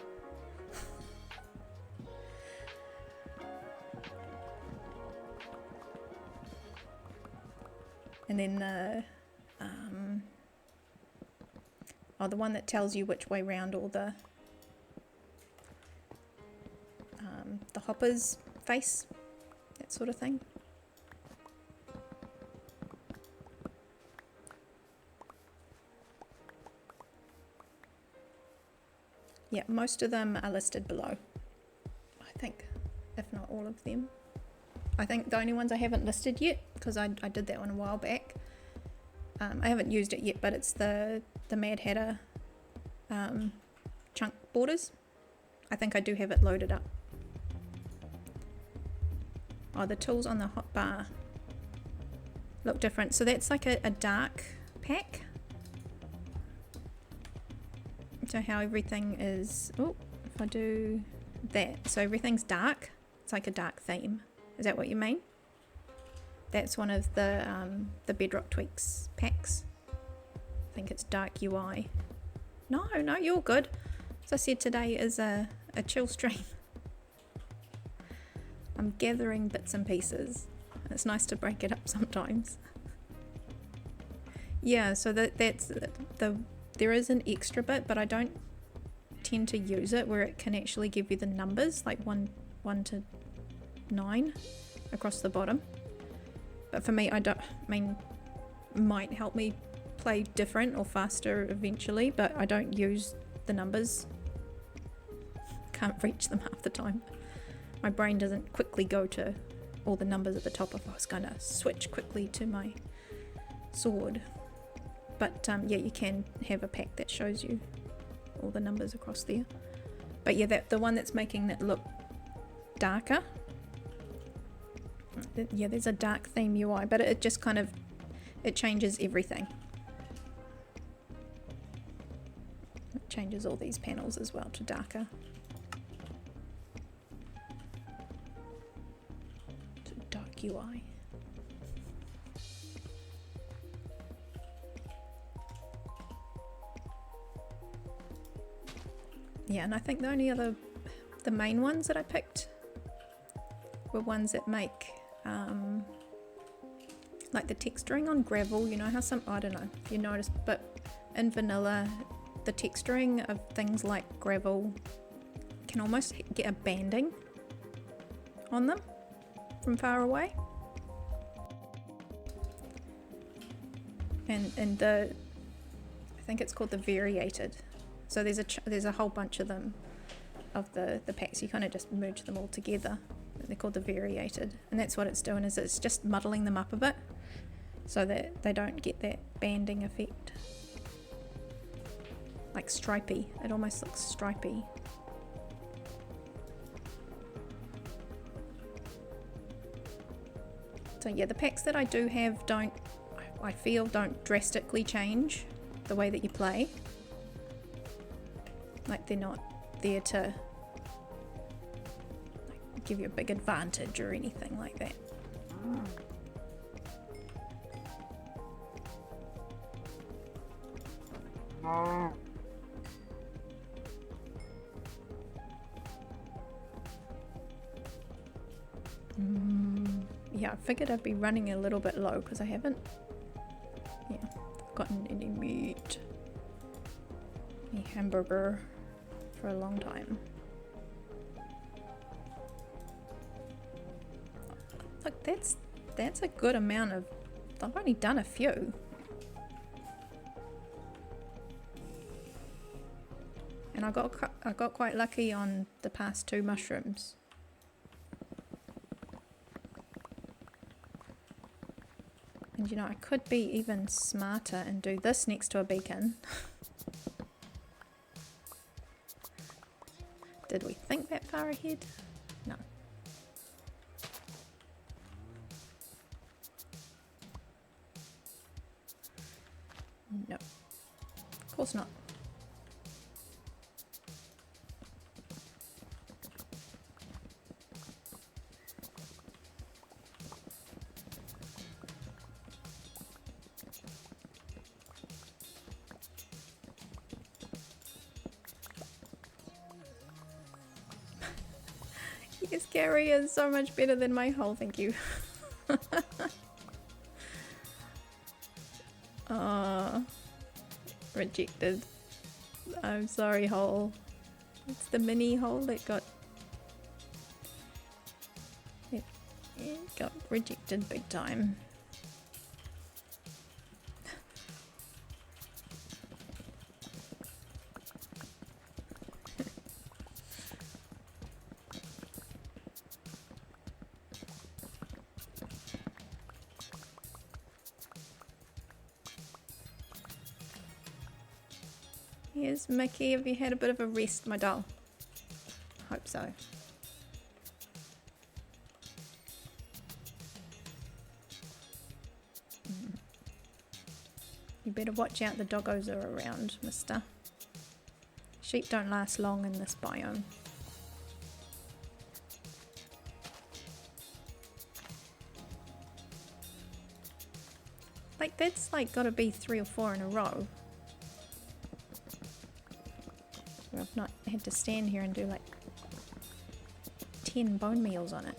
And then the one that tells you which way round all the hoppers face, that sort of thing. Yeah, most of them are listed below, I think, if not all of them. I think the only ones I haven't listed yet, because I did that one a while back, I haven't used it yet, but it's the Mad Hatter chunk borders. I think I do have it loaded up. Oh, the tools on the hotbar look different. So that's like a dark pack. So how everything is, oh, if I do that, so everything's dark. It's like a dark theme. Is that what you mean? That's one of the Bedrock Tweaks packs. I think it's dark UI. No, you're good. As I said, today is a chill stream. I'm gathering bits and pieces. It's nice to break it up sometimes. Yeah, so that's there is an extra bit, but I don't tend to use it where it can actually give you the numbers, like 1 to 9 across the bottom. But for me, might help me play different or faster eventually, but I don't use the numbers. Can't reach them half the time. My brain doesn't quickly go to all the numbers at the top if I was going to switch quickly to my sword. But yeah, you can have a pack that shows you all the numbers across there. But yeah, the one that's making it look darker, yeah, there's a dark theme UI, but it just kind of, it changes everything. It changes all these panels as well to darker. To dark UI. Yeah, and I think the only other, the main ones that I picked were ones that make like the texturing on gravel. You know how some, I don't know if you noticed, but in vanilla the texturing of things like gravel can almost get a banding on them from far away. And the, I think it's called the variated. So there's a whole bunch of them, of the packs. You kind of just merge them all together. They're called the variated, and that's what it's doing, is it's just muddling them up a bit so that they don't get that banding effect. Like stripy. It almost looks stripy. So yeah, the packs that I do have I feel don't drastically change the way that you play. Like they're not there to like give you a big advantage or anything like that. Yeah, I figured I'd be running a little bit low because I haven't gotten any meat, any hamburger for a long time. Look, that's a good amount of, I've only done a few. And I got quite lucky on the past 2 mushrooms. And you know, I could be even smarter and do this next to a beacon. Did we think that far ahead? No. No. Of course not. Yes, Gary is so much better than my hole, thank you. Rejected. I'm sorry, hole. It's the mini hole that got it got rejected big time. Yes, Mickey, have you had a bit of a rest, my doll? Hope so. You better watch out, the doggos are around, mister. Sheep don't last long in this biome. Like, that's like gotta be 3 or 4 in a row. I've not had to stand here and do like 10 bone meals on it.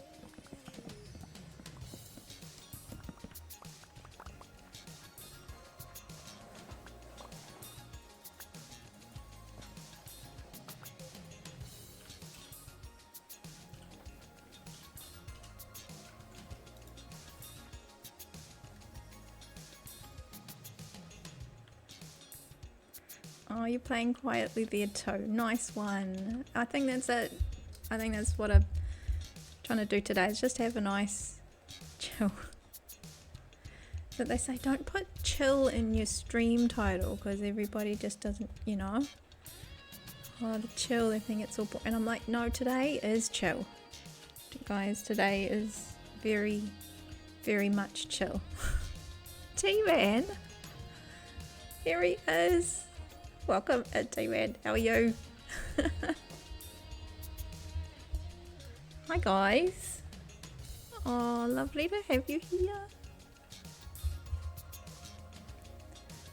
Oh, you're playing quietly there too. Nice one. I think that's it. I think that's what I'm trying to do today, is just have a nice chill. But they say don't put chill in your stream title because everybody just doesn't, you know. Oh, the chill, they think it's all boring. And I'm like, no, today is chill. Guys, today is very, very much chill. T-Man. Here he is. Welcome, T-Man. How are you? Hi, guys. Oh, lovely to have you here.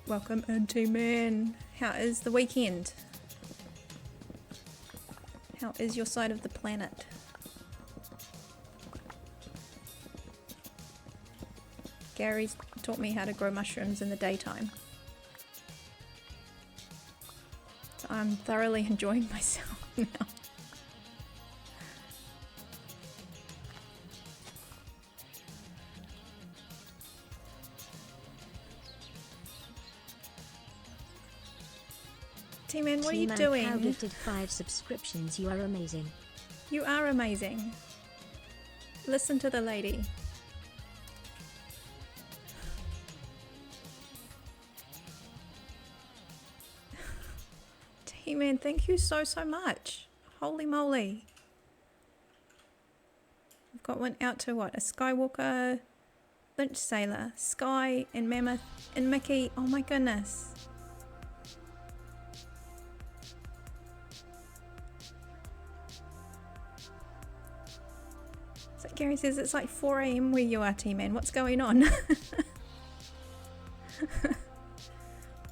Welcome, T-Man. How is the weekend? How is your side of the planet? Gary's taught me how to grow mushrooms in the daytime. So I'm thoroughly enjoying myself now. T-Man, what are you T-Man doing? Cow gifted 5 subscriptions. You are amazing. You are amazing. Listen to the lady. T-Man, thank you so much. Holy moly. I've got one out to what? A Skywalker, Lynch Sailor, Sky, and Mammoth, and Mickey. Oh my goodness. So Gary says it's like 4 AM where you are, T-Man. What's going on?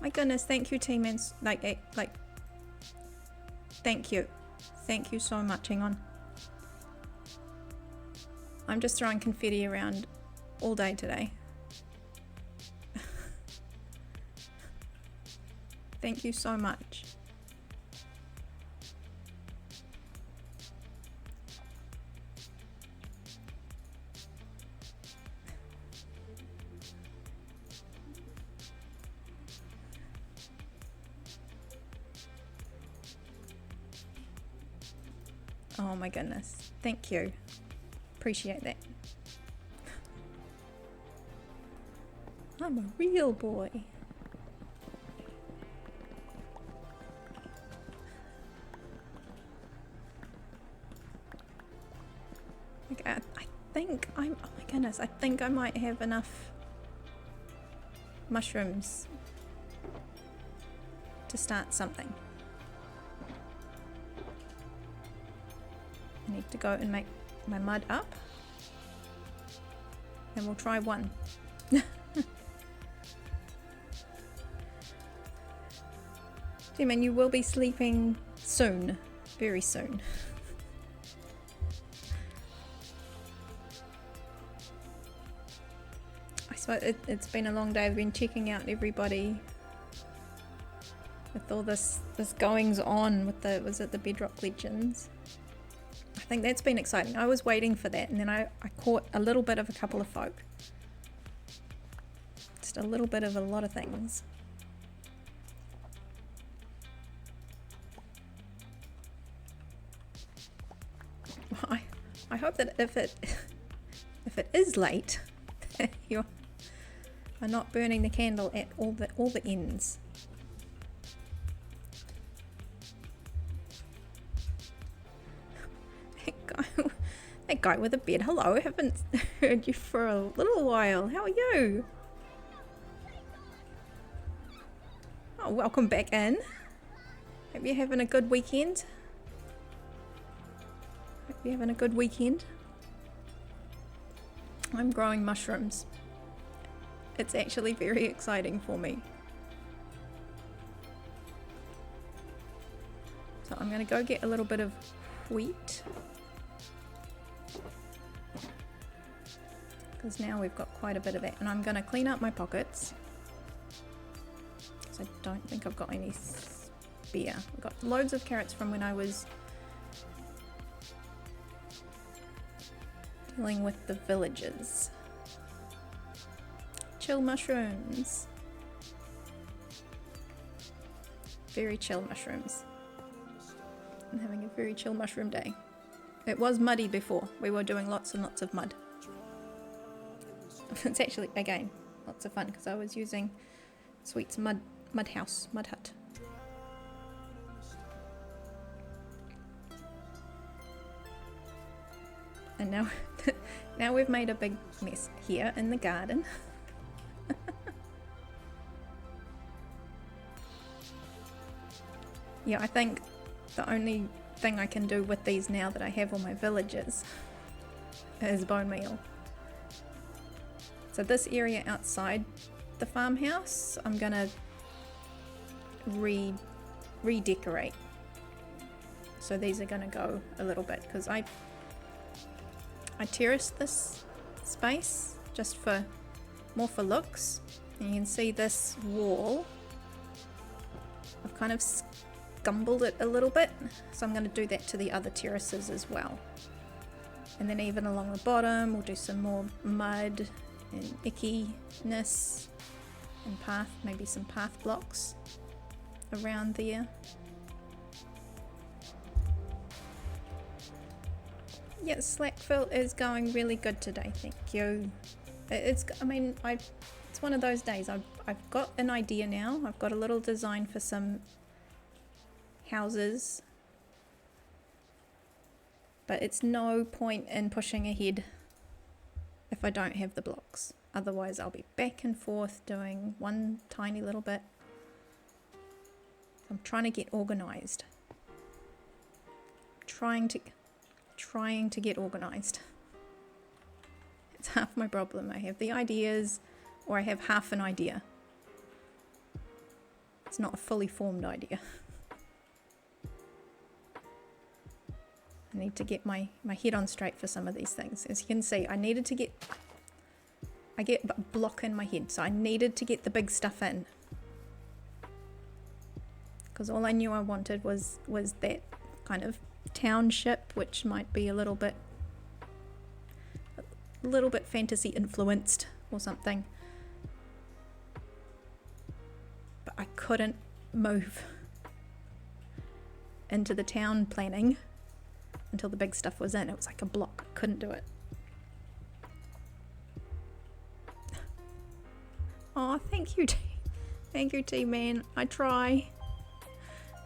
My goodness, thank you, T-Man. Like, thank you. Thank you so much. Hang on. I'm just throwing confetti around all day today. Thank you so much. Oh my goodness. Thank you. Appreciate that. I'm a real boy. Okay, I think oh my goodness, I think I might have enough mushrooms to start something. I need to go and make my mud up, and we'll try one. G-Man, you will be sleeping soon, very soon. I suppose it's been a long day. I've been checking out everybody with all this goings on with was it the Bedrock Legends? I think that's been exciting. I was waiting for that, and then I caught a little bit of a couple of folk. Just a little bit of a lot of things. Well, I hope that if it is late, that you are not burning the candle at all the ends. That guy with a bed. Hello, haven't heard you for a little while. How are you? Oh, welcome back in. Hope you're having a good weekend. Hope you're having a good weekend. I'm growing mushrooms. It's actually very exciting for me. So I'm going to go get a little bit of wheat. Because now we've got quite a bit of that, and I'm going to clean up my pockets because I don't think I've got any spare. I've got loads of carrots from when I was dealing with the villagers. Chill mushrooms. Very chill mushrooms. I'm having a very chill mushroom day. It was muddy before. We were doing lots and lots of mud. It's actually, again, lots of fun because I was using Sweet's mud hut. And now we've made a big mess here in the garden. Yeah, I think the only thing I can do with these now that I have all my villagers is bone meal. So this area outside the farmhouse, I'm gonna redecorate. So these are gonna go a little bit because I terraced this space just for more for looks. And you can see this wall. I've kind of scumbled it a little bit, so I'm going to do that to the other terraces as well. And then even along the bottom, we'll do some more mud and ickiness and path, maybe some path blocks around there. Yeah, Slackville is going really good today, thank you. It's one of those days. I've got an idea now. I've got a little design for some houses, but it's no point in pushing ahead if I don't have the blocks. Otherwise I'll be back and forth doing one tiny little bit. I'm trying to get organized. Trying to get organized. It's half my problem. I have the ideas, or I have half an idea. It's not a fully formed idea. I need to get my head on straight for some of these things. As you can see, I get a block in my head, so I needed to get the big stuff in. Because all I knew I wanted was that kind of township, which might be a little bit fantasy influenced or something. But I couldn't move into the town planning until the big stuff was in. It was like a block. I couldn't do it. Oh, thank you, T. Thank you, T-Man. I try.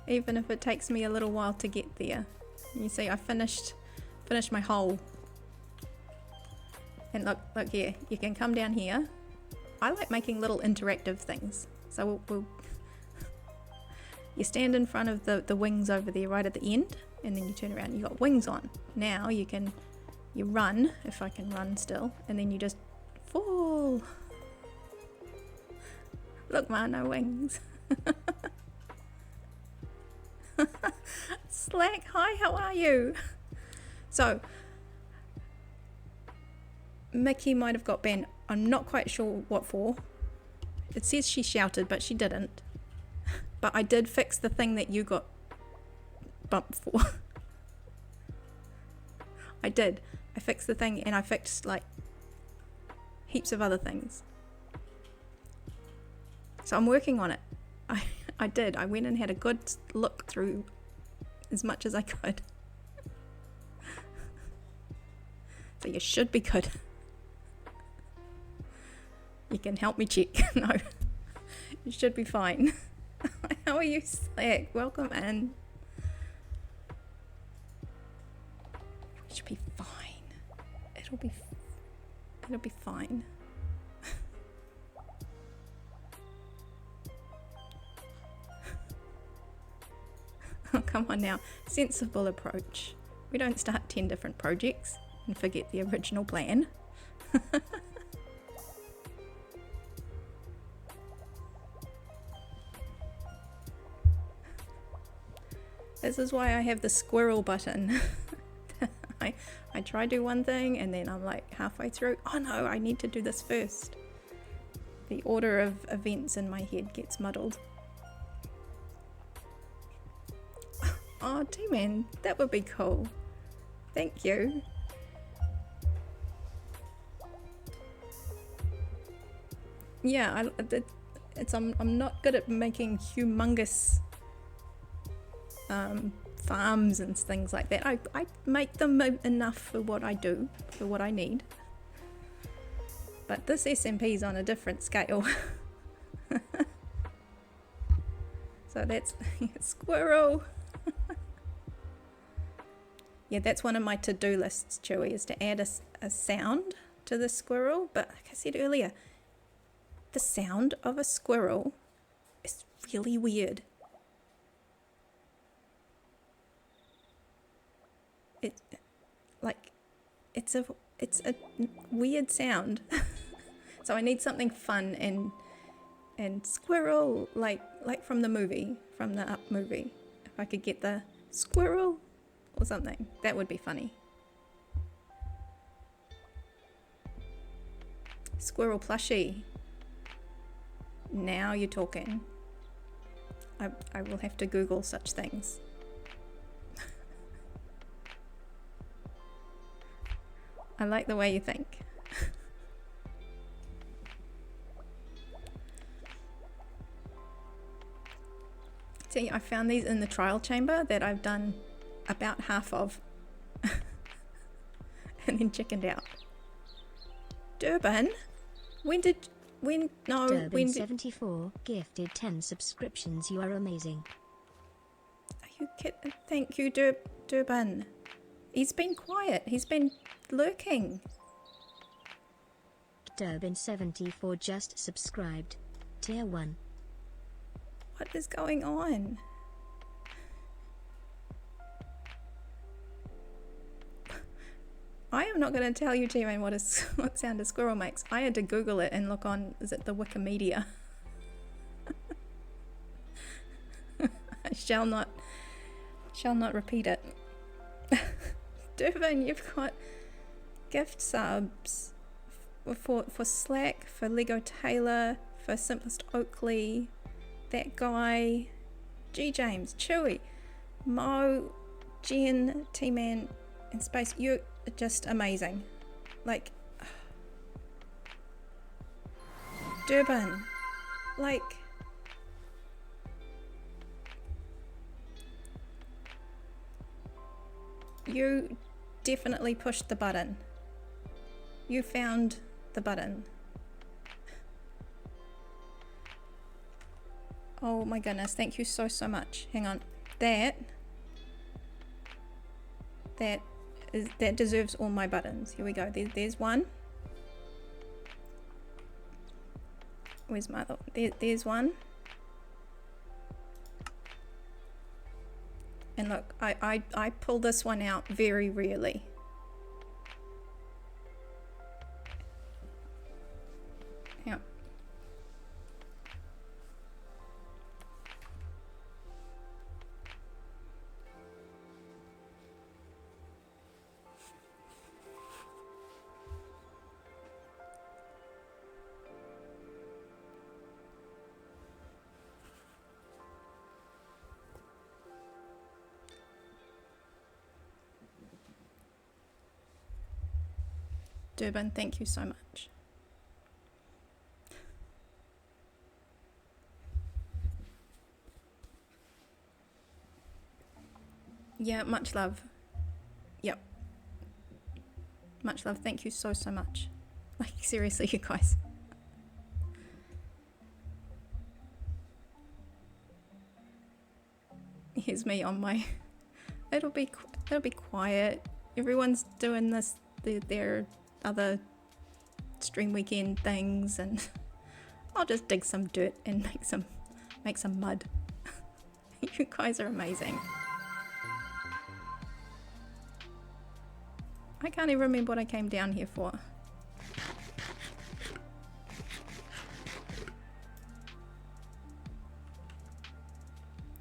Even if it takes me a little while to get there. You see, I finished my hole. And look here. You can come down here. I like making little interactive things. So you stand in front of the wings over there right at the end, and then you turn around and you got wings on. Now you run, if I can run still, and then you just fall. Look, ma, no wings. Slack, hi, how are you? So, Mickey might have got banned. I'm not quite sure what for. It says she shouted, but she didn't. But I did fix the thing that you got bumped for. I did. I fixed the thing, and I fixed like heaps of other things. So I'm working on it. I did. I went and had a good look through as much as I could. So you should be good. You can help me check. No, you should be fine. How are you, Slack? Welcome in. You should be fine. It'll be fine. Oh, come on now. Sensible approach. We don't start 10 different projects and forget the original plan. This is why I have the squirrel button. I try to do one thing and then I'm like halfway through, oh no, I need to do this first. The order of events in my head gets muddled. Oh, T-Man, that would be cool. Thank you. Yeah, I'm not good at making humongous farms and things like that. I make them enough for what I do, for what I need. But this SMP is on a different scale. So that's squirrel. Yeah, that's one of my to-do lists, Chewy, is to add a sound to the squirrel. But like I said earlier, the sound of a squirrel is really weird. It's a weird sound. So I need something fun and squirrel, like from the movie, from the Up movie. If I could get the squirrel or something, that would be funny. Squirrel plushie. Now you're talking. I will have to Google such things. I like the way you think. See, I found these in the trial chamber that I've done about half of and then chickened out. Durban? When did 74 gifted 10 subscriptions. You are amazing. Are you kidding? Thank you, Durban. He's been quiet. He's been lurking. Durban 74 just subscribed. Tier 1. What is going on? I am not going to tell you, T-Man, what sound a squirrel makes. I had to Google it and look on, is it the Wikimedia? I shall not repeat it. Durban, you've got gift subs for Slack, for Lego Taylor, for Simplest Oakley, that guy, G James, Chewy, Mo, Jen, T-Man, and Space. You're just amazing. Like, Durban, like, you definitely pushed the button. You found the button. Oh my goodness, thank you so much. Hang on. That deserves all my buttons. Here we go. There's one. Where's my other? There's one. And look, I pull this one out very rarely. Yeah. Durban, thank you so much. Yeah, much love. Yep. Much love. Thank you so much. Like, seriously, you guys. Here's me on my... It'll be quiet. Everyone's doing this, their other stream weekend things, and I'll just dig some dirt and make some mud. You guys are amazing. I can't even remember what I came down here for.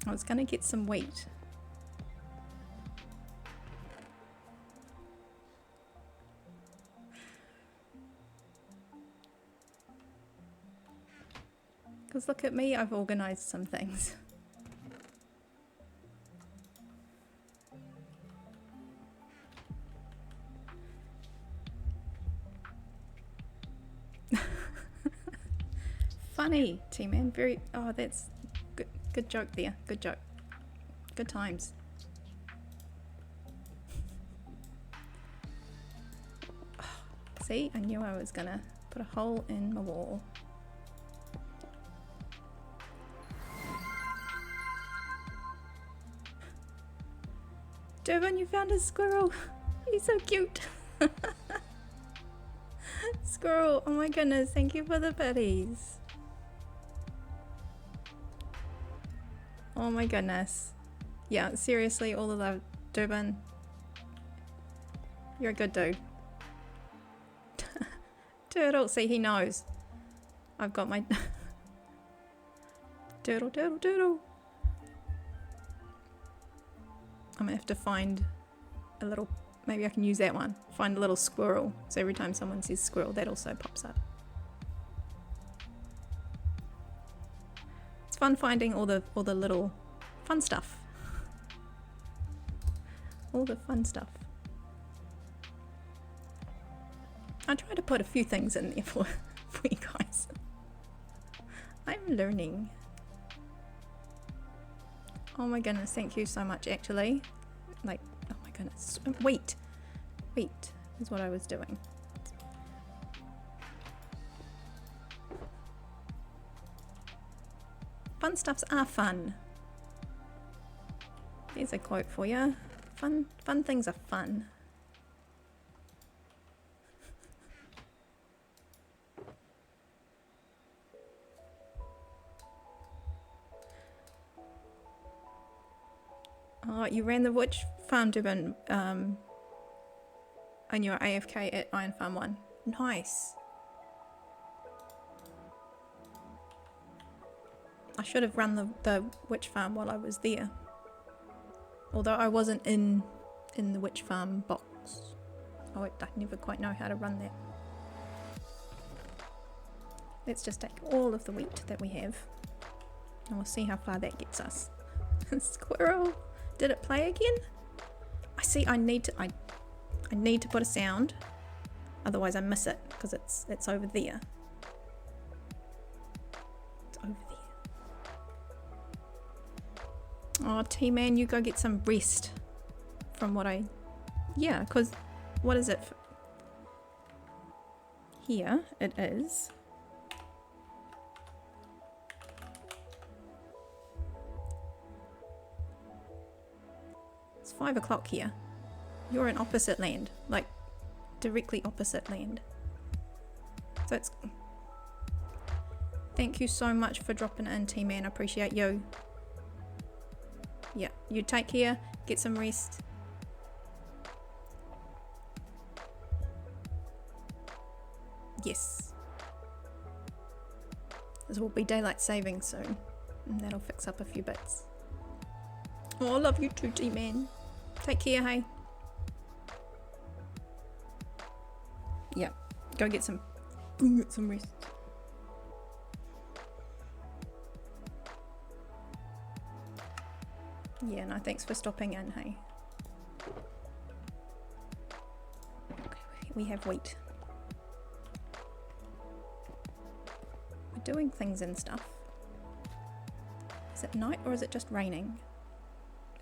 I was gonna get some wheat. Because look at me, I've organised some things. Funny, T-Man. Very... Oh, that's... Good joke there. Good joke. Good times. See? I knew I was gonna put a hole in my wall. Durban, you found a squirrel. He's so cute. Squirrel, oh my goodness, thank you for the buddies. Oh my goodness. Yeah, seriously, all the love. Durban, you're a good dude. Turtle, see, he knows. I've got my... Turtle. I'm gonna have to find a little, maybe I can use that one. Find a little squirrel. So every time someone says squirrel, that also pops up. fun finding all the little fun stuff. All the fun stuff. I try to put a few things in there for you guys. I'm learning. Oh my goodness, thank you so much actually. Like, oh my goodness. Wheat is what I was doing. Fun stuffs are fun. There's a quote for you. Fun things are fun. Oh, you ran the witch farm, Dubin, and you're AFK at Iron Farm 1. Nice. I should have run the witch farm while I was there. Although I wasn't in the witch farm box. Oh, I never quite know how to run that. Let's just take all of the wheat that we have. And we'll see how far that gets us. Squirrel! Did it play again? I see. I need to put a sound, otherwise I miss it because it's over there. It's over there. Oh, T-Man, you go get some rest. From what yeah, because what is it? Here it is. It's 5 o'clock here. You're in opposite land, like directly opposite land. So it's. Thank you so much for dropping in, T-Man. I appreciate you. Yeah, you take care, get some rest. Yes. This will be daylight saving soon, and that'll fix up a few bits. Oh, I love you too, T-Man. Take care, hey. Yeah, go get some rest. Yeah, no, thanks for stopping in, hey. Okay, we have wheat. We're doing things and stuff. Is it night or is it just raining?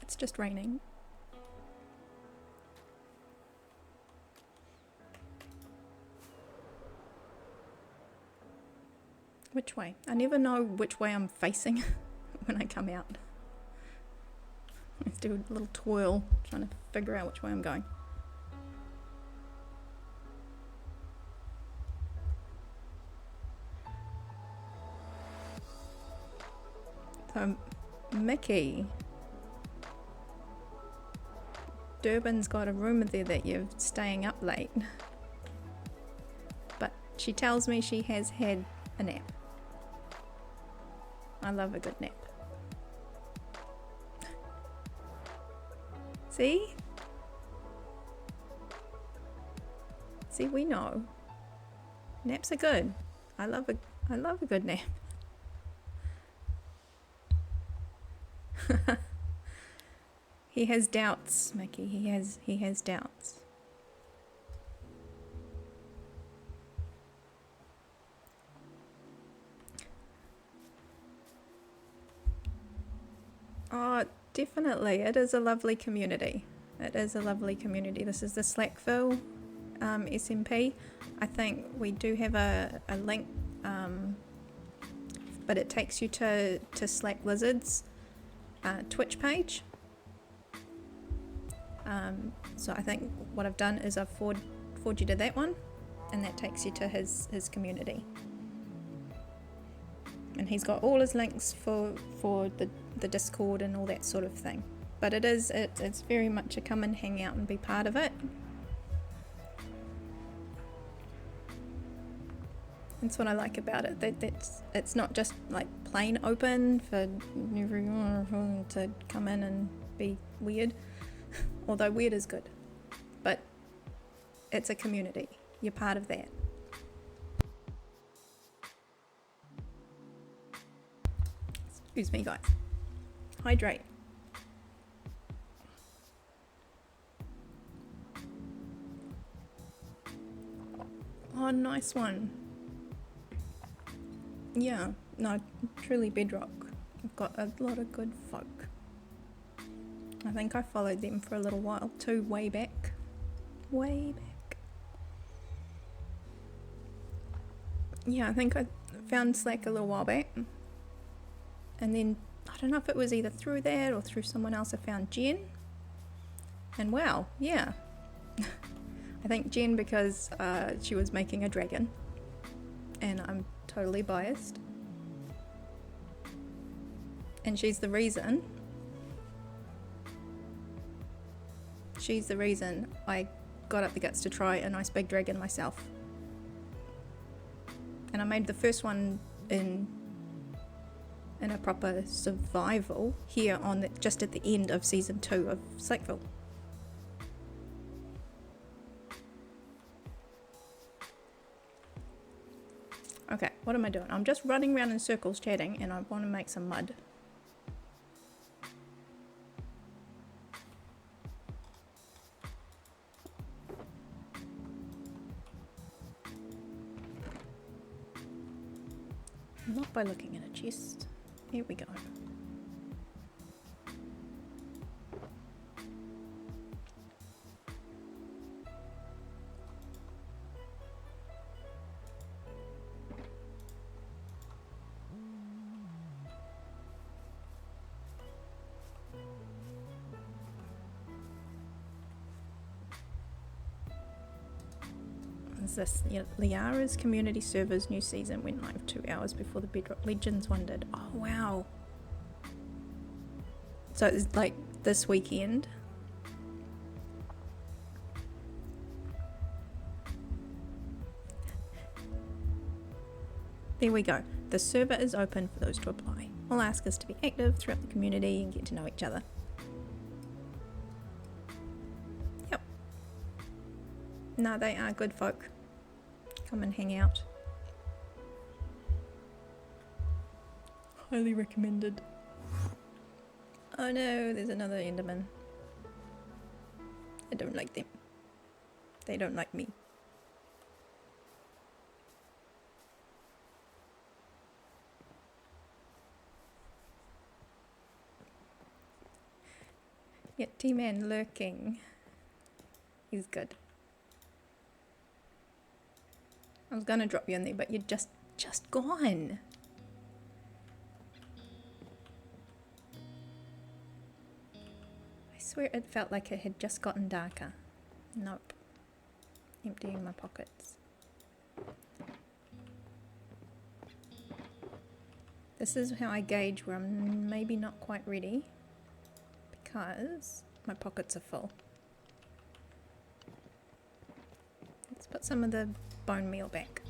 It's just raining. Which way? I never know which way I'm facing when I come out. Let's do a little twirl, trying to figure out which way I'm going. So, Mickey. Durban's got a rumour there that you're staying up late. But she tells me she has had a nap. I love a good nap. See? See, we know. Naps are good. I love a good nap. He has doubts, Mickey. He has doubts. Oh, definitely. It is a lovely community. It is a lovely community. This is the Slackville SMP. I think we do have a link, but it takes you to SlackLizard's Twitch page. So I think what I've done is I've forward you to that one, and that takes you to his community. And he's got all his links for the Discord and all that sort of thing. But it's very much a come and hang out and be part of it. That's what I like about it. It's not just like plain open for everyone to come in and be weird. Although weird is good. But it's a community. You're part of that. It's Excuse me, guys. Hydrate. Oh, nice one. Yeah, no, truly Bedrock. I've got a lot of good folk. I think I followed them for a little while too, way back. Way back. Yeah, I think I found Slack a little while back. And then, I don't know if it was either through that or through someone else, I found Jen. And wow, yeah. I think Jen because she was making a dragon. And I'm totally biased. And she's the reason I got up the guts to try a nice big dragon myself. And I made the first one in a proper survival here on just at the end of season 2 of Slackville. Okay, what am I doing? I'm just running around in circles chatting and I want to make some mud. Not by looking at a chest. Here we go. Is this? Yeah, Liara's community server's new season went live 2 hours before the Bedrock Legends one did. Oh wow. So it's like this weekend. There we go. The server is open for those to apply. All I ask is to be active throughout the community and get to know each other. Yep. No, they are good folk. Come and hang out. Highly recommended. Oh no, there's another Enderman. I don't like them. They don't like me. Yeah, T-Man lurking. He's good. I was gonna drop you in there, but you're just gone. I swear it felt like it had just gotten darker. Nope. Emptying my pockets. This is how I gauge where I'm maybe not quite ready, because my pockets are full. Let's put some of the bone meal back.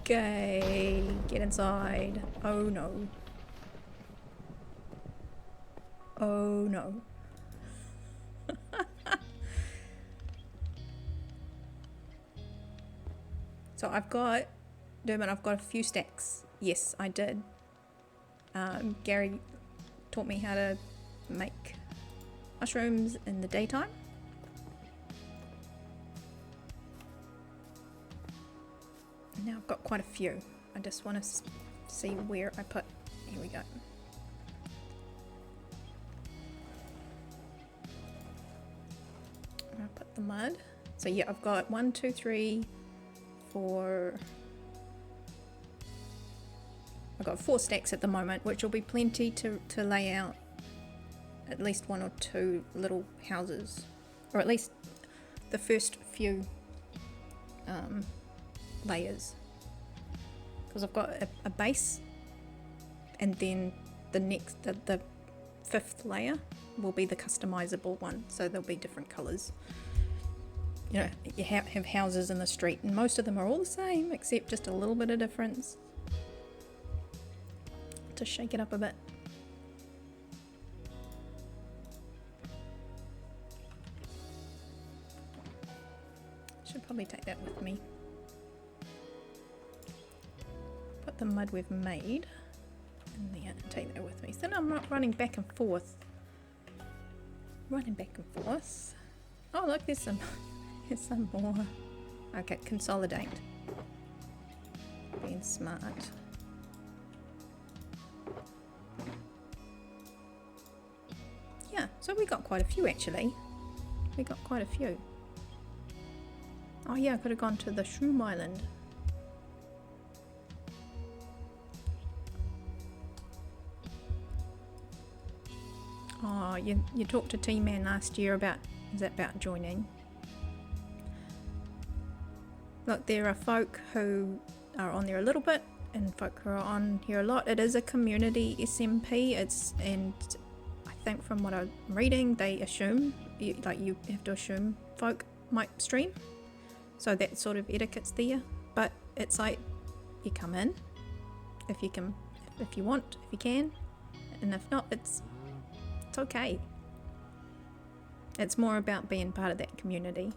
Okay, get inside. Oh no. Oh no. So I've got, Dermot, I've got a few stacks. Yes, I did. Gary taught me how to make mushrooms in the daytime. Now I've got quite a few. I just want to see where I put. Here we go. I'll put the mud. So yeah, I've got 1, 2, 3, 4. I've got 4 stacks at the moment, which will be plenty to lay out at least 1 or 2 little houses, or at least the first few layers, because I've got a base, and then the next, the 5th layer will be the customizable one, so there'll be different colors. You know, you have houses in the street, and most of them are all the same, except just a little bit of difference to shake it up a bit. Should probably take that with me. Put the mud we've made in there and take that with me. So then I'm not running back and forth. Running back and forth. Oh look, there's some more. Okay, consolidate. Being smart. Yeah, so we got quite a few actually. We got quite a few. Oh yeah, I could have gone to the Shroom Island. Oh, you talked to T-Man last year about, is that about joining? Look, there are folk who are on there a little bit and folk who are on here a lot. It is a community SMP, and I think from what I'm reading, they assume, you have to assume folk might stream. So that sort of etiquette's there. But it's like, you come in, if you can, if you want, if you can, and if not, it's okay. It's more about being part of that community.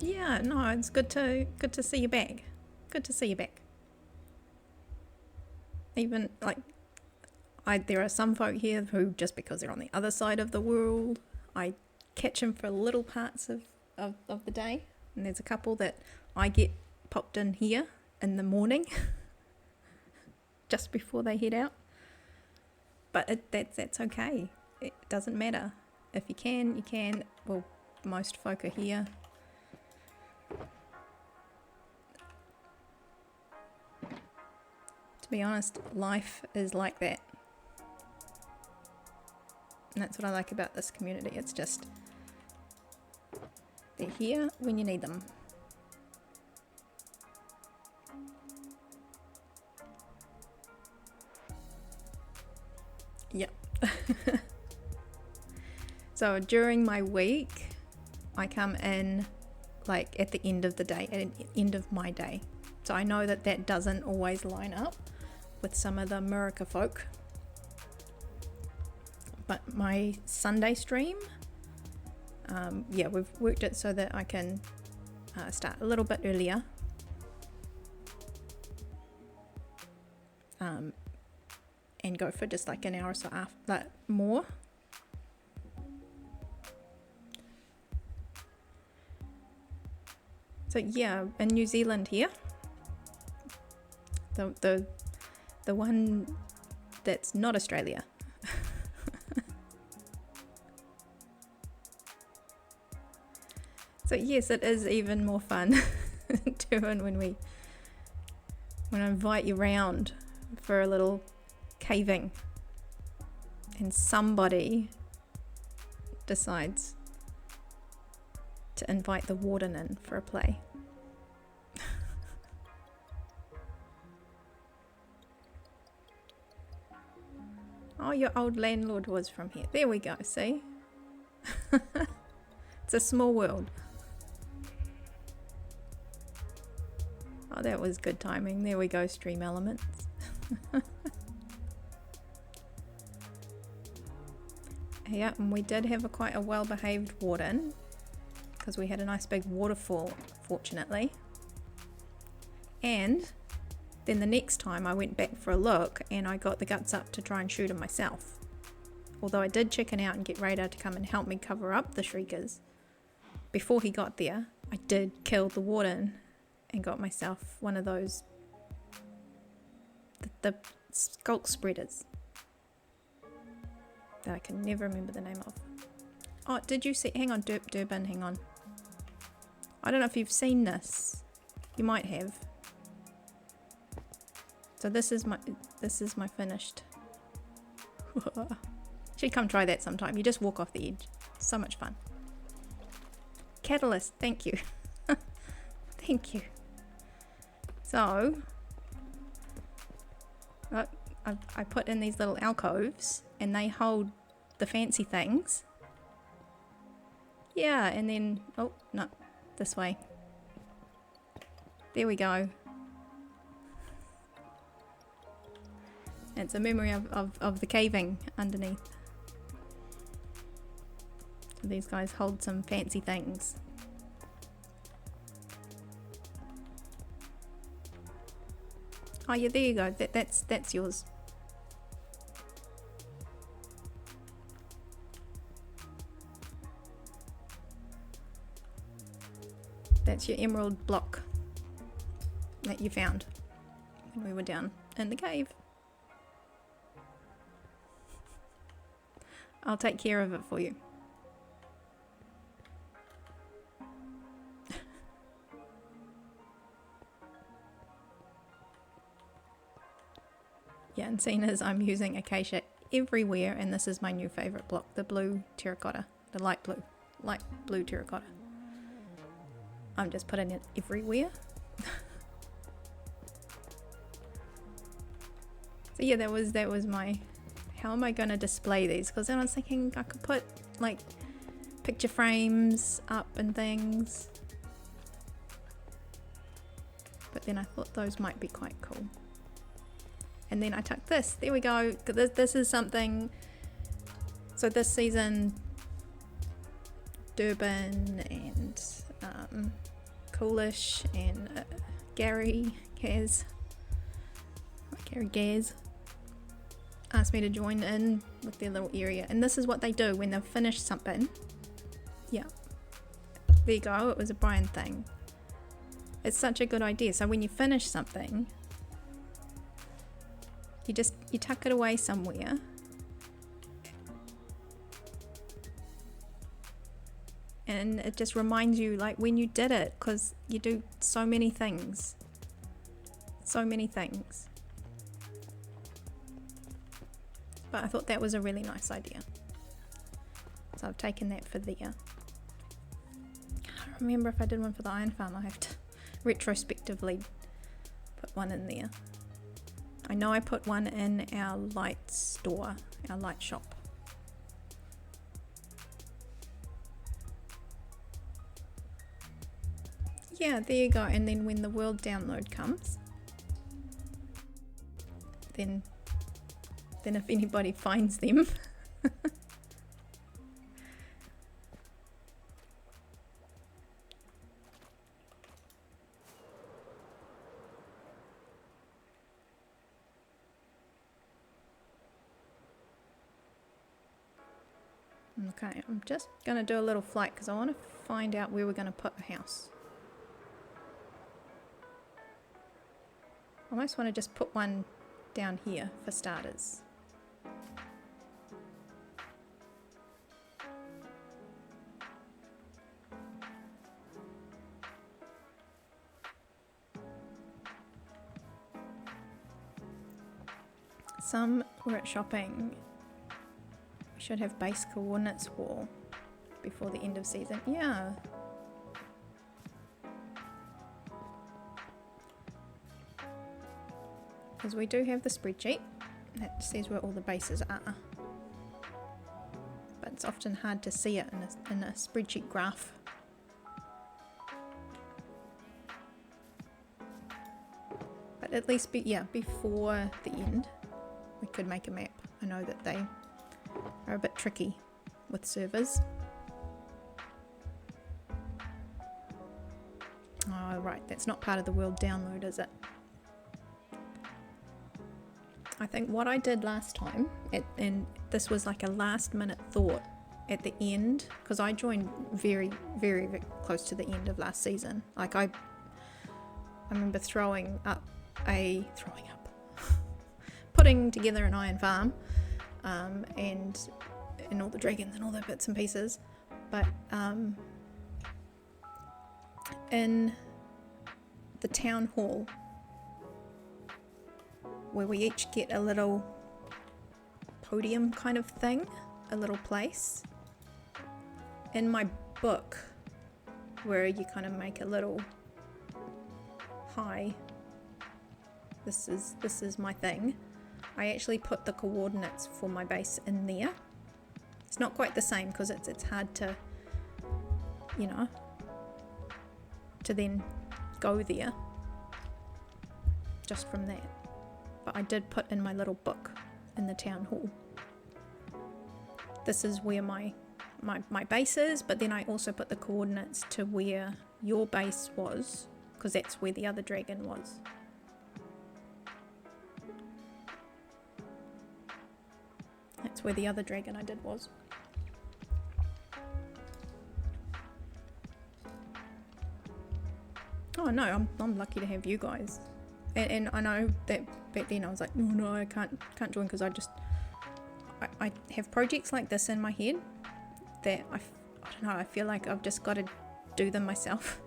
Yeah, no, it's good to see you back. Good to see you back. Even like there are some folk here who, just because they're on the other side of the world, I catch them for little parts of the day. And there's a couple that I get popped in here in the morning just before they head out. But that's okay. It doesn't matter. If you can, you can. Well, most folk are here. To be honest, life is like that. And that's what I like about this community. It's just, they're here when you need them. Yep. So during my week, I come in like at the end of the day, at the end of my day. So I know that that doesn't always line up with some of the Murica folk. But my Sunday stream, yeah, we've worked it so that I can start a little bit earlier. And go for just like an hour or so after, like more. So yeah, in New Zealand here, the one that's not Australia. So yes, it is even more fun doing when I invite you round for a little caving and somebody decides to invite the warden in for a play. Oh, your old landlord was from here. There we go, see? It's a small world. Oh, that was good timing. There we go, stream elements. Yeah, and we did have quite a well-behaved warden because we had a nice big waterfall, fortunately. And then the next time I went back for a look and I got the guts up to try and shoot him myself. Although I did chicken out and get Radar to come and help me cover up the shriekers. Before he got there, I did kill the warden and got myself one of those, the skulk spreaders that I can never remember the name of. Oh, did you see? Hang on, Durban, hang on. I don't know if you've seen this. You might have. So this is my finished. Should come try that sometime. You just walk off the edge. It's so much fun. Catalyst, thank you. Thank you. So I put in these little alcoves and they hold the fancy things. Yeah, and then, oh, no, this way. There we go. It's a memory of the caving underneath. These guys hold some fancy things. Oh yeah, there you go. That's yours. That's your emerald block that you found when we were down in the cave. I'll take care of it for you. Yeah, and seeing as I'm using acacia everywhere, and this is my new favorite block, the blue terracotta, the light blue terracotta. I'm just putting it everywhere. So yeah, that was my, how am I going to display these? Because then I was thinking I could put like picture frames up and things. But then I thought those might be quite cool. And then I took this. There we go. This is something. So this season, Durban and Coolish and Gary Gaz asked me to join in with their little area. And this is what they do when they've finished something. Yeah. There you go. It was a Brian thing. It's such a good idea. So when you finish something, you tuck it away somewhere, and it just reminds you like when you did it, because you do so many things. But I thought that was a really nice idea, so I've taken that for there. I can't remember if I did one for the iron farm. I have to retrospectively put one in there. I know I put one in our light store, our light shop. Yeah, there you go. And then when the world download comes, then if anybody finds them, okay, I'm just going to do a little flight because I want to find out where we're going to put a house. I almost want to just put one down here for starters. Some were at shopping. We should have base coordinates wall before the end of season. Yeah. Because we do have the spreadsheet that says where all the bases are. But it's often hard to see it in a spreadsheet graph. But at least before the end, we could make a map. I know that they are a bit tricky with servers. Oh, right, that's not part of the world download, is it? I think what I did last time, and this was like a last minute thought at the end, because I joined very, very, very close to the end of last season. Like I remember putting together an iron farm, and all the dragons and all the bits and pieces. But in the town hall, where we each get a little podium kind of thing, a little place. In my book, where you kind of make a little, hi, this is my thing, I actually put the coordinates for my base in there. It's not quite the same because it's hard to, to then go there just from that. But I did put in my little book in the town hall. This is where my my base is, but then I also put the coordinates to where your base was, because that's where the other dragon was. That's where the other dragon I did was. Oh no, I'm lucky to have you guys. And I know that back then I was like, oh no, I can't join, because I have projects like this in my head that I don't know, I feel like I've just got to do them myself.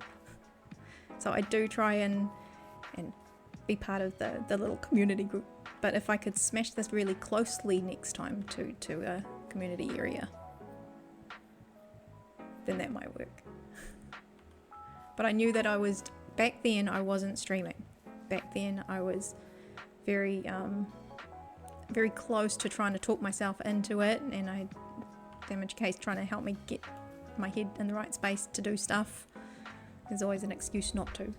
So I do try and be part of the little community group. But if I could smash this really closely next time to a community area, then that might work. But I knew that back then I wasn't streaming. Back then I was very very close to trying to talk myself into it, and I had Damage Case trying to help me get my head in the right space to do stuff. There's always an excuse not to.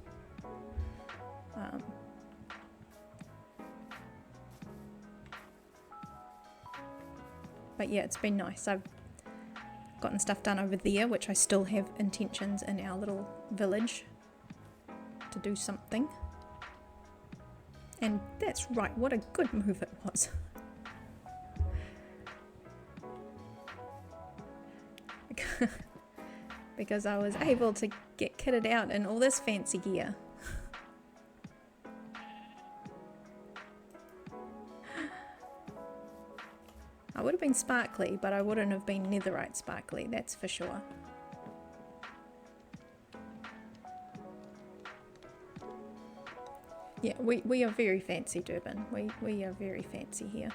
But yeah, it's been nice. I've gotten stuff done over there, which I still have intentions in our little village to do something. And that's right, what a good move it was. Because I was able to get kitted out in all this fancy gear. I would have been sparkly, but I wouldn't have been netherite sparkly, that's for sure. Yeah, we are very fancy, Durban. We are very fancy here.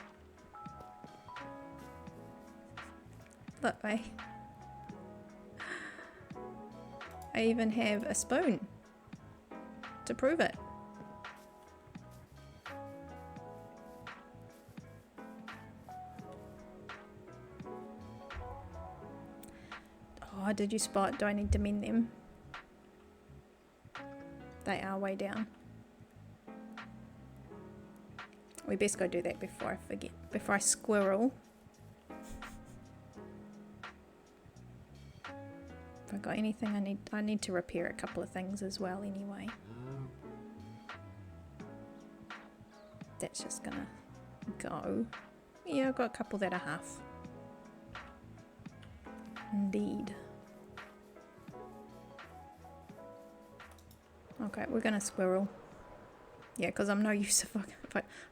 Look, I even have a spoon to prove it. Oh, did you spot? Do I need to mend them? They are way down. We best go do that before I forget. Before I squirrel. If I got anything I need to repair a couple of things as well anyway. That's just gonna go. Yeah, I've got a couple that are half. Indeed. Okay, we're gonna squirrel. Yeah, because I'm no use if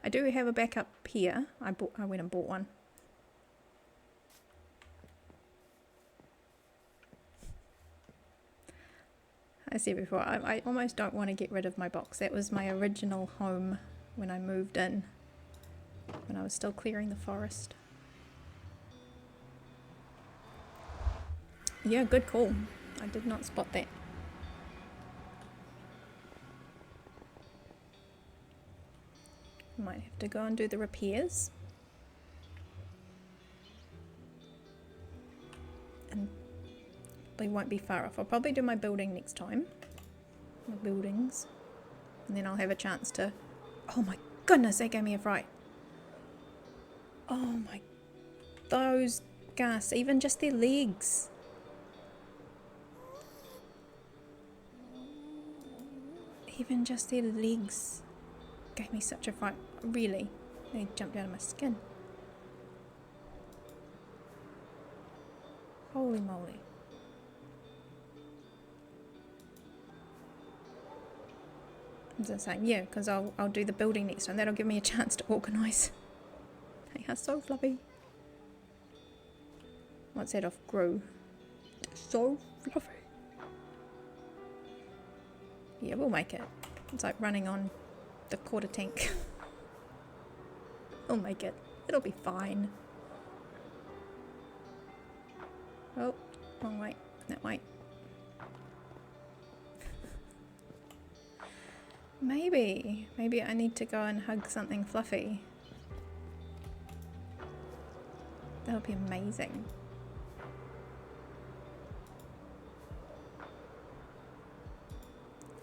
I do have a backup here. I went and bought one. I said before, I almost don't want to get rid of my box. That was my original home when I moved in, when I was still clearing the forest. Yeah, good call. I did not spot that. Might have to go and do the repairs. And they won't be far off. I'll probably do my building next time. My buildings. And then I'll have a chance to... Oh my goodness, that gave me a fright. Oh my... Those gas, even just their legs. Even just their legs gave me such a fright. Really, they jumped out of my skin. Holy moly. As I was saying, yeah, because I'll do the building next time. That'll give me a chance to organise. They are so fluffy. What's that off? Grew. So fluffy. Yeah, we'll make it. It's like running on the quarter tank. We'll make it. It'll be fine. Oh, wrong way. That way. Maybe I need to go and hug something fluffy. That'll be amazing.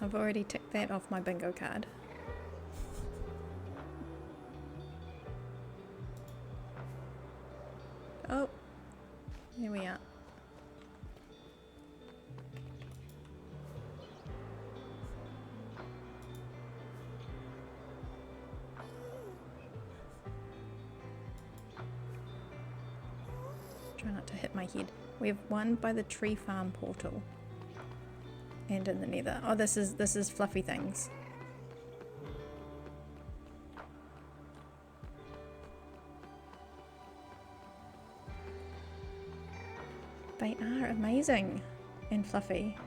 I've already ticked that off my bingo card. Oh, here we are. Try not to hit my head. We have one by the tree farm portal. And in the nether. Oh, this is fluffy things. They are amazing and fluffy.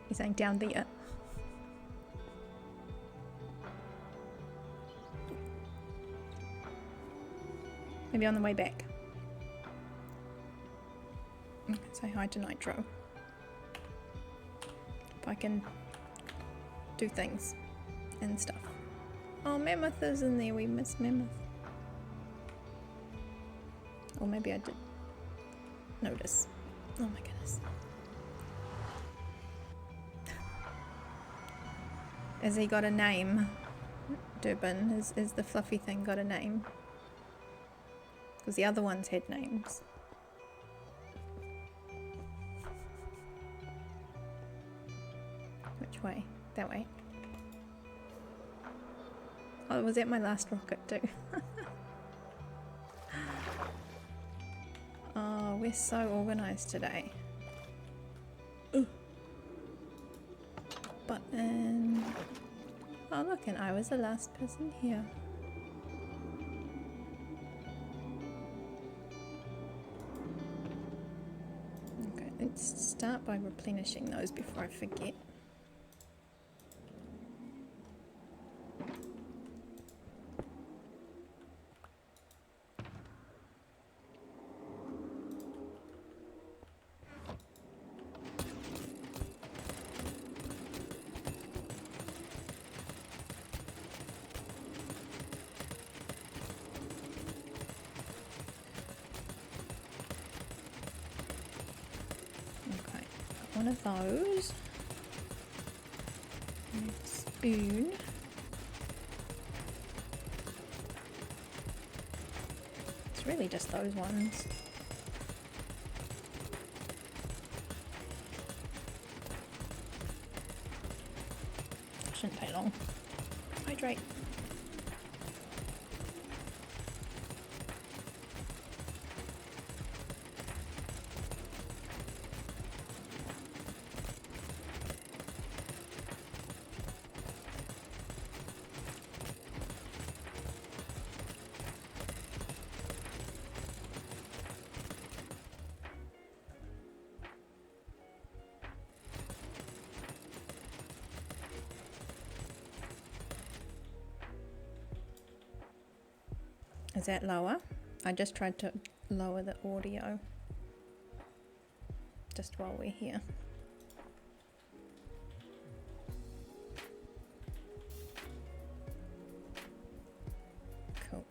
He's saying down there. Maybe on the way back. Say hi to Nitro. If I can do things and stuff. Oh, Mammoth is in there. We miss Mammoth. Or maybe I did notice. Oh my goodness. Has he got a name? Durban, is the fluffy thing got a name? Because the other ones had names. Which way? That way. Oh, was that my last rocket too? Oh, we're so organised today. Ugh. Button. Oh look, and I was the last person here. Okay, let's start by replenishing those before I forget. One of those. And a spoon. It's really just those ones. Shouldn't take long. Hydrate. Is that lower? I just tried to lower the audio just while we're here. Cool.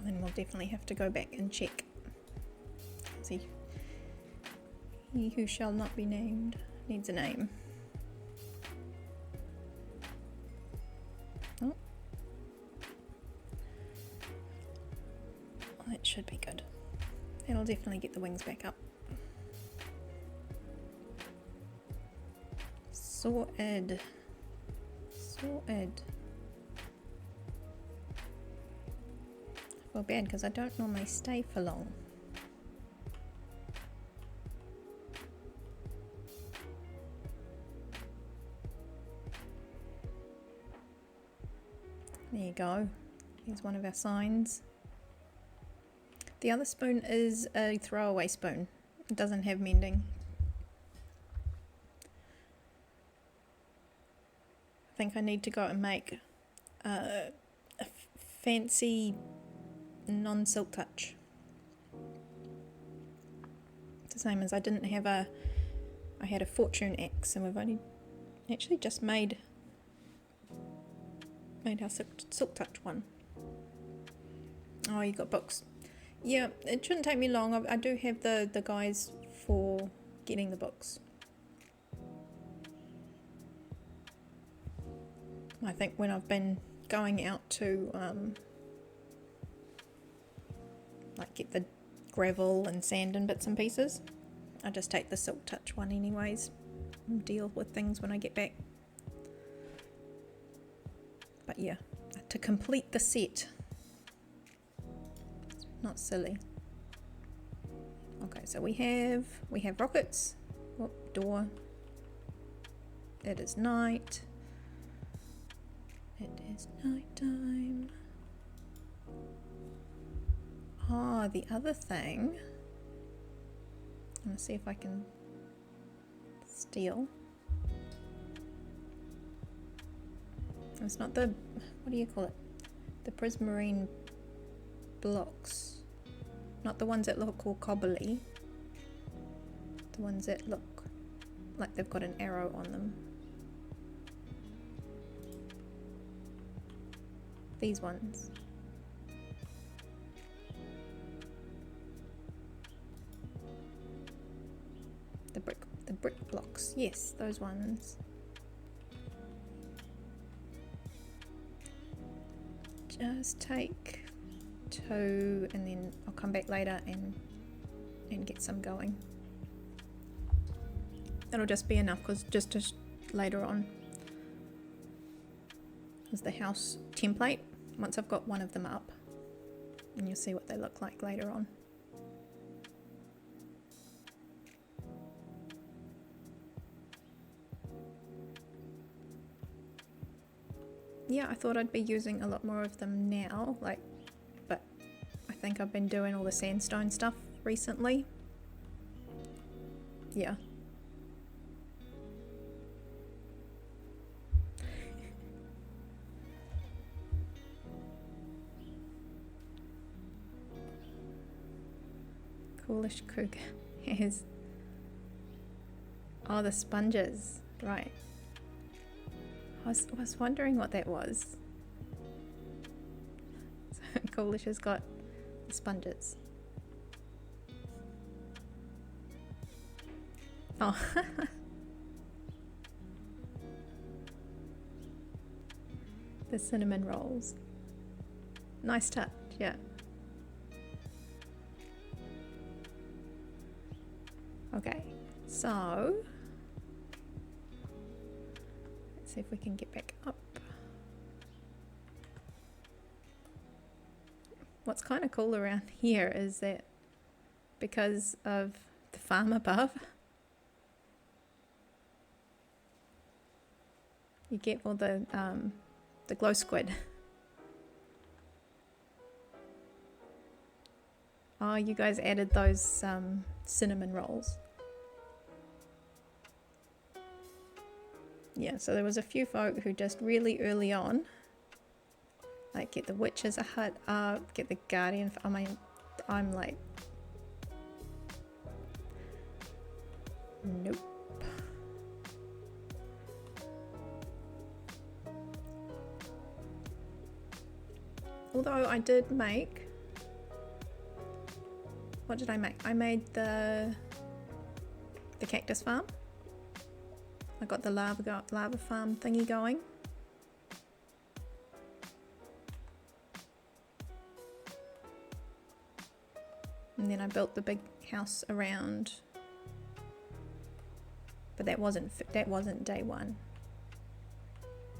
Then we'll definitely have to go back and check. See, he who shall not be named needs a name. Oh, that should be good. It'll definitely get the wings back up. Sorted. Well, bad because I don't normally stay for long. There you go. Here's one of our signs. The other spoon is a throwaway spoon. It doesn't have mending. I think I need to go and make a fancy non-silk touch. It's the same as I didn't have I had a fortune axe, and we've only actually just made our silk touch one. Oh, you got books. Yeah, it shouldn't take me long. I do have the guys for getting the books. I think when I've been going out to like get the gravel and sand and bits and pieces, I just take the Silk Touch one anyways and deal with things when I get back. But yeah, to complete the set. It's not silly. Okay, so we have rockets. Oh, door. It is night. It is night time. Oh, the other thing. I'm gonna see if I can steal. It's not the, what do you call it? The prismarine blocks. Not the ones that look all cobbly. The ones that look like they've got an arrow on them. These ones. The brick blocks. Yes, those ones. Just take 2 and then I'll come back later and get some going. That'll just be enough because just later on is the house template. Once I've got one of them up, and you'll see what they look like later on. Yeah, I thought I'd be using a lot more of them now, but I think I've been doing all the sandstone stuff recently. Yeah. Coolish Cougar has... Oh, the sponges. Right. I was wondering what that was. So Coolish has got the sponges. Oh. The cinnamon rolls. Nice touch, yeah. Okay, so let's see if we can get back up. What's kind of cool around here is that because of the farm above, you get all the glow squid. Oh, you guys added those cinnamon rolls. Yeah, so there was a few folk who just really early on, like get the witch as a hut up, get the guardian. I mean, I'm like, nope. Although I did make, what did I make? I made the cactus farm. I got the lava farm thingy going. And then I built the big house around. But that wasn't day one.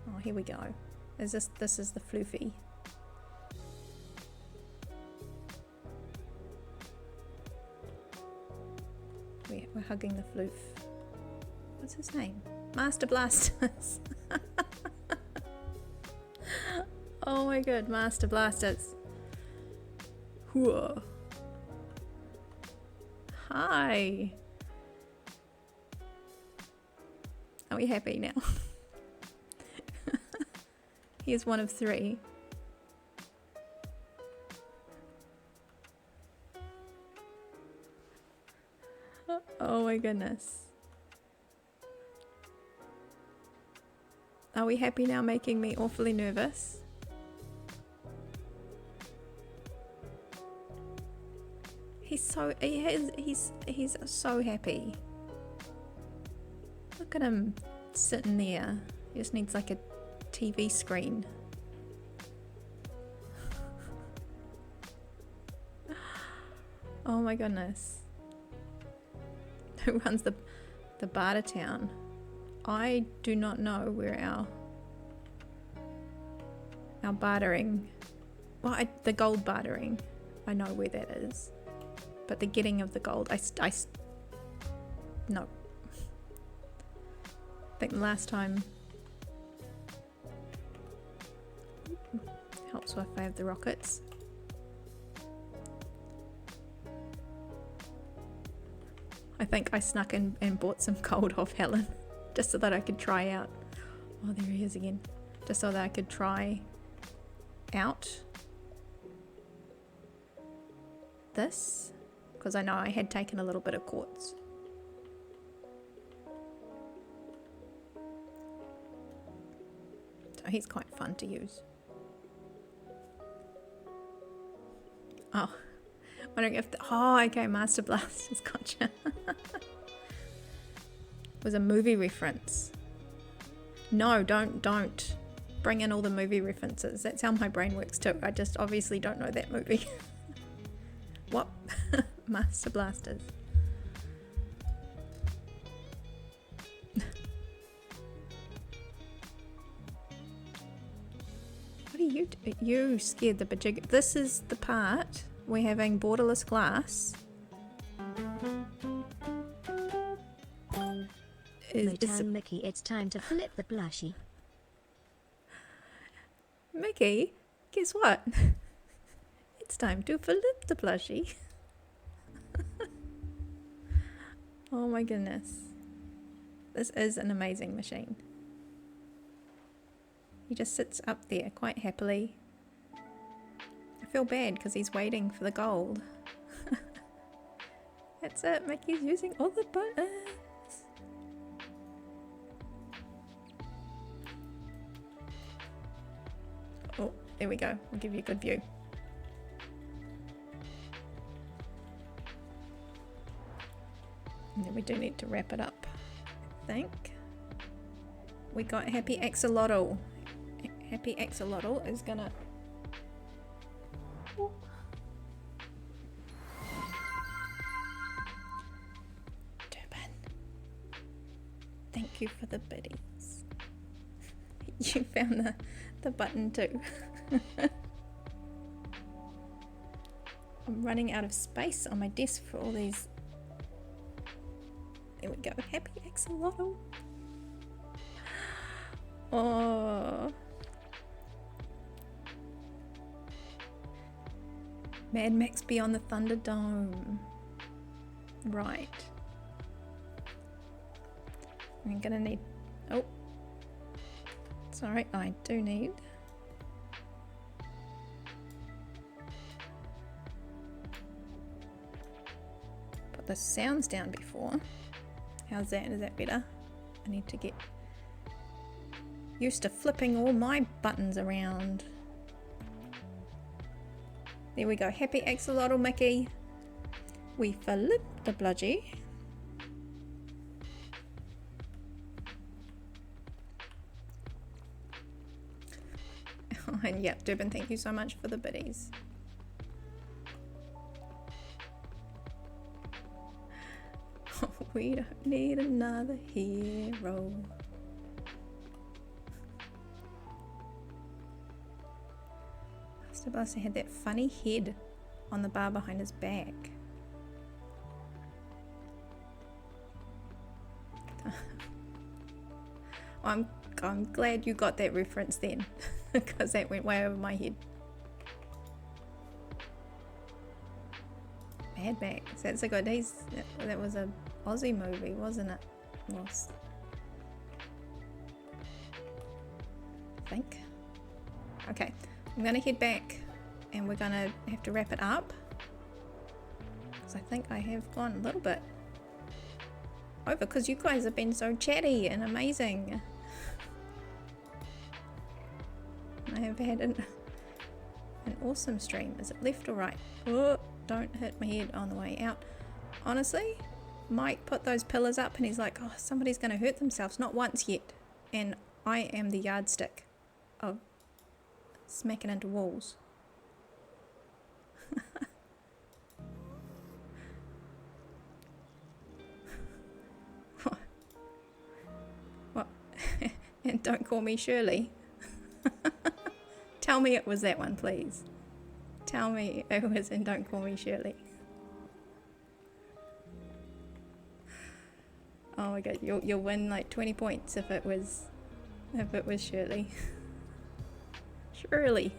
Oh, here we go. This is the floofy. We're hugging the floof. What's his name? Master Blasters. Oh my god, Master Blasters. Whoa. Hi. Are we happy now? Here's one of 3. Oh my goodness. Are we happy now, making me awfully nervous? He's so he's so happy. Look at him sitting there. He just needs like a TV screen. Oh my goodness. Who runs the barter town? I do not know where our bartering, well, the gold bartering, I know where that is, but the getting of the gold, no. I think the last time, helps if I have the rockets. I think I snuck in and bought some gold off Helen just so that I could try out. Oh, there he is again. Just so that I could try out this, because I know I had taken a little bit of quartz. So he's quite fun to use. Oh. Wondering if oh, okay, Master Blasters, gotcha. Was a movie reference. No, don't bring in all the movie references. That's how my brain works too. I just obviously don't know that movie. What? Master Blasters. What are you you scared the bajig? This is the part. We're having borderless glass. Mickey, it's time to flip the blushy. Mickey, guess what? It's time to flip the plushie. Oh my goodness. This is an amazing machine. He just sits up there quite happily. I feel bad because he's waiting for the gold. That's it, Mickey's using all the buttons. Oh, there we go. I'll give you a good view. And then we do need to wrap it up, I think. We got Happy Axolotl. Happy Axolotl is gonna... Turban. Thank you for the biddies. You found the button too. I'm running out of space on my desk for all these. There we go. Happy Axolotl. Oh. Mad Max Beyond the Thunderdome. Right. I'm gonna need... Oh. Sorry, I do need... Put the sounds down before. How's that? Is that better? I need to get used to flipping all my buttons around. There we go. Happy Axolotl Mickey. We flip the bludgy. Oh, and yeah, Durban, thank you so much for the biddies. We don't need another hero. Master Blaster had that funny head on the bar behind his back. I'm glad you got that reference then, because that went way over my head. Mad Max, that's a good. That was a Aussie movie, wasn't it? Was. I think. Okay, I'm gonna head back, and we're gonna have to wrap it up, because I think I have gone a little bit over, because you guys have been so chatty and amazing. I have had an awesome stream. Is it left or right? Oh, don't hit my head on the way out. Honestly, Mike put those pillars up and he's like, oh, somebody's going to hurt themselves. Not once yet. And I am the yardstick of smacking into walls. What? And don't call me Shirley. Tell me it was that one, please. Tell me it was, and don't call me Shirley. Oh my god, you'll win like 20 points if it was Shirley. Shirley.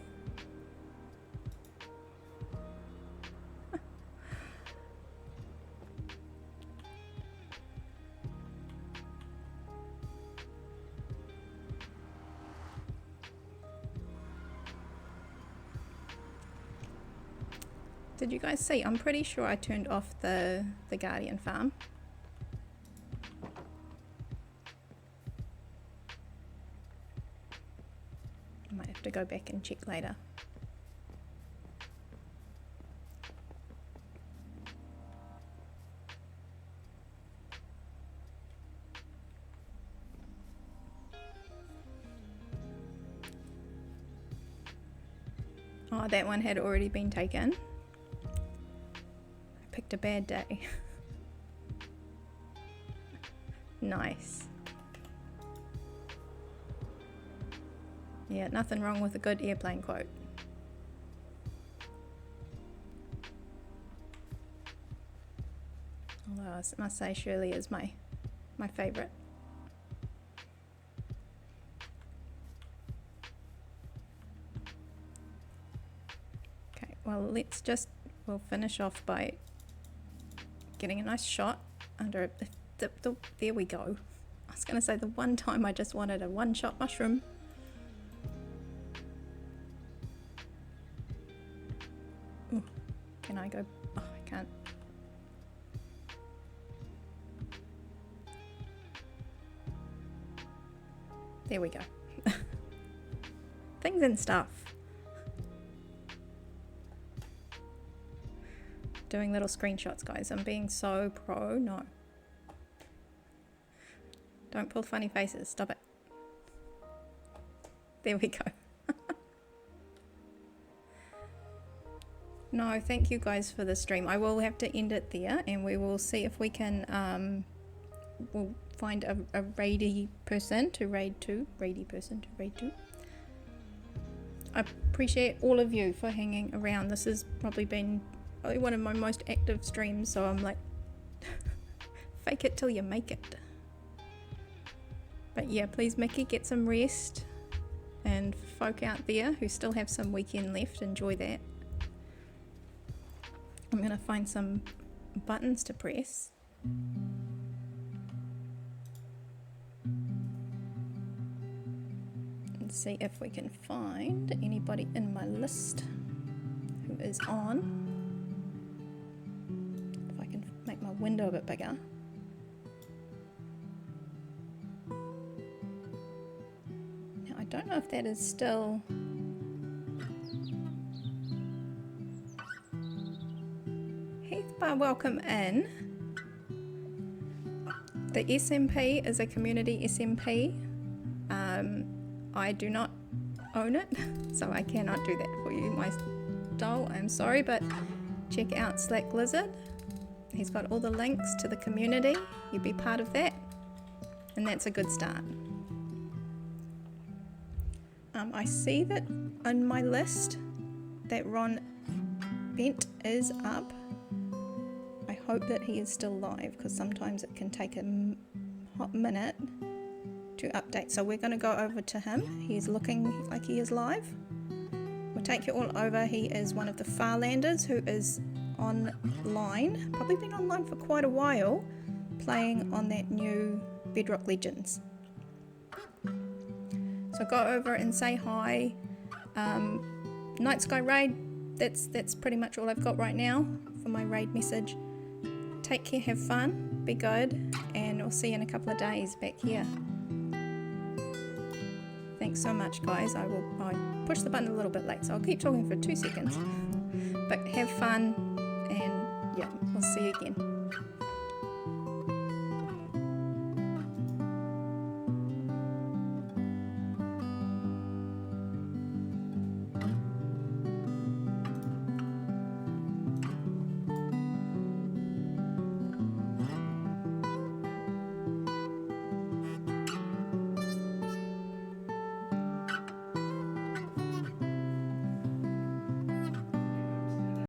Did you guys see? I'm pretty sure I turned off the Guardian farm. I might have to go back and check later. Oh, that one had already been taken. Picked a bad day. Nice. Yeah, nothing wrong with a good airplane quote. Although I must say Shirley is my favourite. Okay, well we'll finish off by getting a nice shot under there we go. I was going to say the one time I just wanted a one-shot mushroom. Ooh, can I go? Oh, I can't. There we go. Things and stuff. Doing little screenshots, guys. I'm being so pro. No. Don't pull funny faces. Stop it. There we go. No, thank you guys for the stream. I will have to end it there and we will see if we can we'll find a raidy person to raid to. Raidy person to raid to. I appreciate all of you for hanging around. This has probably been one of my most active streams, so I'm like fake it till you make it. But yeah, please Mickey, get some rest, and folk out there who still have some weekend left, enjoy that. I'm gonna find some buttons to press. And see if we can find anybody in my list who is on. Make my window a bit bigger. Now I don't know if that is still Heathbar, welcome in. The SMP is a community SMP. I do not own it, so I cannot do that for you, my doll. I'm sorry, but check out SlackLizard. He's got all the links to the community. You be part of that, and that's a good start. I see that on my list that Ron Bent is up. I hope that he is still live, because sometimes it can take a hot minute to update. So we're going to go over to him. He's looking like he is live. We'll take you all over. He is one of the Farlanders who is online, probably been online for quite a while, playing on that new Bedrock Legends. So go over and say hi. Night Sky Raid, that's pretty much all I've got right now for my raid message. Take care, have fun, be good, and we'll see you in a couple of days back here. Thank thanks so much, guys. I pushed the button a little bit late, so I'll keep talking for 2 seconds. But have fun, and yeah, we'll see you again.